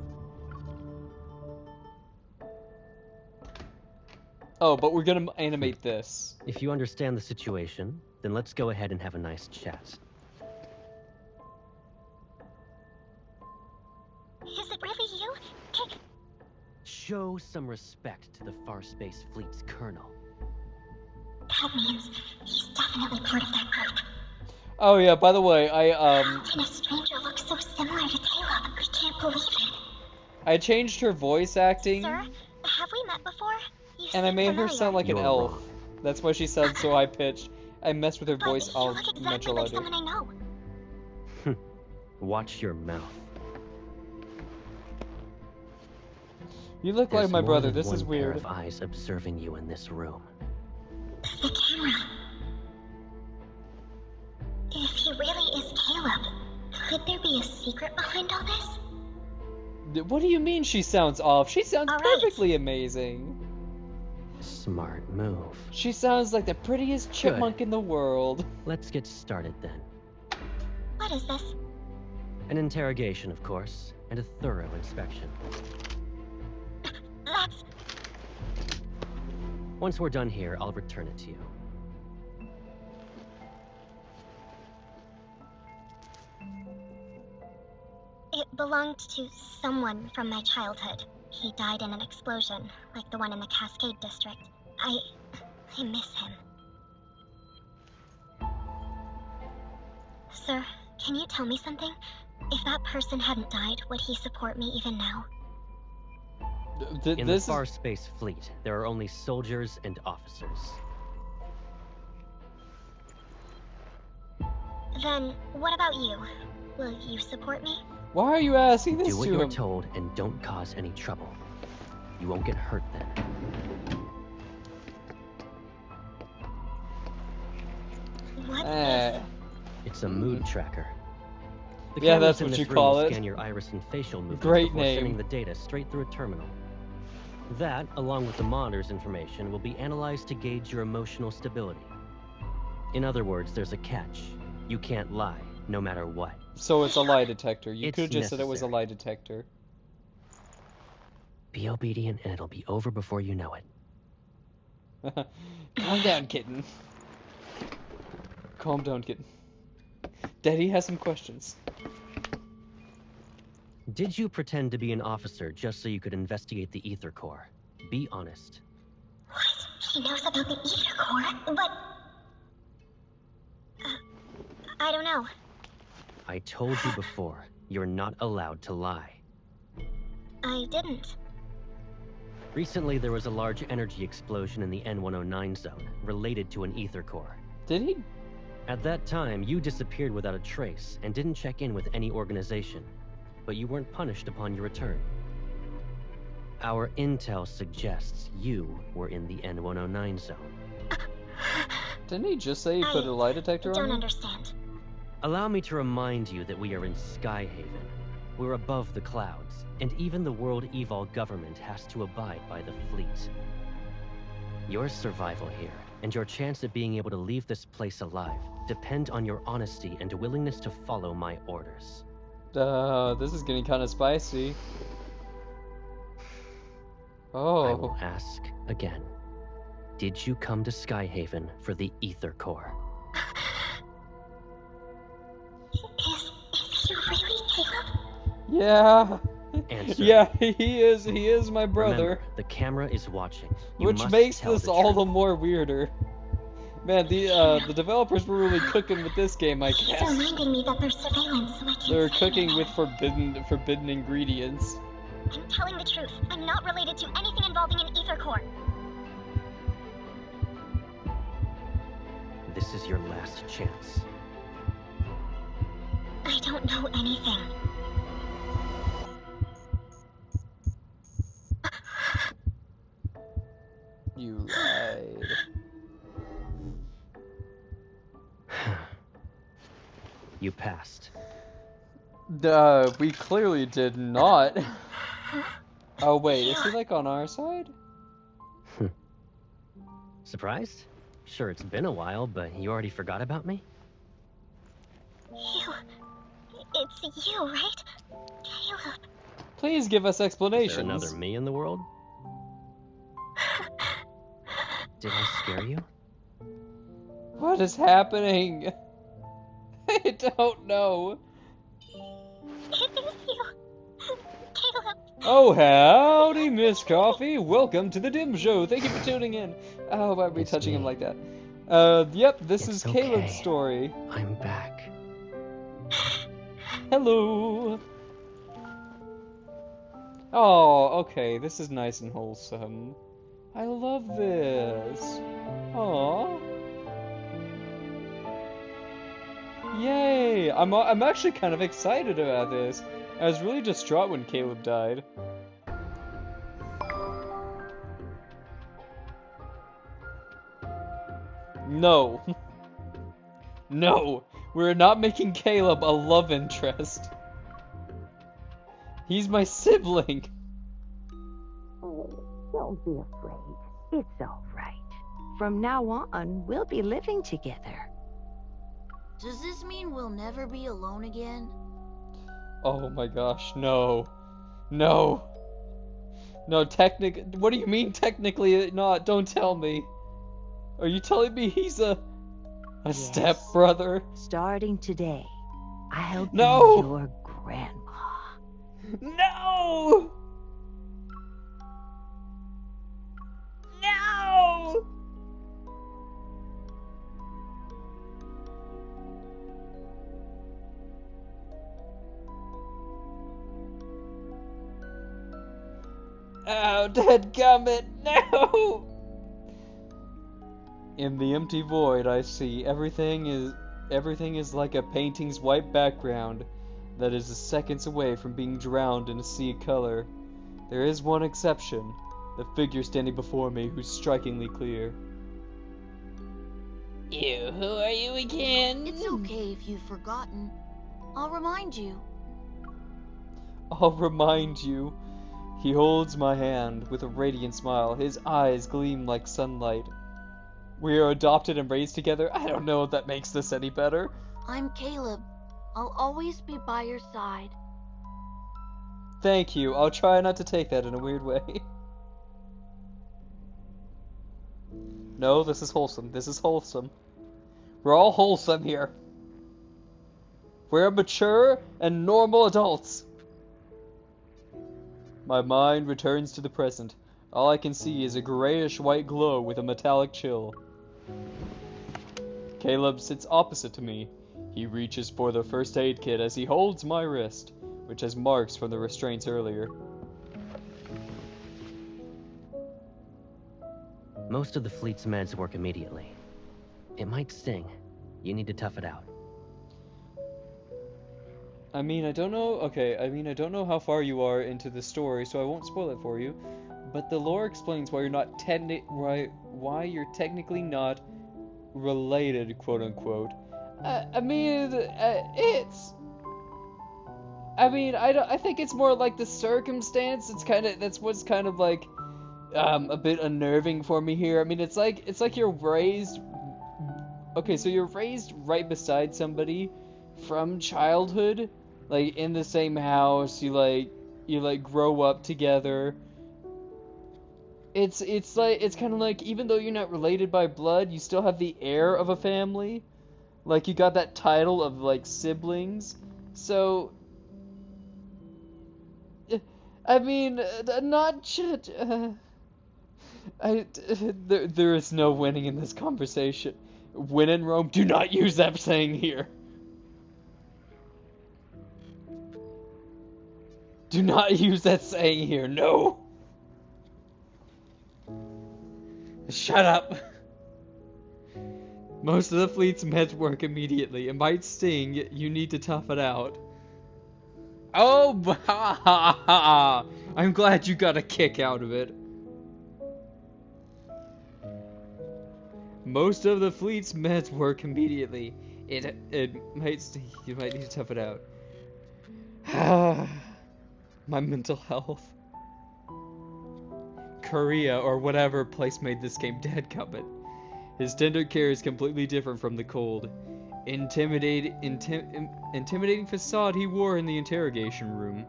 S1: Oh, but we're gonna animate this.
S15: If you understand the situation, then let's go ahead and have a nice chat.
S8: Is it really you?
S15: Show some respect to the Far Space Fleet's colonel.
S8: That means he's definitely part of that group.
S1: Oh yeah, by the way,
S8: How can a stranger look so similar to Caleb? I can't believe it.
S1: I changed her voice acting.
S8: Sir, have we met before? You
S1: And I
S8: seem
S1: made her
S8: familiar.
S1: sound like an
S15: You're
S1: elf.
S15: wrong.
S1: That's why she sounds so high pitched. I messed with her
S8: But
S1: voice
S8: you
S1: all
S8: look exactly
S1: much
S8: like
S1: louder.
S8: someone I know.
S15: Watch your mouth.
S1: You look
S15: There's
S1: like my
S15: more
S1: brother.
S15: than
S1: This
S15: one
S1: is
S15: pair
S1: weird.
S15: of eyes observing you in this room.
S8: The camera. If he really is Caleb, could there be a secret behind all this?
S1: What do you mean she sounds off? She sounds
S8: All right.
S1: perfectly amazing.
S15: Smart move.
S1: She sounds like the prettiest chipmunk in the world.
S15: Let's get started then.
S8: What is this?
S15: An interrogation, of course, and a thorough inspection.
S8: That's...
S15: Once we're done here, I'll return it to you.
S8: It belonged to someone from my childhood. He died in an explosion, like the one in the Cascade District. I miss him. Sir, can you tell me something? If that person hadn't died, would he support me even now?
S15: In the Far Space Fleet, there are only soldiers and officers.
S8: Then, what about you? Will you support me?
S1: Why are you asking this
S15: Do what
S1: to
S15: you're
S1: him?
S15: told and don't cause any trouble. You won't get hurt then.
S8: What's this?
S15: It's a mood tracker. The
S1: Yeah,
S15: cameras
S1: that's
S15: in
S1: what
S15: this
S1: you
S15: room
S1: call it.
S15: Scan your iris and facial movements
S1: Great
S15: before
S1: name.
S15: sending the data straight through a terminal. That, along with the monitor's information, will be analyzed to gauge your emotional stability. In other words, there's a catch. You can't lie, no matter what.
S1: So it's a lie detector. You
S15: It's
S1: could have just said it was a
S15: necessary.
S1: lie detector.
S15: Be obedient and it'll be over before you know it.
S1: Calm down, kitten. Calm down, kitten. Daddy has some questions.
S15: Did you pretend to be an officer just so you could investigate the Ether Core? Be honest.
S8: What? He knows about the Ether Core, but... I don't know.
S15: I told you before, you're not allowed to lie.
S8: I didn't.
S15: Recently, there was a large energy explosion in the N109 zone, related to an Ether Core.
S1: Did he?
S15: At that time, you disappeared without a trace, and didn't check in with any organization. But you weren't punished upon your return. Our intel suggests you were in the N109 zone.
S1: Didn't he just say he put a lie detector on?
S8: I don't
S1: you?
S8: understand.
S15: Allow me to remind you that we are in Skyhaven. We're above the clouds, and even the World Evol government has to abide by the fleet. Your survival here, and your chance at being able to leave this place alive, depend on your honesty and willingness to follow my orders.
S1: This is getting kind of spicy.
S15: I
S1: Oh.
S15: will ask again. Did you come to Skyhaven for the Ether Core?
S8: Is he really Caleb?
S1: Yeah.
S15: Answer.
S1: Yeah, he is. He is my brother.
S15: Remember, the camera is watching. You
S1: Which
S15: must
S1: makes
S15: tell
S1: this
S15: the
S1: all
S15: truth.
S1: the more weirder. Man, the developers were really cooking with this game, I
S8: He's
S1: guess.
S8: reminding me that there's surveillance, so I can't
S1: They're
S8: say
S1: cooking
S8: anything.
S1: with forbidden ingredients.
S8: I'm telling the truth. I'm not related to anything involving an Ether Core.
S15: This is your last chance.
S8: I don't know anything.
S1: You lied.
S15: You passed.
S1: We clearly did not. Oh wait, is he like on our side?
S15: Surprised? Sure, it's been a while, but you already forgot about me?
S8: It's you, right? Caleb.
S1: Please give us
S15: Is there
S1: explanations.
S15: another me in the world? Did I scare you?
S1: What is happening? I don't know.
S8: It is you. Caleb.
S1: Oh, howdy, Miss Coffee. Welcome to the DimShow. Thank you for tuning in. Oh, why are we touching him like that? Yep, this is Caleb's story.
S15: I'm back.
S1: Hello. Oh, okay, this is nice and wholesome. I love this. Aww. Yay! I'm actually kind of excited about this. I was really distraught when Caleb died. No. No, we're not making Caleb a love interest. He's my sibling.
S16: Don't be afraid. It's all right. From now on, we'll be living together.
S7: Does this mean we'll never be alone again?
S1: Oh my gosh, no. No. No, what do you mean technically not? Don't tell me. Are you telling me he's a stepbrother?
S16: Starting today, I'll be
S1: No!
S16: your grandpa.
S1: No! No! Oh, dadgummit, no! In the empty void I see everything is like a painting's white background that is seconds away from being drowned in a sea of color. There is one exception, the figure standing before me who's strikingly clear.
S3: You, who are you again?
S7: It's okay if you've forgotten. I'll remind you.
S1: I'll remind you. He holds my hand with a radiant smile. His eyes gleam like sunlight. We are adopted and raised together. I don't know if that makes this any better.
S17: I'm Caleb. I'll always be by your side.
S1: Thank you. I'll try not to take that in a weird way. No, this is wholesome. This is wholesome. We're all wholesome here. We're mature and normal adults. My mind returns to the present. All I can see is a grayish-white glow with a metallic chill. Caleb sits opposite to me. He reaches for the first aid kit as he holds my wrist, which has marks from the restraints earlier.
S15: Most of the fleet's meds work immediately. It might sting. You need to tough it out.
S1: I mean, I don't know. Okay, I mean, I don't know how far you are into the story, so I won't spoil it for you. But the lore explains why you're not why you're technically not related, quote unquote. I mean, it's. I mean, I think it's more like the circumstance. That's what's kind of like a bit unnerving for me here. I mean, it's like you're raised. Okay, so you're raised right beside somebody from childhood, like in the same house. You grow up together. It's kind of like, even though you're not related by blood, you still have the air of a family. Like, you got that title of like siblings. So I mean, not just there is no winning in this conversation. When in Rome, do not use that saying here. Do not use that saying here, no. Shut up. Most of the fleet's meds work immediately. It might sting, you need to tough it out. Oh, ha ha ha! I'm glad you got a kick out of it. Most of the fleet's meds work immediately. It might sting, you might need to tough it out. My mental health. Korea, or whatever place made this game dadgummit. His tender care is completely different from the cold, intimidating facade he wore in the interrogation room.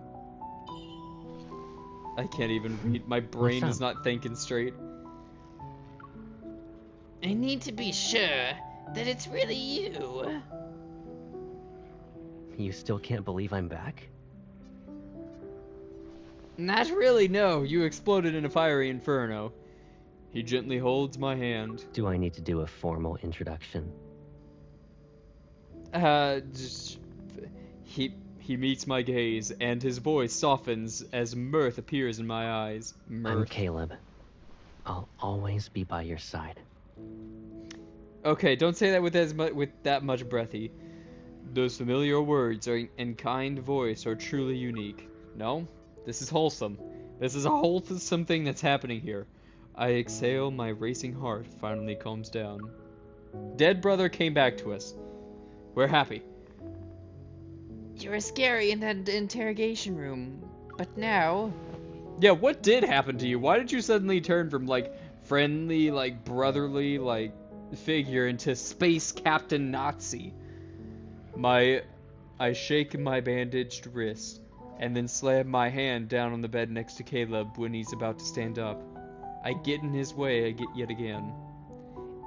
S1: I can't even read. My brain is not thinking straight.
S3: I need to be sure that it's really you.
S15: You still can't believe I'm back?
S1: Not really, no. You exploded in a fiery inferno. He gently holds my hand.
S15: Do I need to do a formal introduction?
S1: He meets my gaze, and his voice softens as mirth appears in my eyes. Mirth.
S15: I'm Caleb. I'll always be by your side.
S1: Okay, don't say that with that much breathy. Those familiar words and kind voice are truly unique. No? This is wholesome. This is a wholesome thing that's happening here. I exhale, my racing heart finally calms down. Dead brother came back to us. We're happy.
S3: You were scary in that interrogation room, but now...
S1: Yeah, what did happen to you? Why did you suddenly turn from, like, friendly, like, brotherly, like, figure into Space Captain Nazi? I shake my bandaged wrist, and then slam my hand down on the bed next to Caleb when he's about to stand up. I get in his way yet again.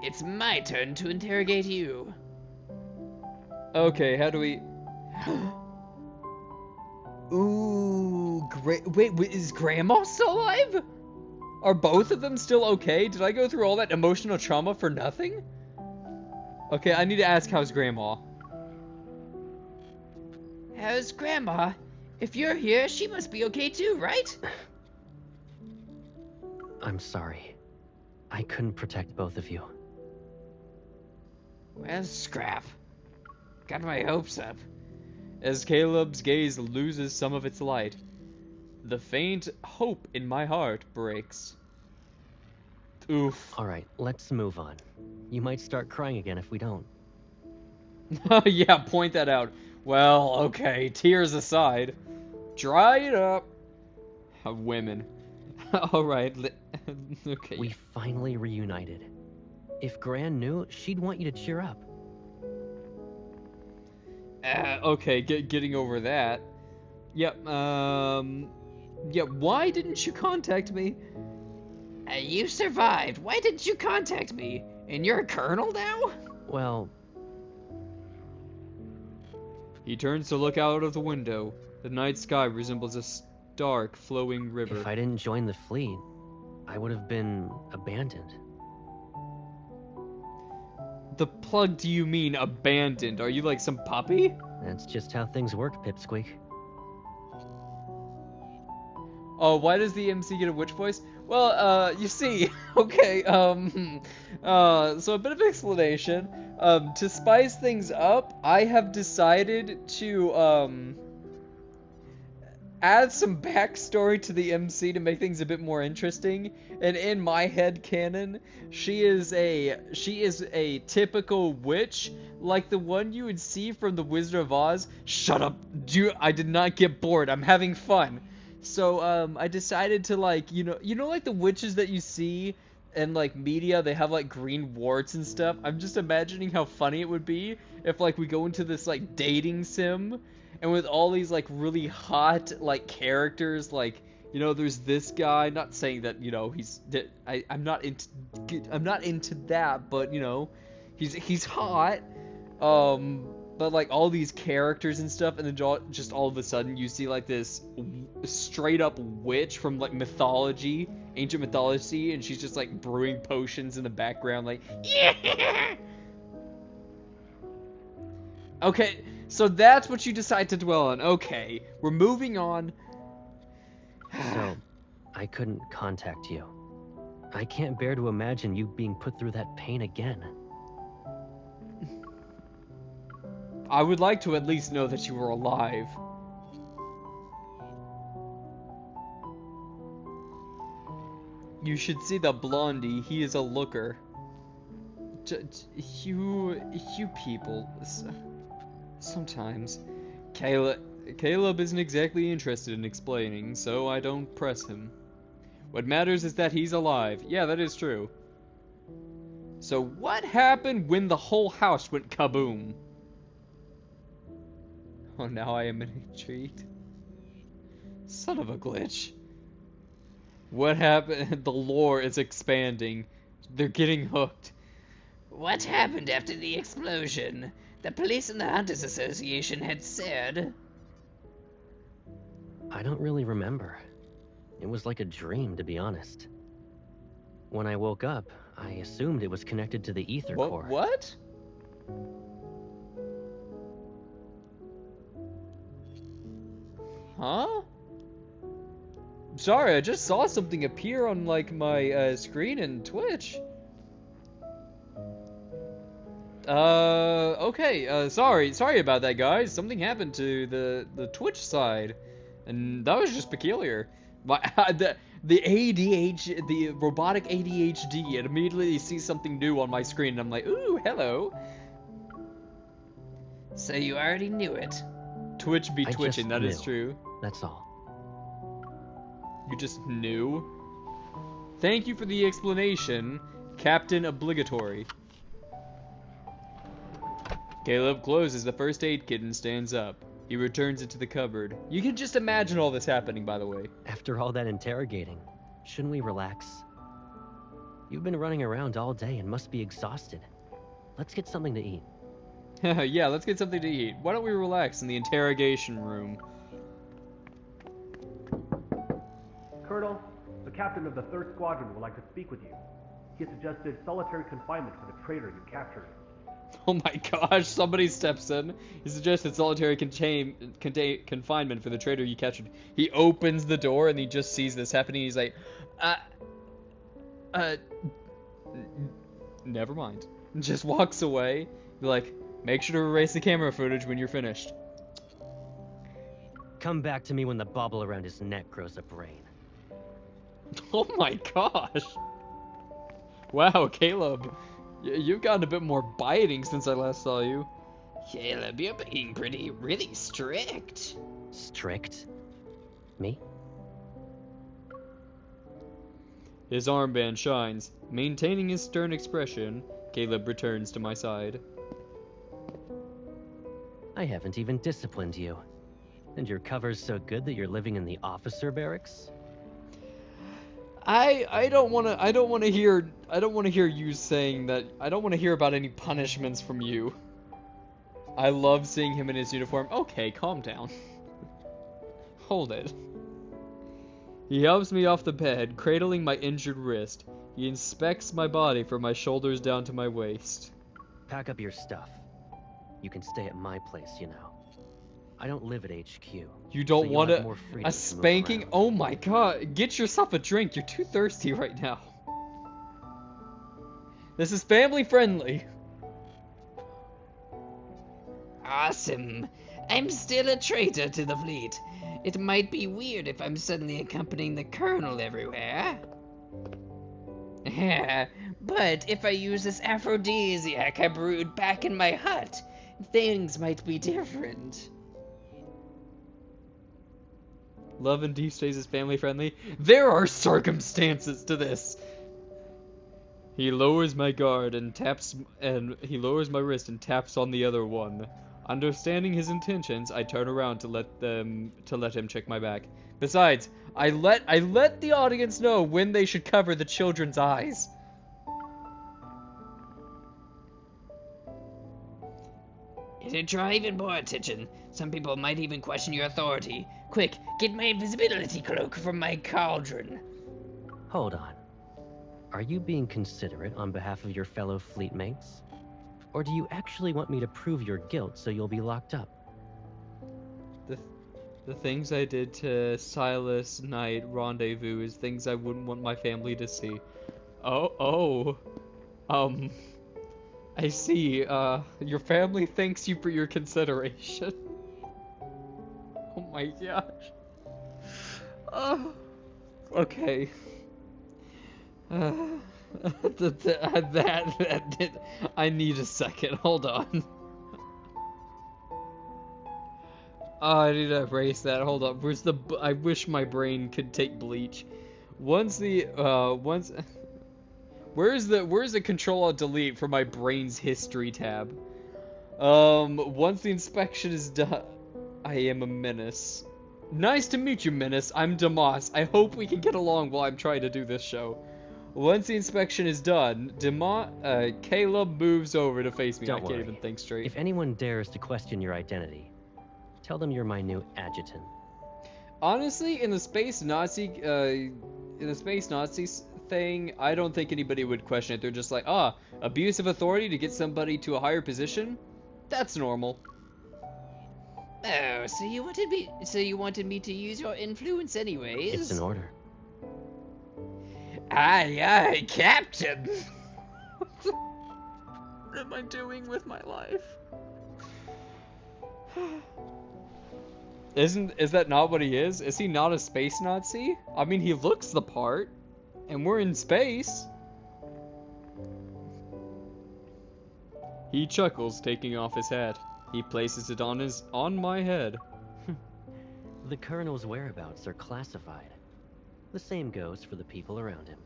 S3: It's my turn to interrogate you.
S1: Okay, how do we... Ooh, great. Wait, is Grandma still alive? Are both of them still okay? Did I go through all that emotional trauma for nothing? Okay, I need to ask, how's Grandma?
S3: How's Grandma? If you're here, she must be okay too, right?
S15: I'm sorry. I couldn't protect both of you.
S3: Well, scrap. Got my hopes up.
S1: As Caleb's gaze loses some of its light, the faint hope in my heart breaks. Oof.
S15: Alright, let's move on. You might start crying again if we don't.
S1: Yeah, point that out. Well, okay, tears aside. Dry it up. Women. Alright, okay.
S15: We finally reunited. If Gran knew, she'd want you to cheer up.
S1: Okay, getting over that. Yep, yeah, why didn't you contact me?
S3: You survived. Why didn't you contact me? And you're a colonel now?
S15: Well...
S1: He turns to look out of the window. The night sky resembles a stark, flowing river.
S15: If I didn't join the fleet, I would have been abandoned.
S1: The plug do you mean abandoned? Are you like some puppy?
S15: That's just how things work, Pipsqueak.
S1: Oh, why does the MC get a witch voice? Well, you see, okay, so a bit of explanation. To spice things up, I have decided to, add some backstory to the MC to make things a bit more interesting. And in my head canon, she is a typical witch, like the one you would see from The Wizard of Oz. Shut up, I did not get bored, I'm having fun. So, I decided to, like, you know, like the witches that you see in, like, media, they have, like, green warts and stuff. I'm just imagining how funny it would be if, like, we go into this, like, dating sim, and with all these, like, really hot, like, characters, like, you know, there's this guy, not saying that, you know, I'm not into that, but, you know, he's hot, but like all these characters and stuff, and then just all of a sudden you see like this straight up witch from like mythology, ancient mythology, and she's just like brewing potions in the background, like, yeah! Okay, so that's what you decide to dwell on. Okay, we're moving on.
S15: So, I couldn't contact you. I can't bear to imagine you being put through that pain again.
S1: I would like to at least know that you were alive. You should see the blondie. He is a looker. You people. Sometimes. Caleb isn't exactly interested in explaining, so I don't press him. What matters is that he's alive. Yeah, that is true. So what happened when the whole house went kaboom? Oh, now I am intrigued. Son of a glitch. What happened? The lore is expanding. They're getting hooked.
S3: What happened after the explosion? The police and the Hunters Association had said...
S15: I don't really remember. It was like a dream, to be honest. When I woke up, I assumed it was connected to the ether core.
S1: What? Huh? Sorry, I just saw something appear on like my screen in Twitch. Okay, sorry about that, guys. Something happened to the Twitch side, and that was just peculiar. The ADHD, the robotic ADHD, it immediately sees something new on my screen, and I'm like, ooh, hello.
S3: So you already knew it.
S1: Twitch be twitching, that is true.
S15: That's all.
S1: You just knew? Thank you for the explanation, Captain Obligatory. Caleb closes the first aid kit and stands up. He returns it to the cupboard. You can just imagine all this happening, by the way.
S15: After all that interrogating, shouldn't we relax? You've been running around all day and must be exhausted. Let's get something to eat.
S1: Yeah, let's get something to eat. Why don't we relax in the interrogation room?
S9: Colonel, the captain of the 3rd Squadron would like to speak with you. He suggested solitary confinement for the traitor you captured.
S1: Oh my gosh, somebody steps in. He suggested solitary confinement for the traitor you captured. He opens the door and he just sees this happening. He's like, never mind. Just walks away. Like, make sure to erase the camera footage when you're finished.
S15: Come back to me when the bauble around his neck grows a brain.
S1: Oh my gosh. Wow, Caleb. You've gotten a bit more biting since I last saw you.
S3: Caleb, you're being really strict.
S15: Strict? Me?
S1: His armband shines. Maintaining his stern expression, Caleb returns to my side.
S15: I haven't even disciplined you. And your cover's so good that you're living in the officer barracks?
S1: I don't wanna hear you saying that. I don't wanna hear about any punishments from you. I love seeing him in his uniform. Okay, calm down. Hold it. He helps me off the bed, cradling my injured wrist. He inspects my body from my shoulders down to my waist.
S15: Pack up your stuff. You can stay at my place, you know. I don't live at HQ.
S1: You don't
S15: so
S1: want
S15: a
S1: spanking? Oh my god. Get yourself a drink. You're too thirsty right now. This is family friendly.
S3: Awesome. I'm still a traitor to the fleet. It might be weird if I'm suddenly accompanying the colonel everywhere. But if I use this aphrodisiac I brewed back in my hut, things might be different.
S1: Love and Deepspace is family friendly. There are circumstances to this. He lowers my guard and he lowers my wrist and taps on the other one. Understanding his intentions, I turn around to let him check my back. Besides, I let the audience know when they should cover the children's eyes.
S3: It'd draw even more attention. Some people might even question your authority. Quick, get my invisibility cloak from my cauldron.
S15: Hold on. Are you being considerate on behalf of your fellow fleet mates? Or do you actually want me to prove your guilt so you'll be locked up?
S1: The things I did to Silas Knight Rendezvous is things I wouldn't want my family to see. I see. Your family thanks you for your consideration. Oh my gosh. Okay. That did. I need a second. Hold on. I need to erase that. Hold up. Where's the? I wish my brain could take bleach. Where's the Control-Alt-Delete for my brain's history tab? Once the inspection is done, I am a menace. Nice to meet you, Menace. I'm Demas. I hope we can get along while I'm trying to do this show. Once the inspection is done, Caleb moves over to face me.
S15: Don't
S1: I can't
S15: worry.
S1: even think straight.
S15: If anyone dares to question your identity, tell them you're my new adjutant.
S1: Honestly, in the space Nazi thing, I don't think anybody would question it. They're just like, abuse of authority to get somebody to a higher position? That's normal.
S3: Oh, so you wanted me to use your influence anyways?
S15: It's an order.
S3: Aye, aye, Captain.
S1: What am I doing with my life? Is that not what he is? Is he not a space Nazi? I mean, he looks the part, and we're in space. He chuckles, taking off his hat. He places it on my head.
S15: The Colonel's whereabouts are classified. The same goes for the people around him.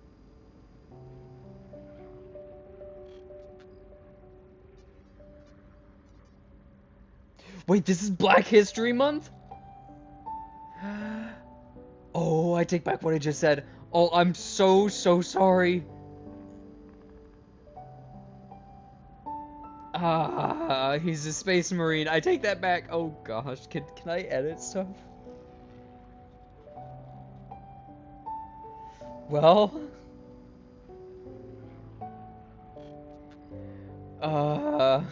S1: Wait, this is Black History Month? Oh, I take back what I just said. Oh, I'm so sorry. He's a space marine. I take that back. Oh gosh, can I edit stuff? Well, I'm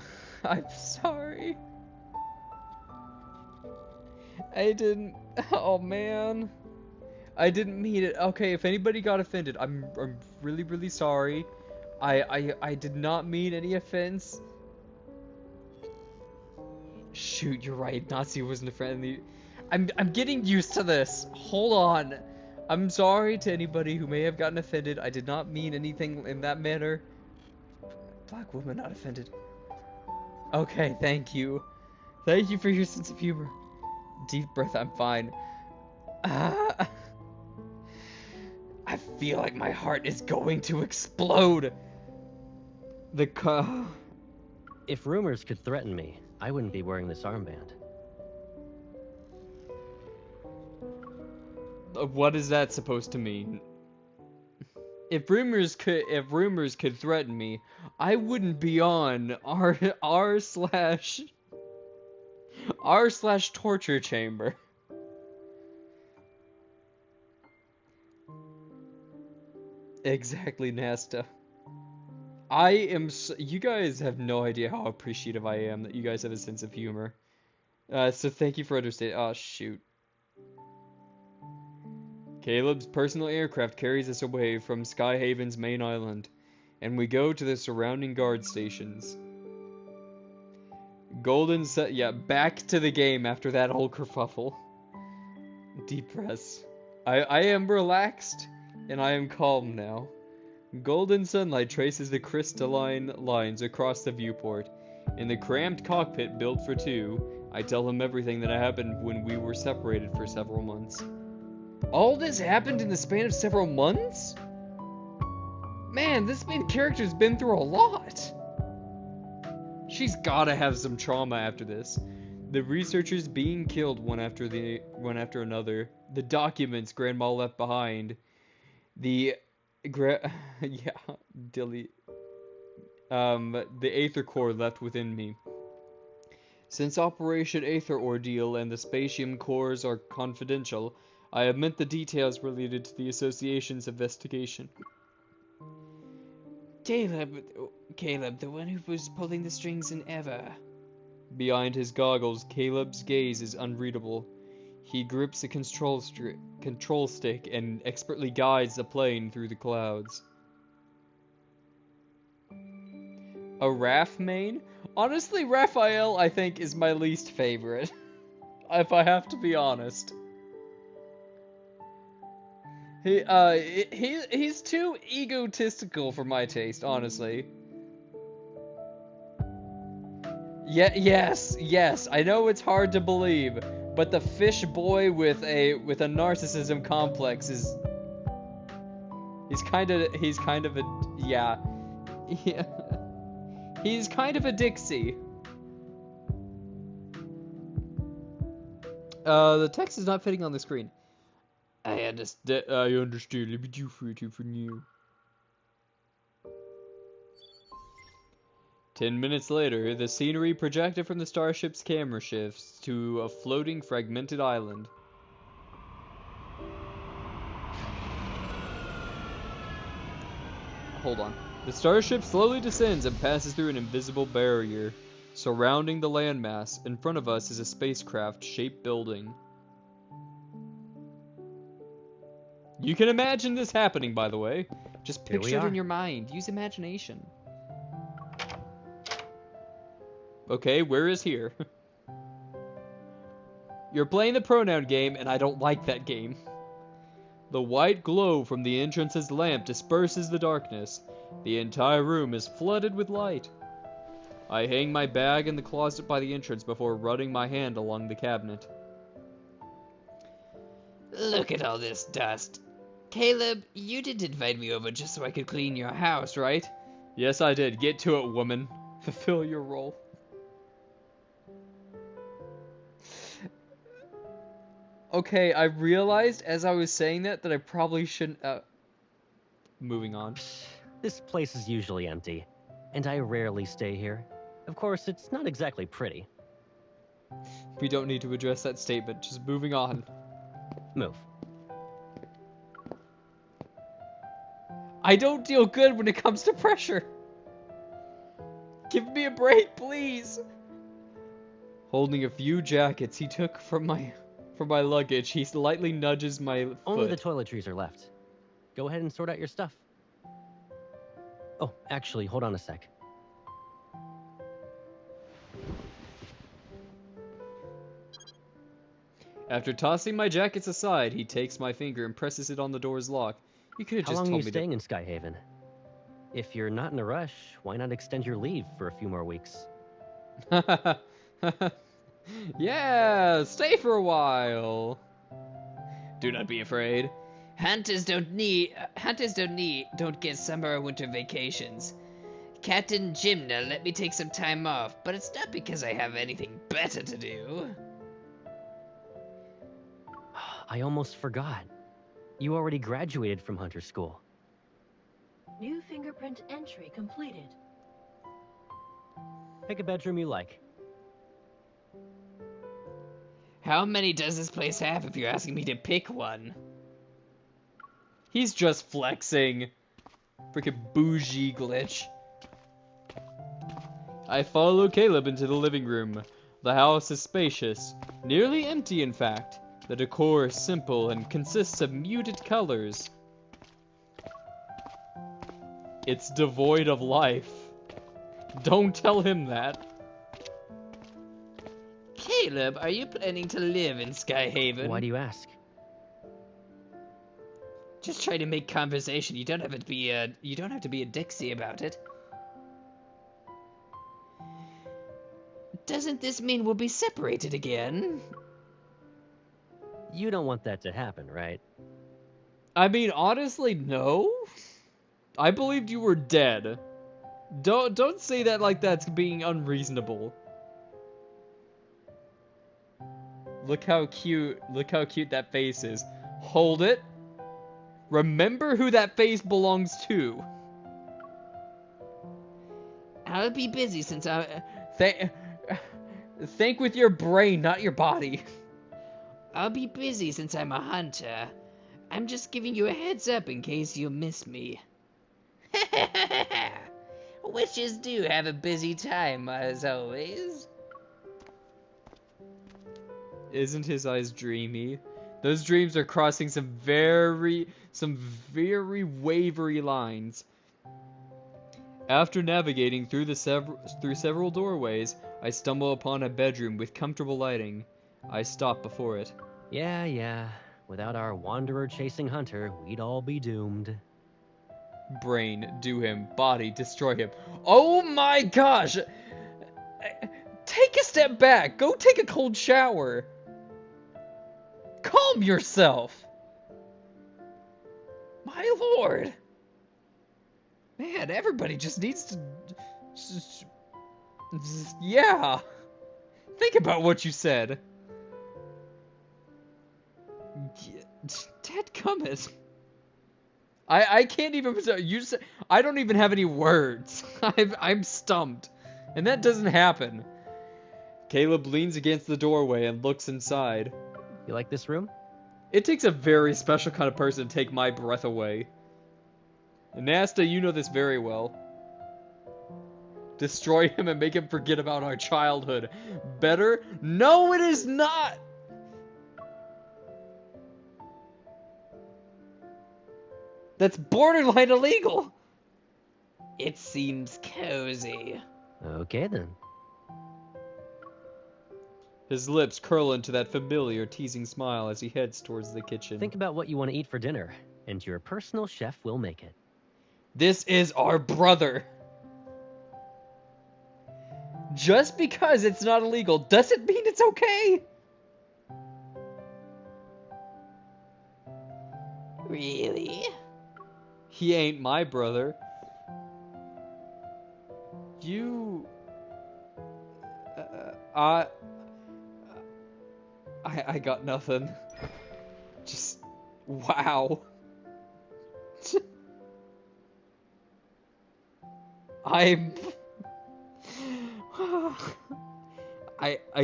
S1: sorry. I didn't. Oh man, I didn't mean it. Okay, if anybody got offended, I'm really sorry. I did not mean any offense. Shoot, you're right. Nazi wasn't a friendly. I'm getting used to this. Hold on. I'm sorry to anybody who may have gotten offended. I did not mean anything in that manner. Black woman not offended. Okay, thank you. Thank you for your sense of humor. Deep breath, I'm fine. I feel like my heart is going to explode.
S15: If rumors could threaten me, I wouldn't be wearing this armband.
S1: What is that supposed to mean? If rumors could threaten me, I wouldn't be on r slash torture chamber. Exactly, Nasta. You guys have no idea how appreciative I am that you guys have a sense of humor. So thank you for understanding. Oh, shoot. Caleb's personal aircraft carries us away from Skyhaven's main island, and we go to the surrounding guard stations. Back to the game after that whole kerfuffle. Deep breaths. I am relaxed, and I am calm now. Golden sunlight traces the crystalline lines across the viewport. In the cramped cockpit built for two, I tell him everything that happened when we were separated for several months. All this happened in the span of several months? Man, this main character's been through a lot. She's gotta have some trauma after this. The researchers being killed one after another. The documents Grandma left behind. The Aether core left within me. Since Operation Aether Ordeal and the Spatium cores are confidential, I omit the details related to the Association's investigation.
S6: Caleb, the one who was pulling the strings in Eva.
S1: Behind his goggles, Caleb's gaze is unreadable. He grips a control stick and expertly guides the plane through the clouds. A Raph main? Honestly, Raphael, I think, is my least favorite. If I have to be honest. He's too egotistical for my taste, honestly. Yes, I know it's hard to believe, but the fish boy with a narcissism complex is he's kind of a he's kind of a Dixie. The text is not fitting on the screen. I understand. Let me do for you. 10 minutes later, the scenery projected from the starship's camera shifts to a floating, fragmented island. Hold on. The starship slowly descends and passes through an invisible barrier. Surrounding the landmass, in front of us is a spacecraft-shaped building. You can imagine this happening, by the way. Just picture it in your mind. Use imagination. Okay, where is here? You're playing the pronoun game, and I don't like that game. The white glow from the entrance's lamp disperses the darkness. The entire room is flooded with light. I hang my bag in the closet by the entrance before running my hand along the cabinet.
S3: Look at all this dust. Caleb, you didn't invite me over just so I could clean your house, right?
S1: Yes, I did. Get to it, woman. Fulfill your role. Okay, I realized as I was saying that I probably shouldn't... Moving on.
S15: This place is usually empty, and I rarely stay here. Of course, it's not exactly pretty.
S1: We don't need to address that statement. Just moving on.
S15: Move.
S1: I don't deal good when it comes to pressure. Give me a break, please. Holding a few jackets he took from my luggage, he lightly nudges my foot.
S15: Only the toiletries are left. Go ahead and sort out your stuff. Oh, actually, hold on a sec.
S1: After tossing my jackets aside, he takes my finger and presses it on the door's lock. You could have just told me.
S15: How long are you staying in Skyhaven? If you're not in a rush, why not extend your leave for a few more weeks?
S1: Yeah, stay for a while. Do not be afraid.
S3: Don't get summer or winter vacations. Captain Gymna let me take some time off, but it's not because I have anything better to do.
S15: I almost forgot. You already graduated from Hunter School.
S11: New fingerprint entry completed.
S15: Pick a bedroom you like.
S3: How many does this place have if you're asking me to pick one?
S1: He's just flexing. Freaking bougie glitch. I follow Caleb into the living room. The house is spacious, nearly empty in fact. The decor is simple and consists of muted colors. It's devoid of life. Don't tell him that.
S3: Caleb, are you planning to live in Skyhaven?
S15: Why do you ask?
S3: Just try to make conversation. You don't have to be a Dixie about it. Doesn't this mean we'll be separated again?
S15: You don't want that to happen, right?
S1: I mean, honestly, no. I believed you were dead. Don't say that like that's being unreasonable. Look how cute that face is. Hold it. Remember who that face belongs to.
S3: I'll be busy since
S1: Think with your brain, not your body.
S3: I'll be busy since I'm a hunter. I'm just giving you a heads up in case you miss me. Witches do have a busy time, as always.
S1: Isn't his eyes dreamy? Those dreams are crossing some very wavery lines. After navigating through several doorways, I stumble upon a bedroom with comfortable lighting. I stop before it.
S15: Yeah. Without our wanderer-chasing hunter, we'd all be doomed.
S1: Brain, do him. Body, destroy him. Oh my gosh! Take a step back. Go take a cold shower. Calm yourself.
S3: My lord. Man, everybody just needs to...
S1: Yeah. Think about what you said. Dadgummit. I can't even... I don't even have any words. I'm stumped. And that doesn't happen. Caleb leans against the doorway and looks inside.
S15: You like this room?
S1: It takes a very special kind of person to take my breath away. Nasta, you know this very well. Destroy him and make him forget about our childhood. Better? No, it is not! That's borderline illegal!
S3: It seems cozy.
S15: Okay, then.
S1: His lips curl into that familiar, teasing smile as he heads towards the kitchen.
S15: Think about what you want to eat for dinner, and your personal chef will make it.
S1: This is our brother! Just because it's not illegal doesn't mean it's okay!
S3: Really?
S1: He ain't my brother. You... I got nothing. Just... wow. I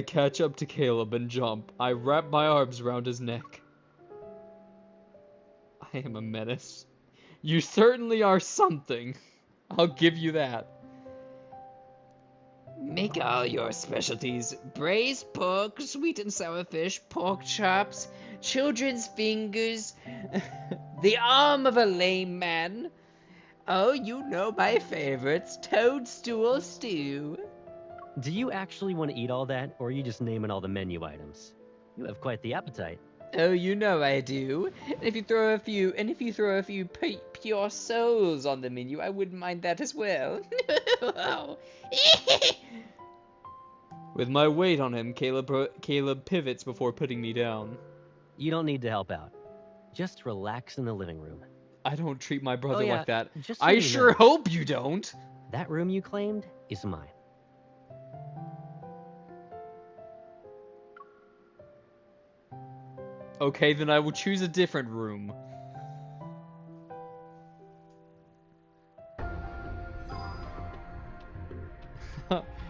S1: catch up to Caleb and jump. I wrap my arms around his neck. I am a menace. You certainly are something. I'll give you that.
S3: Make all your specialties. Braised pork, sweet and sour fish, pork chops, children's fingers, the arm of a lame man. Oh, you know my favorites, toadstool stew.
S15: Do you actually want to eat all that, or are you just naming all the menu items? You have quite the appetite.
S3: Oh, you know I do. And if you throw a few pure souls on the menu, I wouldn't mind that as well.
S1: With my weight on him, Caleb pivots before putting me down.
S15: You don't need to help out. Just relax in the living room.
S1: I don't treat my brother
S15: yeah,
S1: like that.
S15: just so
S1: I
S15: you
S1: sure
S15: know.
S1: hope you don't.
S15: That room you claimed is mine.
S1: Okay, then I will choose a different room.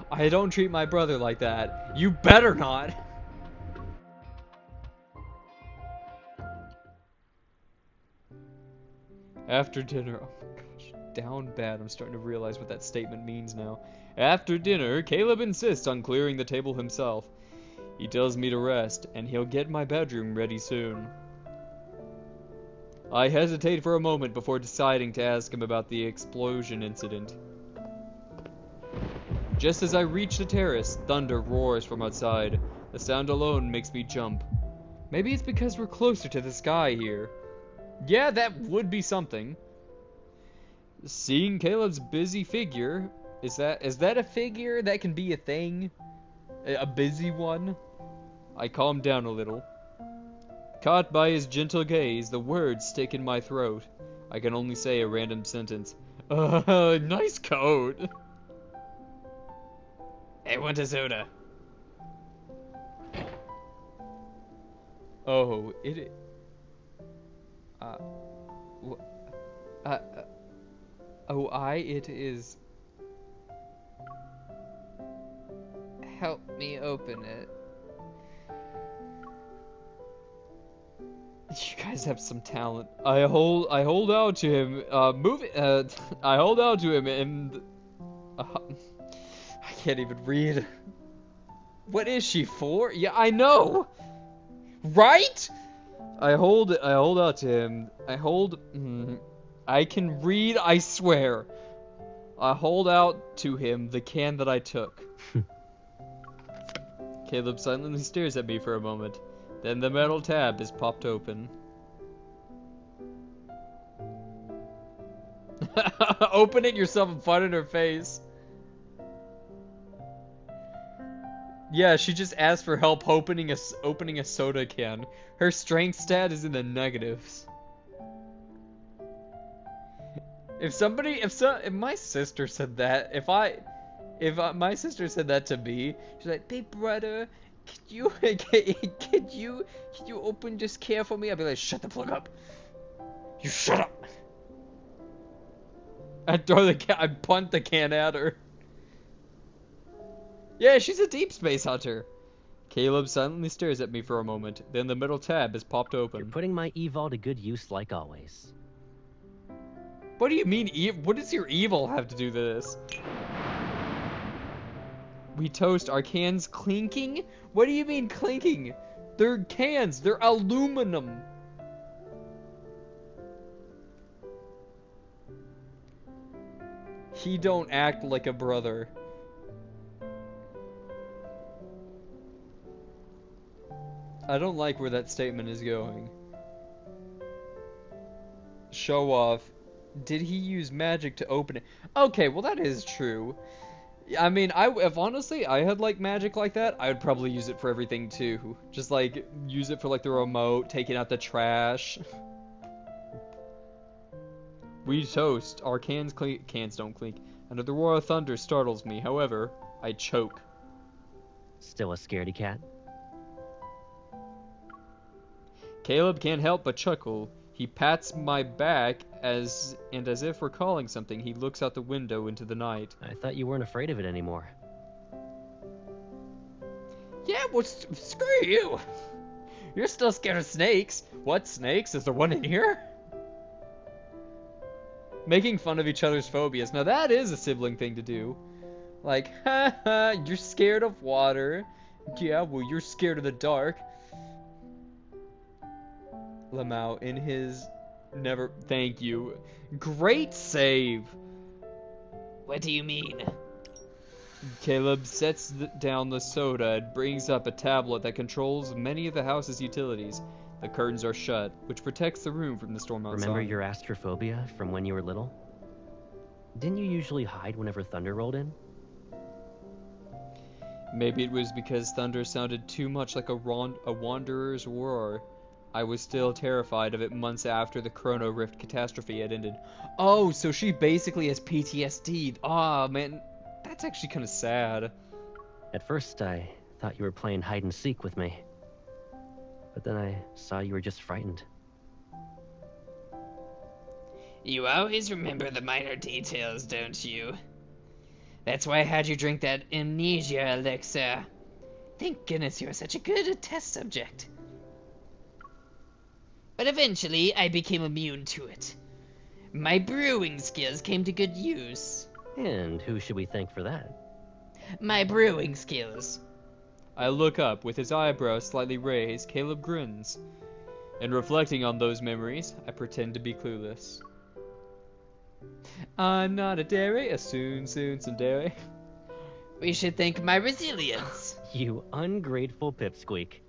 S1: I don't treat my brother like that. You better not. After dinner, oh my gosh, down bad. I'm starting to realize what that statement means now. After dinner, Caleb insists on clearing the table himself. He tells me to rest, and he'll get my bedroom ready soon. I hesitate for a moment before deciding to ask him about the explosion incident. Just as I reach the terrace, thunder roars from outside. The sound alone makes me jump. Maybe it's because we're closer to the sky here. Yeah, that would be something. Seeing Caleb's busy figure, is that a figure that can be a thing? A busy one? I calm down a little. Caught by his gentle gaze, the words stick in my throat. I can only say a random sentence. Nice coat.
S3: I want a soda.
S1: Oh, it is.
S3: Help me open it.
S1: You guys have some talent. I hold out to him. I hold out to him, and I can't even read. What is she for? Yeah, I know. Right? I hold out to him. I can read, I swear. I hold out to him the can that I took. Caleb silently stares at me for a moment. Then the metal tab is popped open. Open it yourself and find it in her face. Yeah, she just asked for help opening a soda can. Her strength stat is in the negatives. If my sister said that, if my sister said that to me, she's like, "Big brother, can you open this can for me?" I'd be like, "Shut the fuck up. You shut up." I'd punt the can at her. Yeah, she's a Deepspace hunter. Caleb silently stares at me for a moment, then the middle tab is popped open.
S15: You're putting my evil to good use like always.
S1: What do you mean, what does your evil have to do with this? We toast, our cans clinking? What do you mean clinking? They're cans, they're aluminum. He don't act like a brother. I don't like where that statement is going. Show off. Did he use magic to open it? Okay, well that is true. I mean, if honestly I had like magic like that, I would probably use it for everything too. Just like use it for like the remote, taking out the trash. We toast. Our cans don't clink. Another roar of thunder startles me. However, I choke.
S15: Still a scaredy cat?
S1: Caleb can't help but chuckle. He pats my back as if recalling something, he looks out the window into the night.
S15: I thought you weren't afraid of it anymore.
S3: Yeah, well, screw you. You're still scared of snakes.
S1: What snakes? Is there one in here? Making fun of each other's phobias. Now that is a sibling thing to do. Like, haha, you're scared of water. Yeah, well, you're scared of the dark. Lamau in his never. Thank you. Great save.
S3: What do you mean?
S1: Caleb sets down the soda and brings up a tablet that controls many of the house's utilities. The curtains are shut, which protects the room from the storm outside.
S15: Remember your astrophobia from when you were little? Didn't you usually hide whenever thunder rolled in?
S1: Maybe it was because thunder sounded too much like a wanderer's roar. I was still terrified of it months after the Chrono Rift catastrophe had ended. Oh, so she basically has PTSD. Aw, man, that's actually kind of sad.
S15: At first, I thought you were playing hide and seek with me. But then I saw you were just frightened.
S3: You always remember the minor details, don't you? That's why I had you drink that amnesia elixir. Thank goodness you were such a good test subject. But eventually, I became immune to it. My brewing skills came to good use.
S15: And who should we thank for that?
S3: My brewing skills.
S1: I look up. With his eyebrows slightly raised, Caleb grins. And reflecting on those memories, I pretend to be clueless. I'm not a dairy, a soon dairy.
S3: We should thank my resilience.
S15: You ungrateful pipsqueak.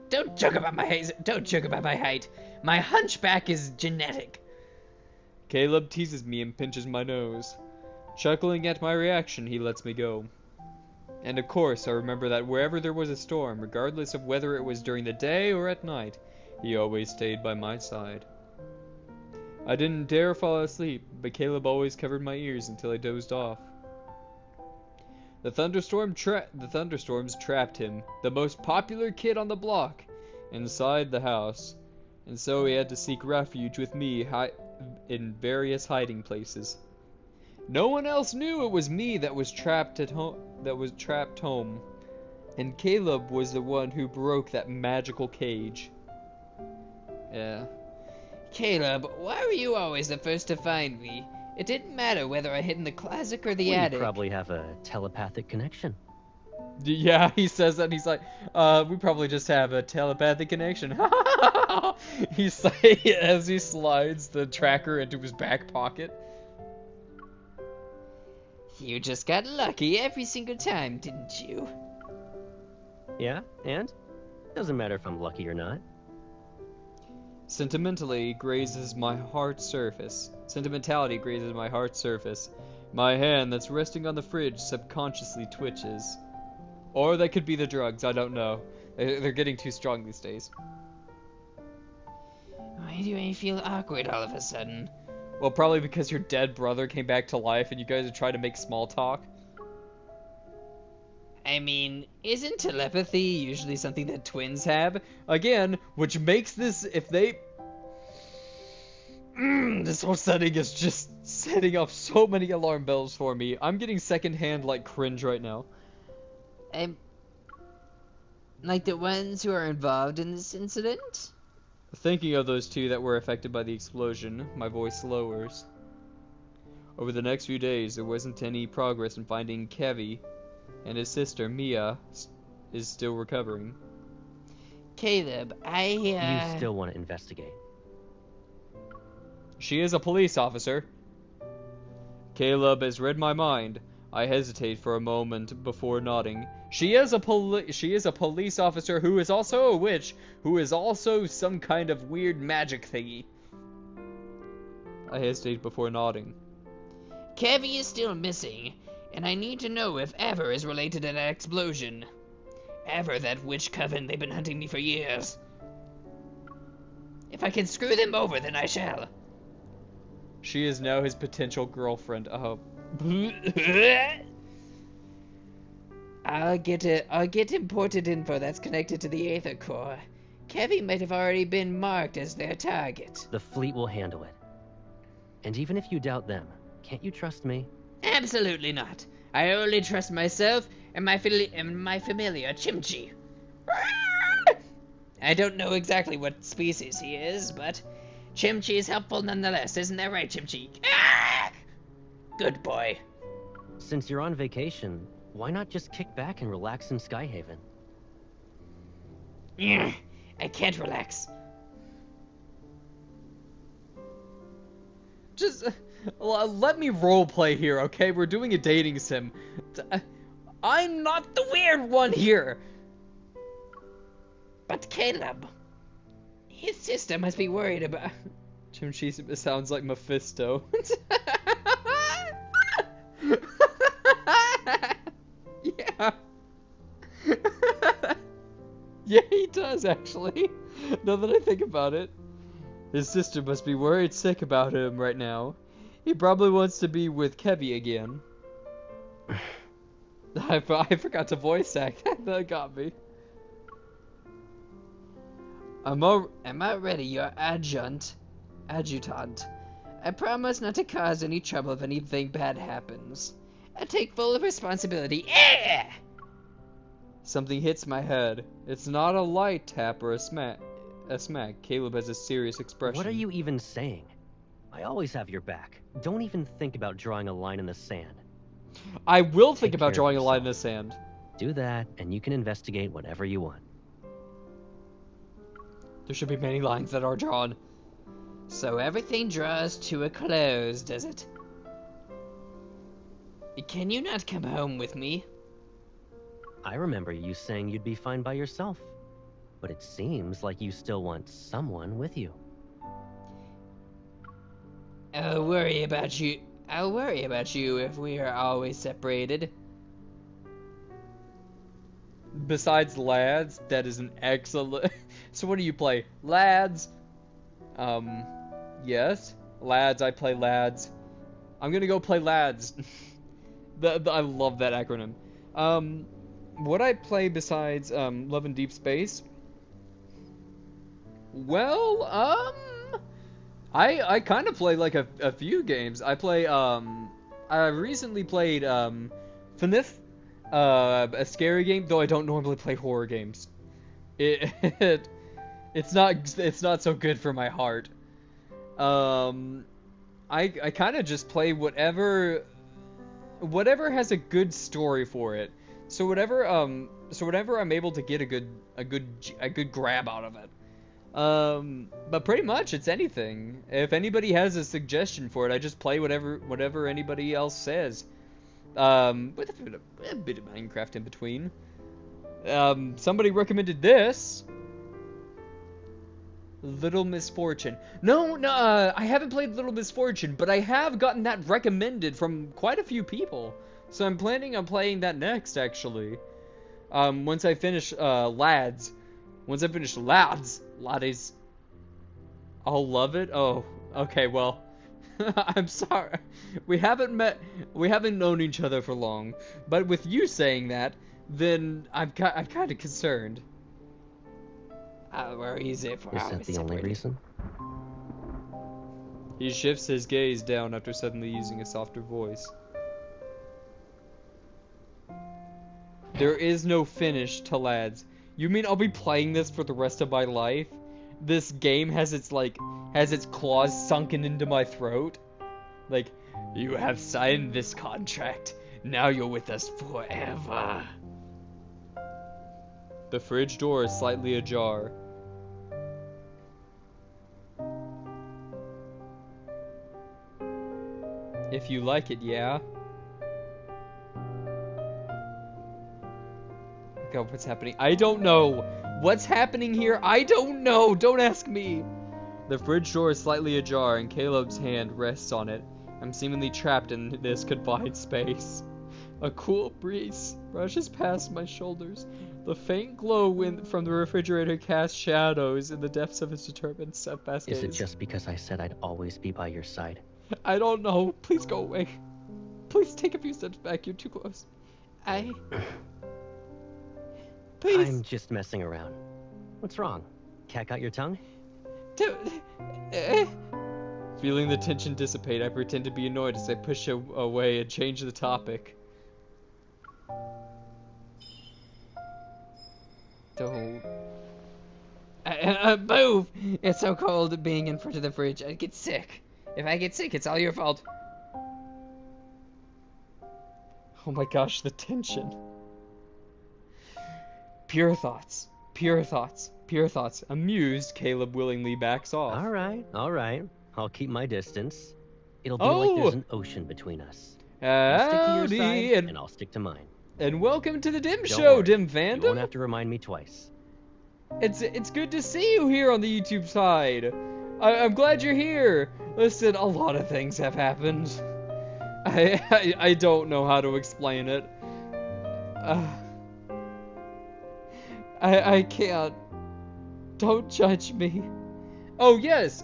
S3: Don't joke about my height. Don't joke about my height. My hunchback is genetic.
S1: Caleb teases me and pinches my nose. Chuckling at my reaction, he lets me go. And of course, I remember that wherever there was a storm, regardless of whether it was during the day or at night, he always stayed by my side. I didn't dare fall asleep, but Caleb always covered my ears until I dozed off. The thunderstorms trapped him, the most popular kid on the block, inside the house, and so he had to seek refuge with me in various hiding places. No one else knew it was me that was trapped home, and Caleb was the one who broke that magical cage. Yeah.
S3: Caleb, why were you always the first to find me? It didn't matter whether I hid in the closet or the attic.
S15: We probably have a telepathic connection.
S1: Yeah, he says that, and he's like, we probably just have a telepathic connection. He's like, as he slides the tracker into his back pocket.
S3: You just got lucky every single time, didn't you?
S15: Yeah, and? Doesn't matter if I'm lucky or not.
S1: Sentimentality grazes my heart's surface. My hand that's resting on the fridge subconsciously twitches. Or that could be the drugs, I don't know. They're getting too strong these days.
S3: Why do I feel awkward all of a sudden?
S1: Well, probably because your dead brother came back to life and you guys are trying to make small talk.
S3: I mean, isn't telepathy usually something that twins have?
S1: Again, which makes this, if they... this whole setting is just setting off so many alarm bells for me. I'm getting secondhand, like, cringe right now.
S3: Like the ones who are involved in this incident?
S1: Thinking of those two that were affected by the explosion, my voice lowers. Over the next few days, there wasn't any progress in finding Kevy, and his sister, Mia, is still recovering.
S3: Caleb,
S15: You still want to investigate?
S1: She is a police officer. Caleb has read my mind. I hesitate for a moment before nodding. She is a police officer who is also a witch, who is also some kind of weird magic thingy. I hesitate before nodding.
S3: Kevy is still missing, and I need to know if Ever is related to that explosion. Ever, that witch coven, they've been hunting me for years. If I can screw them over, then I shall.
S1: She is now his potential girlfriend.
S3: I'll get important info that's connected to the Aether Core. Kevy might have already been marked as their target.
S15: The fleet will handle it. And even if you doubt them, can't you trust me?
S3: Absolutely not. I only trust myself and my familiar, Chimchi. I don't know exactly what species he is, but Chimchi is helpful nonetheless. Isn't that right, Chimchi? Good boy.
S15: Since you're on vacation, why not just kick back and relax in Skyhaven?
S3: I can't relax.
S1: Just let me roleplay here, okay? We're doing a dating sim. I'm not the weird one here.
S3: But Caleb, his sister must be worried about...
S1: Chimchi sounds like Mephisto. Yeah. Yeah, he does. does, actually. Now that I think about it. His sister must be worried sick about him right now. He probably wants to be with Kevy again. I forgot to voice act. That got me.
S3: I'm already your adjutant. I promise not to cause any trouble if anything bad happens. I take full responsibility.
S1: Something hits my head. It's not a light tap or a smack. Caleb has a serious expression.
S15: What are you even saying? I always have your back. Don't even think about drawing a line in the sand.
S1: I will think about drawing a line in the sand.
S15: Do that, and you can investigate whatever you want.
S1: There should be many lines that are drawn.
S3: So everything draws to a close, does it? Can you not come home with me?
S15: I remember you saying you'd be fine by yourself. But it seems like you still want someone with you.
S3: I'll worry about you if we are always separated.
S1: Besides lads, that is an excellent... So what do you play? Lads? Yes. Lads, I play lads. I'm gonna go play lads. I love that acronym. What I play besides, Love and Deep Space? Well, I kind of play like a few games. I play, I recently played, FNAF, a scary game, though I don't normally play horror games. It's not so good for my heart. I kind of just play whatever has a good story for it. So whatever I'm able to get a good grab out of it. But pretty much it's anything. If anybody has a suggestion for it, I just play whatever anybody else says. With a bit of Minecraft in between. Somebody recommended this. Little Misfortune. No, I haven't played Little Misfortune, but I have gotten that recommended from quite a few people. So I'm planning on playing that next, actually. Once I finish, Lads. Once I finish Lads, I'll love it. Oh, okay, well, I'm sorry. We haven't known each other for long. But with you saying that, then I'm kind of concerned.
S3: Where is it for
S15: Is that the only reason?
S1: He shifts his gaze down after suddenly using a softer voice. There is no finish to Lads. You mean I'll be playing this for the rest of my life? This game has its claws sunken into my throat? Like, you have signed this contract. Now you're with us forever. The fridge door is slightly ajar. If you like it, yeah? God, what's happening? I don't know. What's happening here? I don't know. Don't ask me. The fridge door is slightly ajar and Caleb's hand rests on it. I'm seemingly trapped in this confined space. A cool breeze brushes past my shoulders. The faint glow from the refrigerator casts shadows in the depths of his determined, steadfast gaze.
S15: Is it just because I said I'd always be by your side?
S1: I don't know. Please go away. Please take a few steps back. You're too close. Please.
S15: I'm just messing around. What's wrong? Cat got your tongue?
S1: Feeling the tension dissipate, I pretend to be annoyed as I push away and change the topic. Don't.
S3: Move! It's so cold being in front of the fridge. I get sick. If I get sick, it's all your fault.
S1: Oh my gosh, the tension. Pure thoughts. Pure thoughts. Pure thoughts. Amused, Caleb willingly backs off.
S15: Alright. I'll keep my distance. It'll be like there's an ocean between us. You stick to your side, and I'll stick to mine.
S1: And welcome to the DimShow, Dim Fandom.
S15: You won't have to remind me twice.
S1: It's good to see you here on the YouTube side. I'm glad you're here. Listen, a lot of things have happened. I don't know how to explain it. I can't. Don't judge me. Oh yes,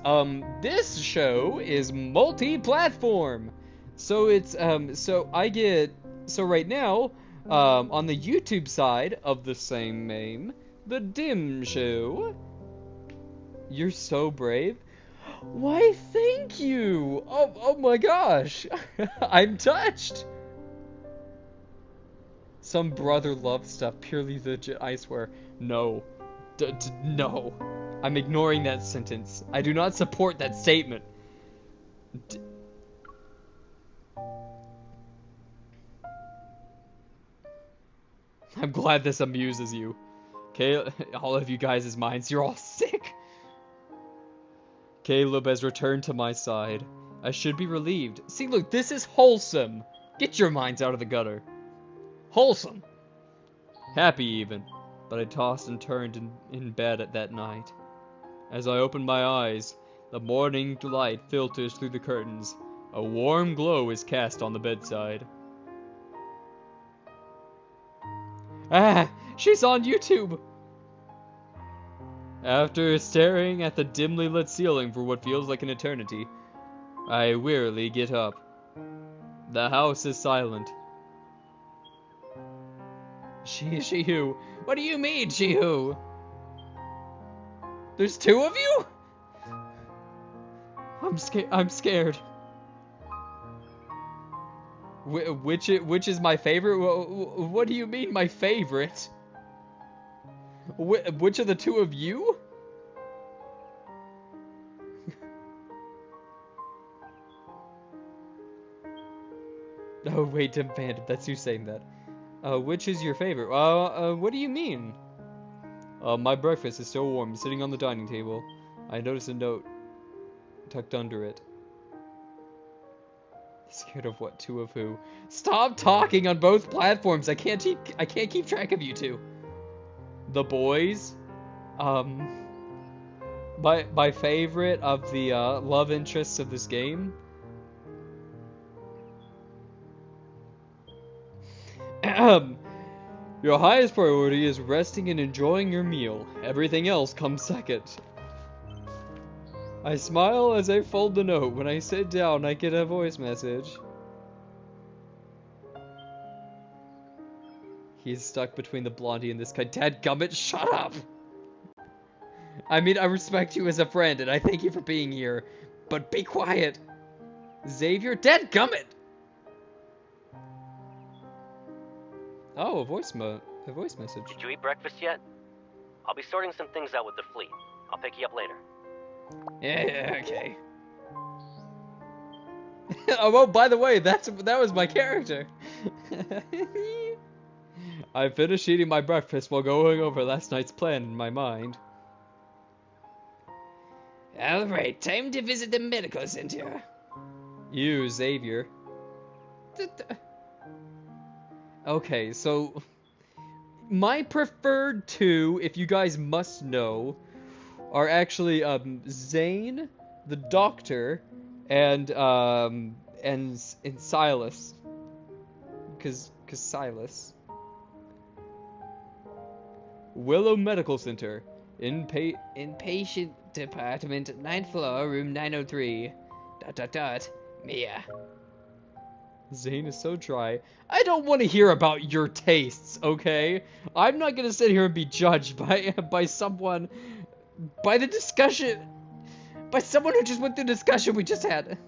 S1: this show is multi-platform. So it's so right now, on the YouTube side of the same name, the DimShow. You're so brave. Why, thank you. Oh my gosh. I'm touched. Some brother love stuff, purely legit, I swear. No. No. I'm ignoring that sentence. I do not support that statement. I'm glad this amuses you. Okay, all of you guys' minds, you're all sick. Caleb has returned to my side. I should be relieved. See, look, this is wholesome. Get your minds out of the gutter. Wholesome. Happy, even. But I tossed and turned in bed at that night. As I opened my eyes, the morning light filters through the curtains. A warm glow is cast on the bedside. Ah! She's on YouTube! After staring at the dimly lit ceiling for what feels like an eternity, I wearily get up. The house is silent. She who? What do you mean, she who? There's two of you? I'm scared. Which is my favorite? What do you mean, my favorite? Which of the two of you? Oh wait, Dim Phantom, that's you saying that. Which is your favorite? What do you mean? My breakfast is still warm, sitting on the dining table. I notice a note tucked under it. Scared of what? Two of who? Stop talking on both platforms. I can't keep track of you two. The boys. My favorite of the love interests of this game. Your highest priority is resting and enjoying your meal. Everything else comes second. I smile as I fold the note. When I sit down, I get a voice message. He's stuck between the blondie and this guy. Dadgummit, shut up! I mean, I respect you as a friend, and I thank you for being here, but be quiet. Xavier, dadgummit! Oh, a voice message.
S15: Did you eat breakfast yet? I'll be sorting some things out with the fleet. I'll pick you up later.
S1: Yeah, okay. Oh, well, by the way, that was my character. I finished eating my breakfast while going over last night's plan in my mind.
S3: Alright, time to visit the medical center.
S1: You, Xavier. Okay, so my preferred two, if you guys must know, are actually Zane, the doctor, and Silas, cause Silas. Willow Medical Center,
S3: inpatient department, 9th floor, room 903. ... Mia.
S1: Zane is so dry. I don't want to hear about your tastes, okay? I'm not gonna sit here and be judged by someone, by the discussion, by someone who just went through the discussion we just had.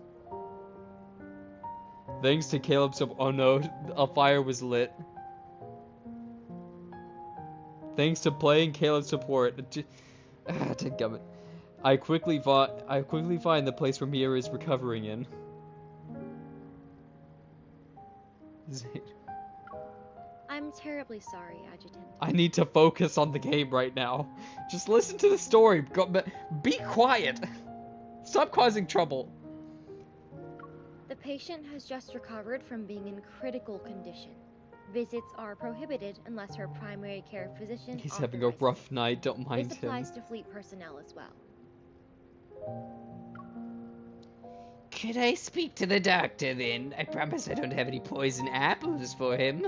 S1: Thanks to Caleb's oh no, a fire was lit. Thanks to playing Caleb's support. Dadgummit. I quickly find the place where Mia is recovering in. Zane.
S10: I'm terribly sorry, Adjutant.
S1: I need to focus on the game right now. Just listen to the story. Be quiet. Stop causing trouble.
S10: The patient has just recovered from being in critical condition. Visits are prohibited unless her primary care physician
S1: He's having a rough night, don't mind
S10: This
S1: him.
S10: applies to fleet personnel as well.
S3: Could I speak to the doctor then? I promise I don't have any poison apples for him.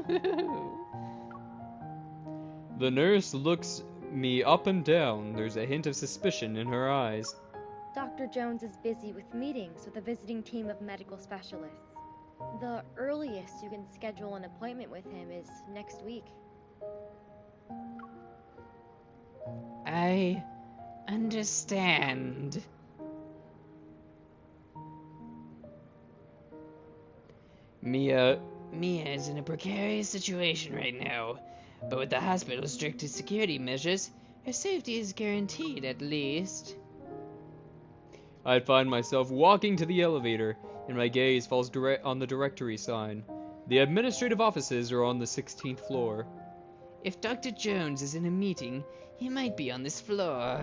S1: The nurse looks me up and down. There's a hint of suspicion in her eyes.
S10: Dr. Jones is busy with meetings with a visiting team of medical specialists. The earliest you can schedule an appointment with him is next week.
S3: I understand. Mia is in a precarious situation right now, but with the hospital's strictest security measures, her safety is guaranteed at least.
S1: I find myself walking to the elevator, and my gaze falls on the directory sign. The administrative offices are on the 16th floor.
S3: If Dr. Jones is in a meeting, he might be on this floor.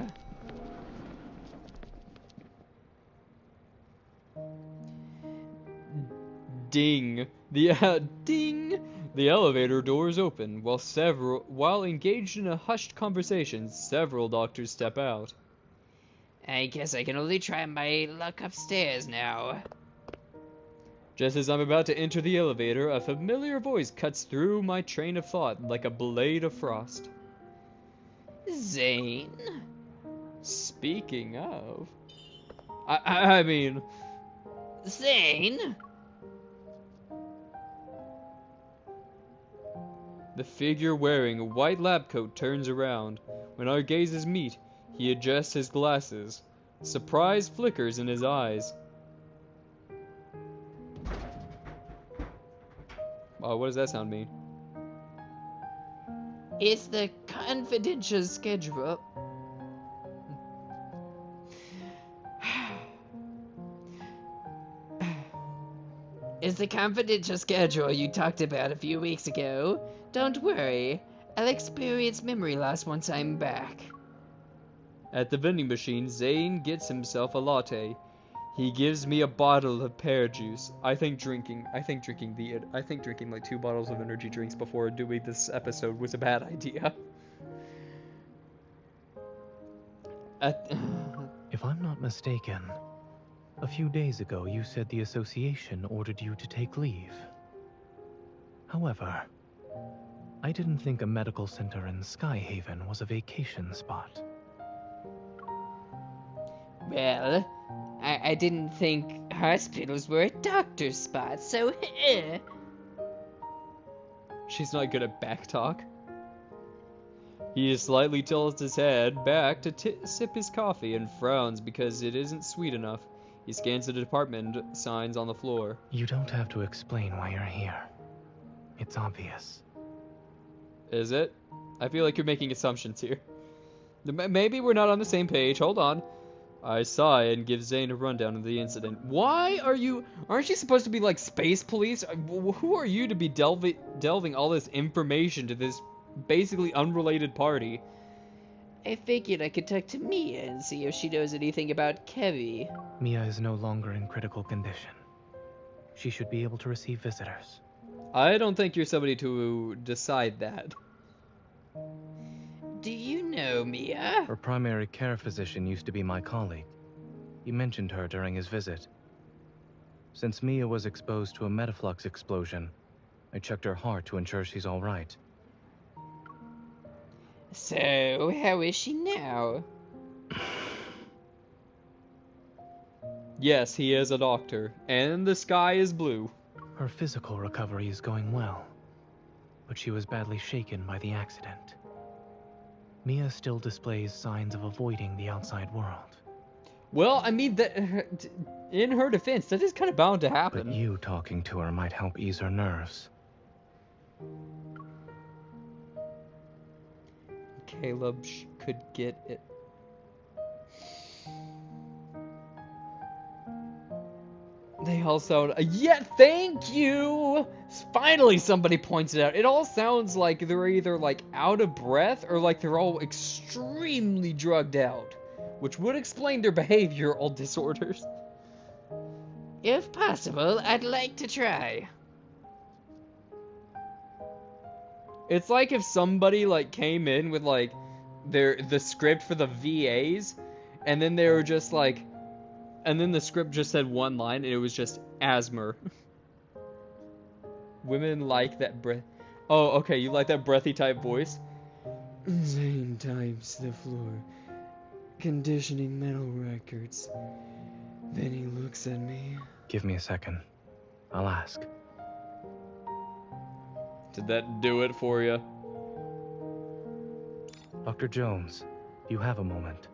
S1: Ding. Ding. The elevator doors open. While engaged in a hushed conversation, several doctors step out.
S3: I guess I can only try my luck upstairs now.
S1: Just as I'm about to enter the elevator, a familiar voice cuts through my train of thought like a blade of frost.
S3: Zane?
S1: Speaking of... I mean...
S3: Zane?
S1: The figure wearing a white lab coat turns around. When our gazes meet, he adjusts his glasses. Surprise flickers in his eyes. What does that sound mean?
S3: It's the confidential schedule. It's the confidential schedule you talked about a few weeks ago. Don't worry, I'll experience memory loss once I'm back.
S1: At the vending machine, Zane gets himself a latte. He gives me a bottle of pear juice. I think drinking like 2 bottles of energy drinks before doing this episode was a bad idea.
S18: If I'm not mistaken, a few days ago you said the association ordered you to take leave. However, I didn't think a medical center in Skyhaven was a vacation spot.
S3: Well, I didn't think hospitals were a doctor's spot, so
S1: She's not good at backtalk. He slightly tilts his head back to sip his coffee and frowns because it isn't sweet enough. He scans the department signs on the floor.
S18: You don't have to explain why you're here. It's obvious.
S1: Is it? I feel like you're making assumptions here. Maybe we're not on the same page. Hold on. I sigh and give Zane a rundown of the incident. Aren't you supposed to be like space police? Who are you to be delving all this information to this basically unrelated party?
S3: I figured I could talk to Mia and see if she knows anything about Kevy.
S18: Mia is no longer in critical condition. She should be able to receive visitors.
S1: I don't think you're somebody to decide that.
S3: Do you know Mia?
S18: Her primary care physician used to be my colleague. He mentioned her during his visit. Since Mia was exposed to a metaflux explosion, I checked her heart to ensure she's all right.
S3: So, how is she now?
S1: Yes, he is a doctor, and the sky is blue.
S18: Her physical recovery is going well, but she was badly shaken by the accident. Mia still displays signs of avoiding the outside world.
S1: Well, I mean, in her defense, that is kind of bound to happen.
S18: But you talking to her might help ease her nerves.
S1: Caleb could get it. They all sound... Yeah, thank you! Finally somebody points it out. It all sounds like they're either, like, out of breath or, like, they're all extremely drugged out. Which would explain their behavioral disorders.
S3: If possible, I'd like to try.
S1: It's like if somebody, like, came in with, like, the script for the VAs, and then they were just, like... And then the script just said one line, and it was just asthma. Women like that breath. Oh, okay, you like that breathy type voice?
S6: Zane types the floor, conditioning metal records. Then he looks at me.
S18: Give me a second. I'll ask.
S1: Did that do it for you?
S18: Dr. Jones, do you have a moment?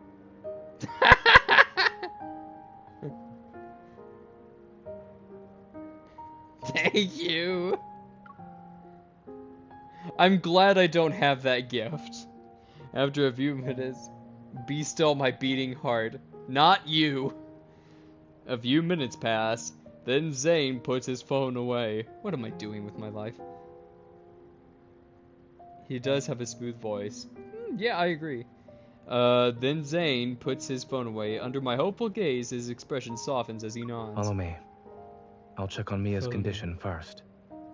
S1: Thank you. I'm glad I don't have that gift. After a few minutes, be still my beating heart, not you. A few minutes pass, then Zane puts his phone away. What am I doing with my life? He does have a smooth voice. Yeah, I agree. Then Zane puts his phone away. Under my hopeful gaze, his expression softens as he nods.
S18: Follow me. I'll check on Mia's condition first.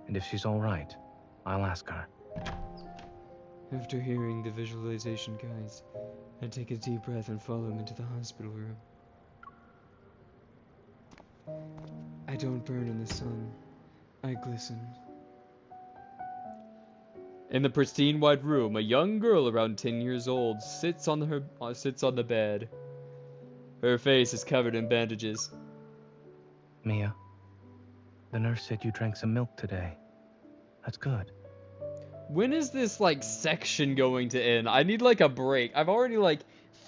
S18: And if she's alright, I'll ask her.
S6: After hearing the visualization guides, I take a deep breath and follow him into the hospital room. I don't burn in the sun. I glisten.
S1: In the pristine white room, a young girl around 10 years old sits on the bed. Her face is covered in bandages.
S18: Mia, the nurse said you drank some milk today. That's good.
S1: When is this, like, section going to end? I need, like, a break. I've already, like,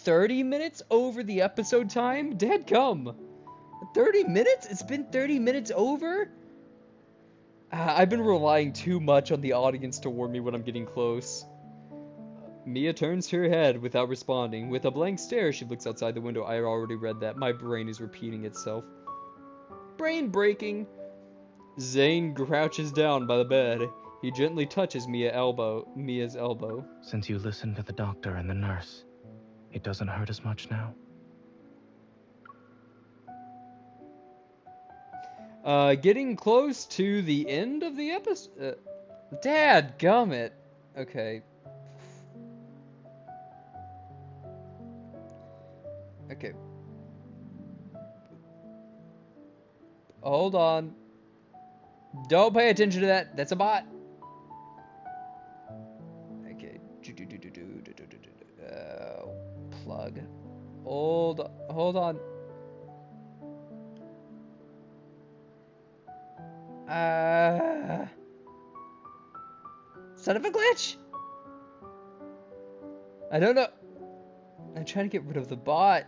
S1: 30 minutes over the episode time? Dadgum. 30 minutes? It's been 30 minutes over? I've been relying too much on the audience to warn me when I'm getting close. Mia turns her head without responding. With a blank stare, she looks outside the window. I already read that. My brain is repeating itself. Brain breaking. Zane crouches down by the bed. He gently touches Mia's elbow.
S18: Since you listened to the doctor and the nurse, it doesn't hurt as much now?
S1: Getting close to the end of the episode. Dadgummit. Okay. Okay. Hold on. Don't pay attention to that. That's a bot. Okay. Plug. Hold on. Son of a glitch. I don't know. I'm trying to get rid of the bot.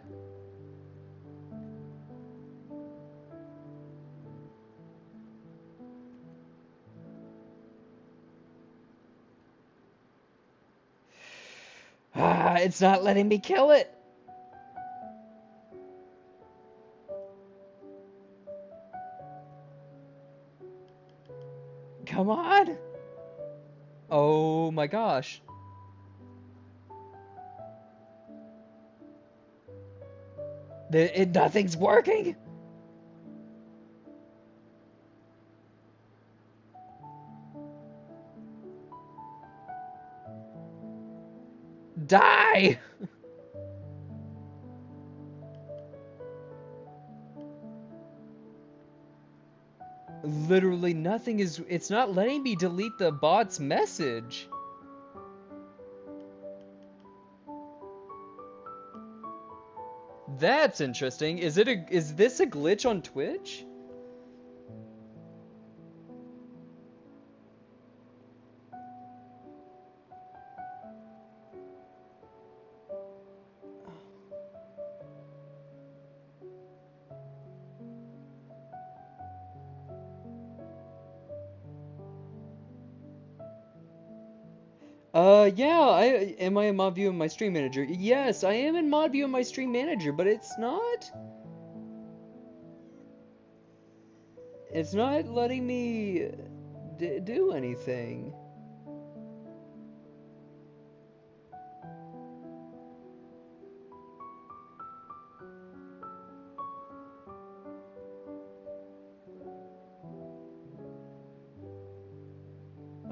S1: It's not letting me kill it. Come on. Oh my gosh. Nothing's working. Die. Literally nothing is. It's not letting me delete the bot's message. That's interesting. Is this a glitch on Twitch? Yeah, am I in mod view in my stream manager? Yes, I am in mod view in my stream manager, but it's not letting me do anything.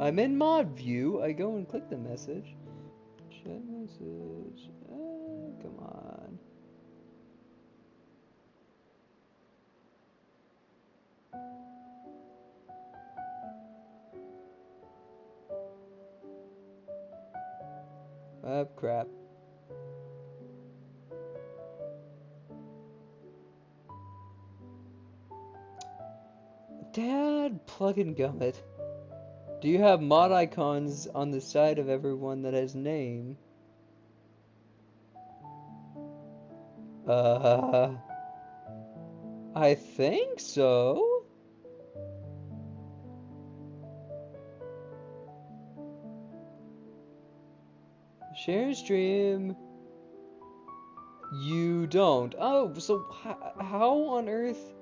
S1: I'm in mod view. I go and click the message. Chat message. Come on. Ah, crap. Dad, plug and gummit. Do you have mod icons on the side of everyone that has name? I think so. Share stream. You don't. Oh, so how on earth?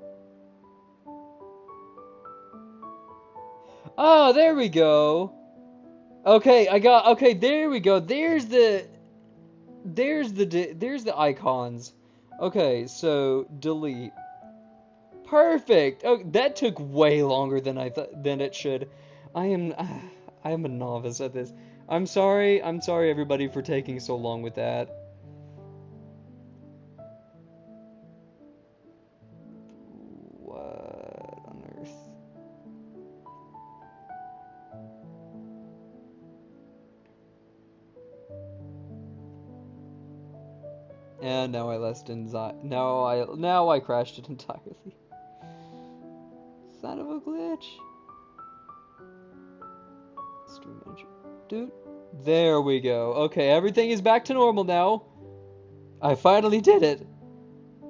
S1: Oh, there we go. Okay, okay, there we go. There's the icons. Okay, so delete. Perfect. Oh, that took way longer than I thought than it should. I am I am a novice at this. I'm sorry everybody for taking so long with that. What on earth? And now I now I crashed it entirely. Son of a glitch. Stream manager. Dude. There we go. Okay, everything is back to normal now. I finally did it.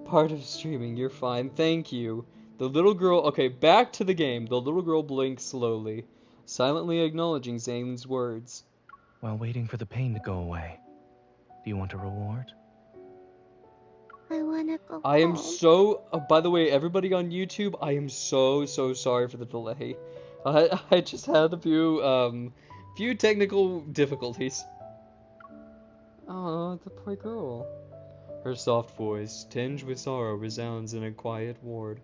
S1: Part of streaming, you're fine. Thank you. The little girl, okay, back to the game. The little girl blinks slowly, silently acknowledging Zane's words.
S18: While waiting for the pain to go away, do you want a reward?
S8: I wanna go
S1: I am
S8: home.
S1: so, by the way, everybody on YouTube, I am so sorry for the delay. I just had a few technical difficulties. Oh, the poor girl. Her soft voice, tinged with sorrow, resounds in a quiet ward.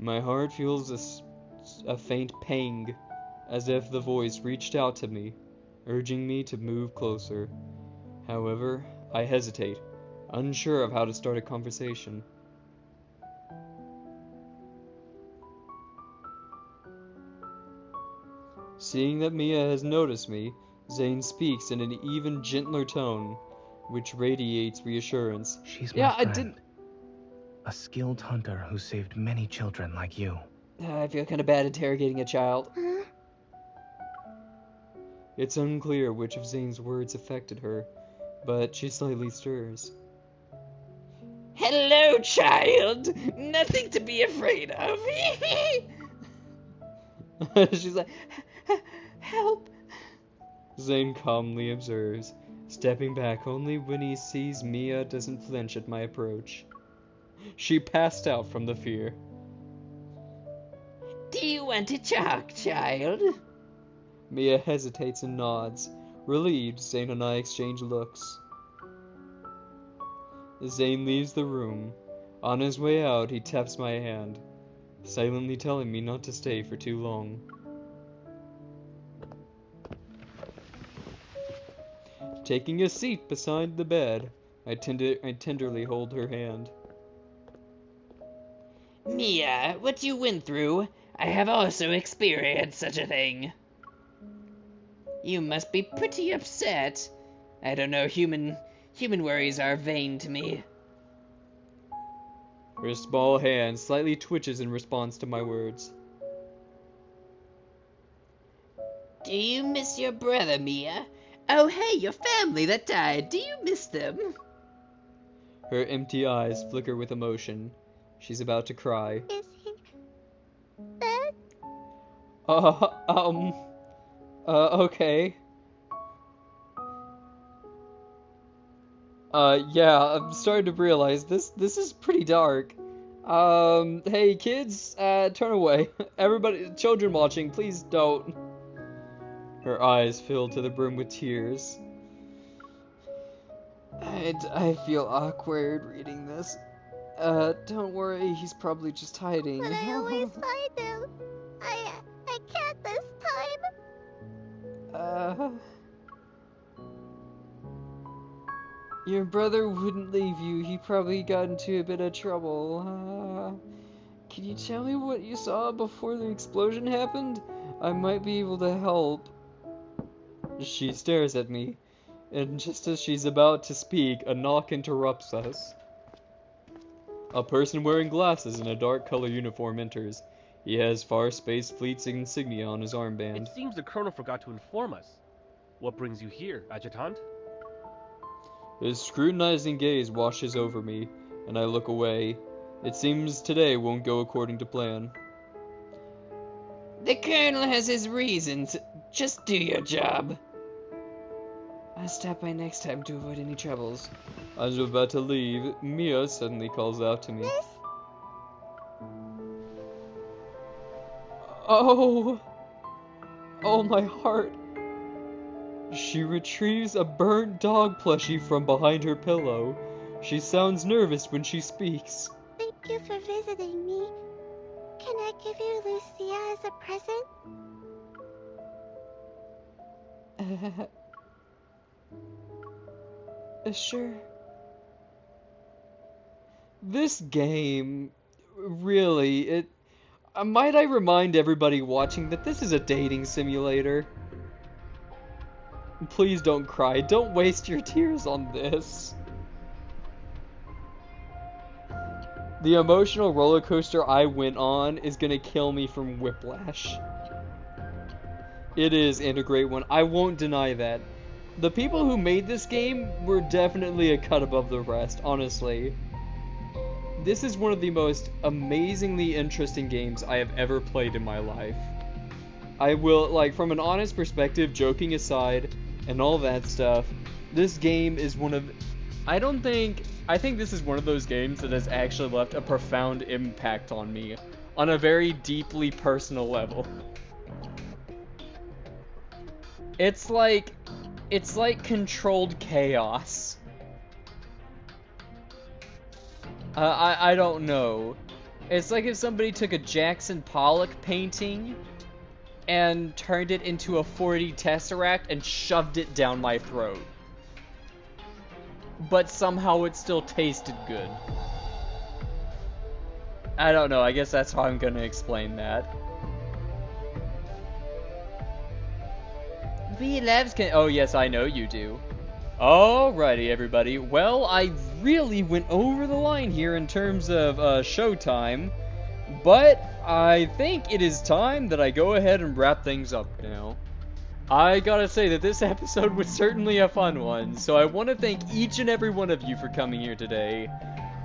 S1: My heart feels a faint pang, as if the voice reached out to me, urging me to move closer. However, I hesitate, unsure of how to start a conversation. Seeing that Mia has noticed me, Zane speaks in an even gentler tone, which radiates reassurance.
S18: She's my friend. A skilled hunter who saved many children like you.
S1: I feel kind of bad interrogating a child.
S8: Huh?
S1: It's unclear which of Zane's words affected her, but she slightly stirs.
S3: Hello, child. Nothing to be afraid of.
S1: She's like, help. Zane calmly observes, stepping back only when he sees Mia doesn't flinch at my approach. She passed out from the fear.
S3: Do you want to talk, child?
S1: Mia hesitates and nods. Relieved, Zane and I exchange looks. Zane leaves the room. On his way out, he taps my hand, silently telling me not to stay for too long. Taking a seat beside the bed, I tenderly hold her hand.
S3: Mia, what you went through, I have also experienced such a thing. You must be pretty upset. I don't know, human worries are vain to me.
S1: Her small hand slightly twitches in response to my words.
S3: Do you miss your brother, Mia? Oh, hey, your family that died. Do you miss them?
S1: Her empty eyes flicker with emotion. She's about to cry.
S8: Is he dead?
S1: Okay. Yeah, I'm starting to realize this is pretty dark. Hey kids, turn away. Everybody, children watching, please don't. Her eyes fill to the brim with tears. I feel awkward reading this. Don't worry, he's probably just hiding.
S8: But I always find him. I can't this time.
S1: Your brother wouldn't leave you. He probably got into a bit of trouble. Can you tell me what you saw before the explosion happened? I might be able to help. She stares at me, and just as she's about to speak, a knock interrupts us. A person wearing glasses and a dark color uniform enters. He has Far Space Fleet's insignia on his armband.
S9: It seems the Colonel forgot to inform us. What brings you here, Adjutant?
S1: His scrutinizing gaze washes over me, and I look away. It seems today won't go according to plan.
S3: The Colonel has his reasons. Just do your job.
S6: I'll stop by next time to avoid any troubles.
S1: As I'm about to leave, Mia suddenly calls out to me.
S8: Miss?
S1: Oh! Oh, my heart. She retrieves a burnt dog plushie from behind her pillow. She sounds nervous when she speaks.
S8: Thank you for visiting me. Can I give you Lucia as a present?
S6: Sure.
S1: This game, really, might I remind everybody watching that this is a dating simulator? Please don't cry. Don't waste your tears on this. The emotional roller coaster I went on is gonna kill me from whiplash. It is, and a great one. I won't deny that. The people who made this game were definitely a cut above the rest, honestly. This is one of the most amazingly interesting games I have ever played in my life. I will, like, from an honest perspective, joking aside, and all that stuff, this game is one of... I think this is one of those games that has actually left a profound impact on me, on a very deeply personal level. It's like controlled chaos. I don't know. It's like if somebody took a Jackson Pollock painting and turned it into a 4D Tesseract and shoved it down my throat. But somehow it still tasted good. I don't know, I guess that's how I'm gonna explain that. V loves oh yes, I know you do. Alrighty, everybody. Well, I really went over the line here in terms of showtime, but I think it is time that I go ahead and wrap things up now. I gotta say that this episode was certainly a fun one, so I want to thank each and every one of you for coming here today.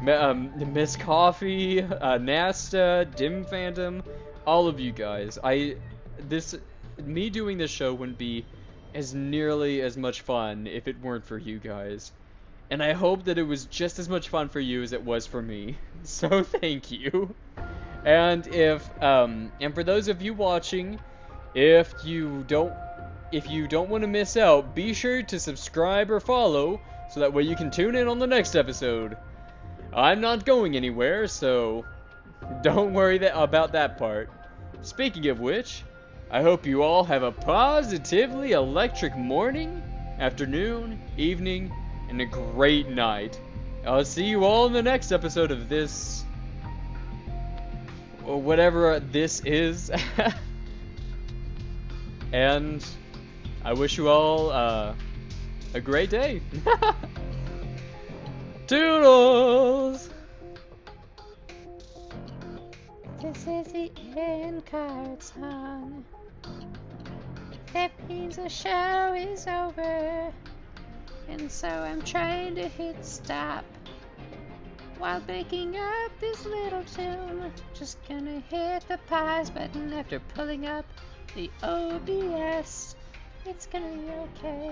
S1: Miss Coffee, Nasta, Dim Phantom, all of you guys. Me doing this show wouldn't be as nearly as much fun if it weren't for you guys. And I hope that it was just as much fun for you as it was for me. So thank you. And and for those of you watching, if you don't want to miss out, be sure to subscribe or follow so that way you can tune in on the next episode. I'm not going anywhere, so don't worry about that part. Speaking of which, I hope you all have a positively electric morning, afternoon, evening, and a great night. I'll see you all in the next episode of this, or whatever this is. And I wish you all a great day. Toodles!
S19: This is the end card song. That means the show is over. And so I'm trying to hit stop while making up this little tune. Just gonna hit the pause button after pulling up the OBS. It's gonna be okay.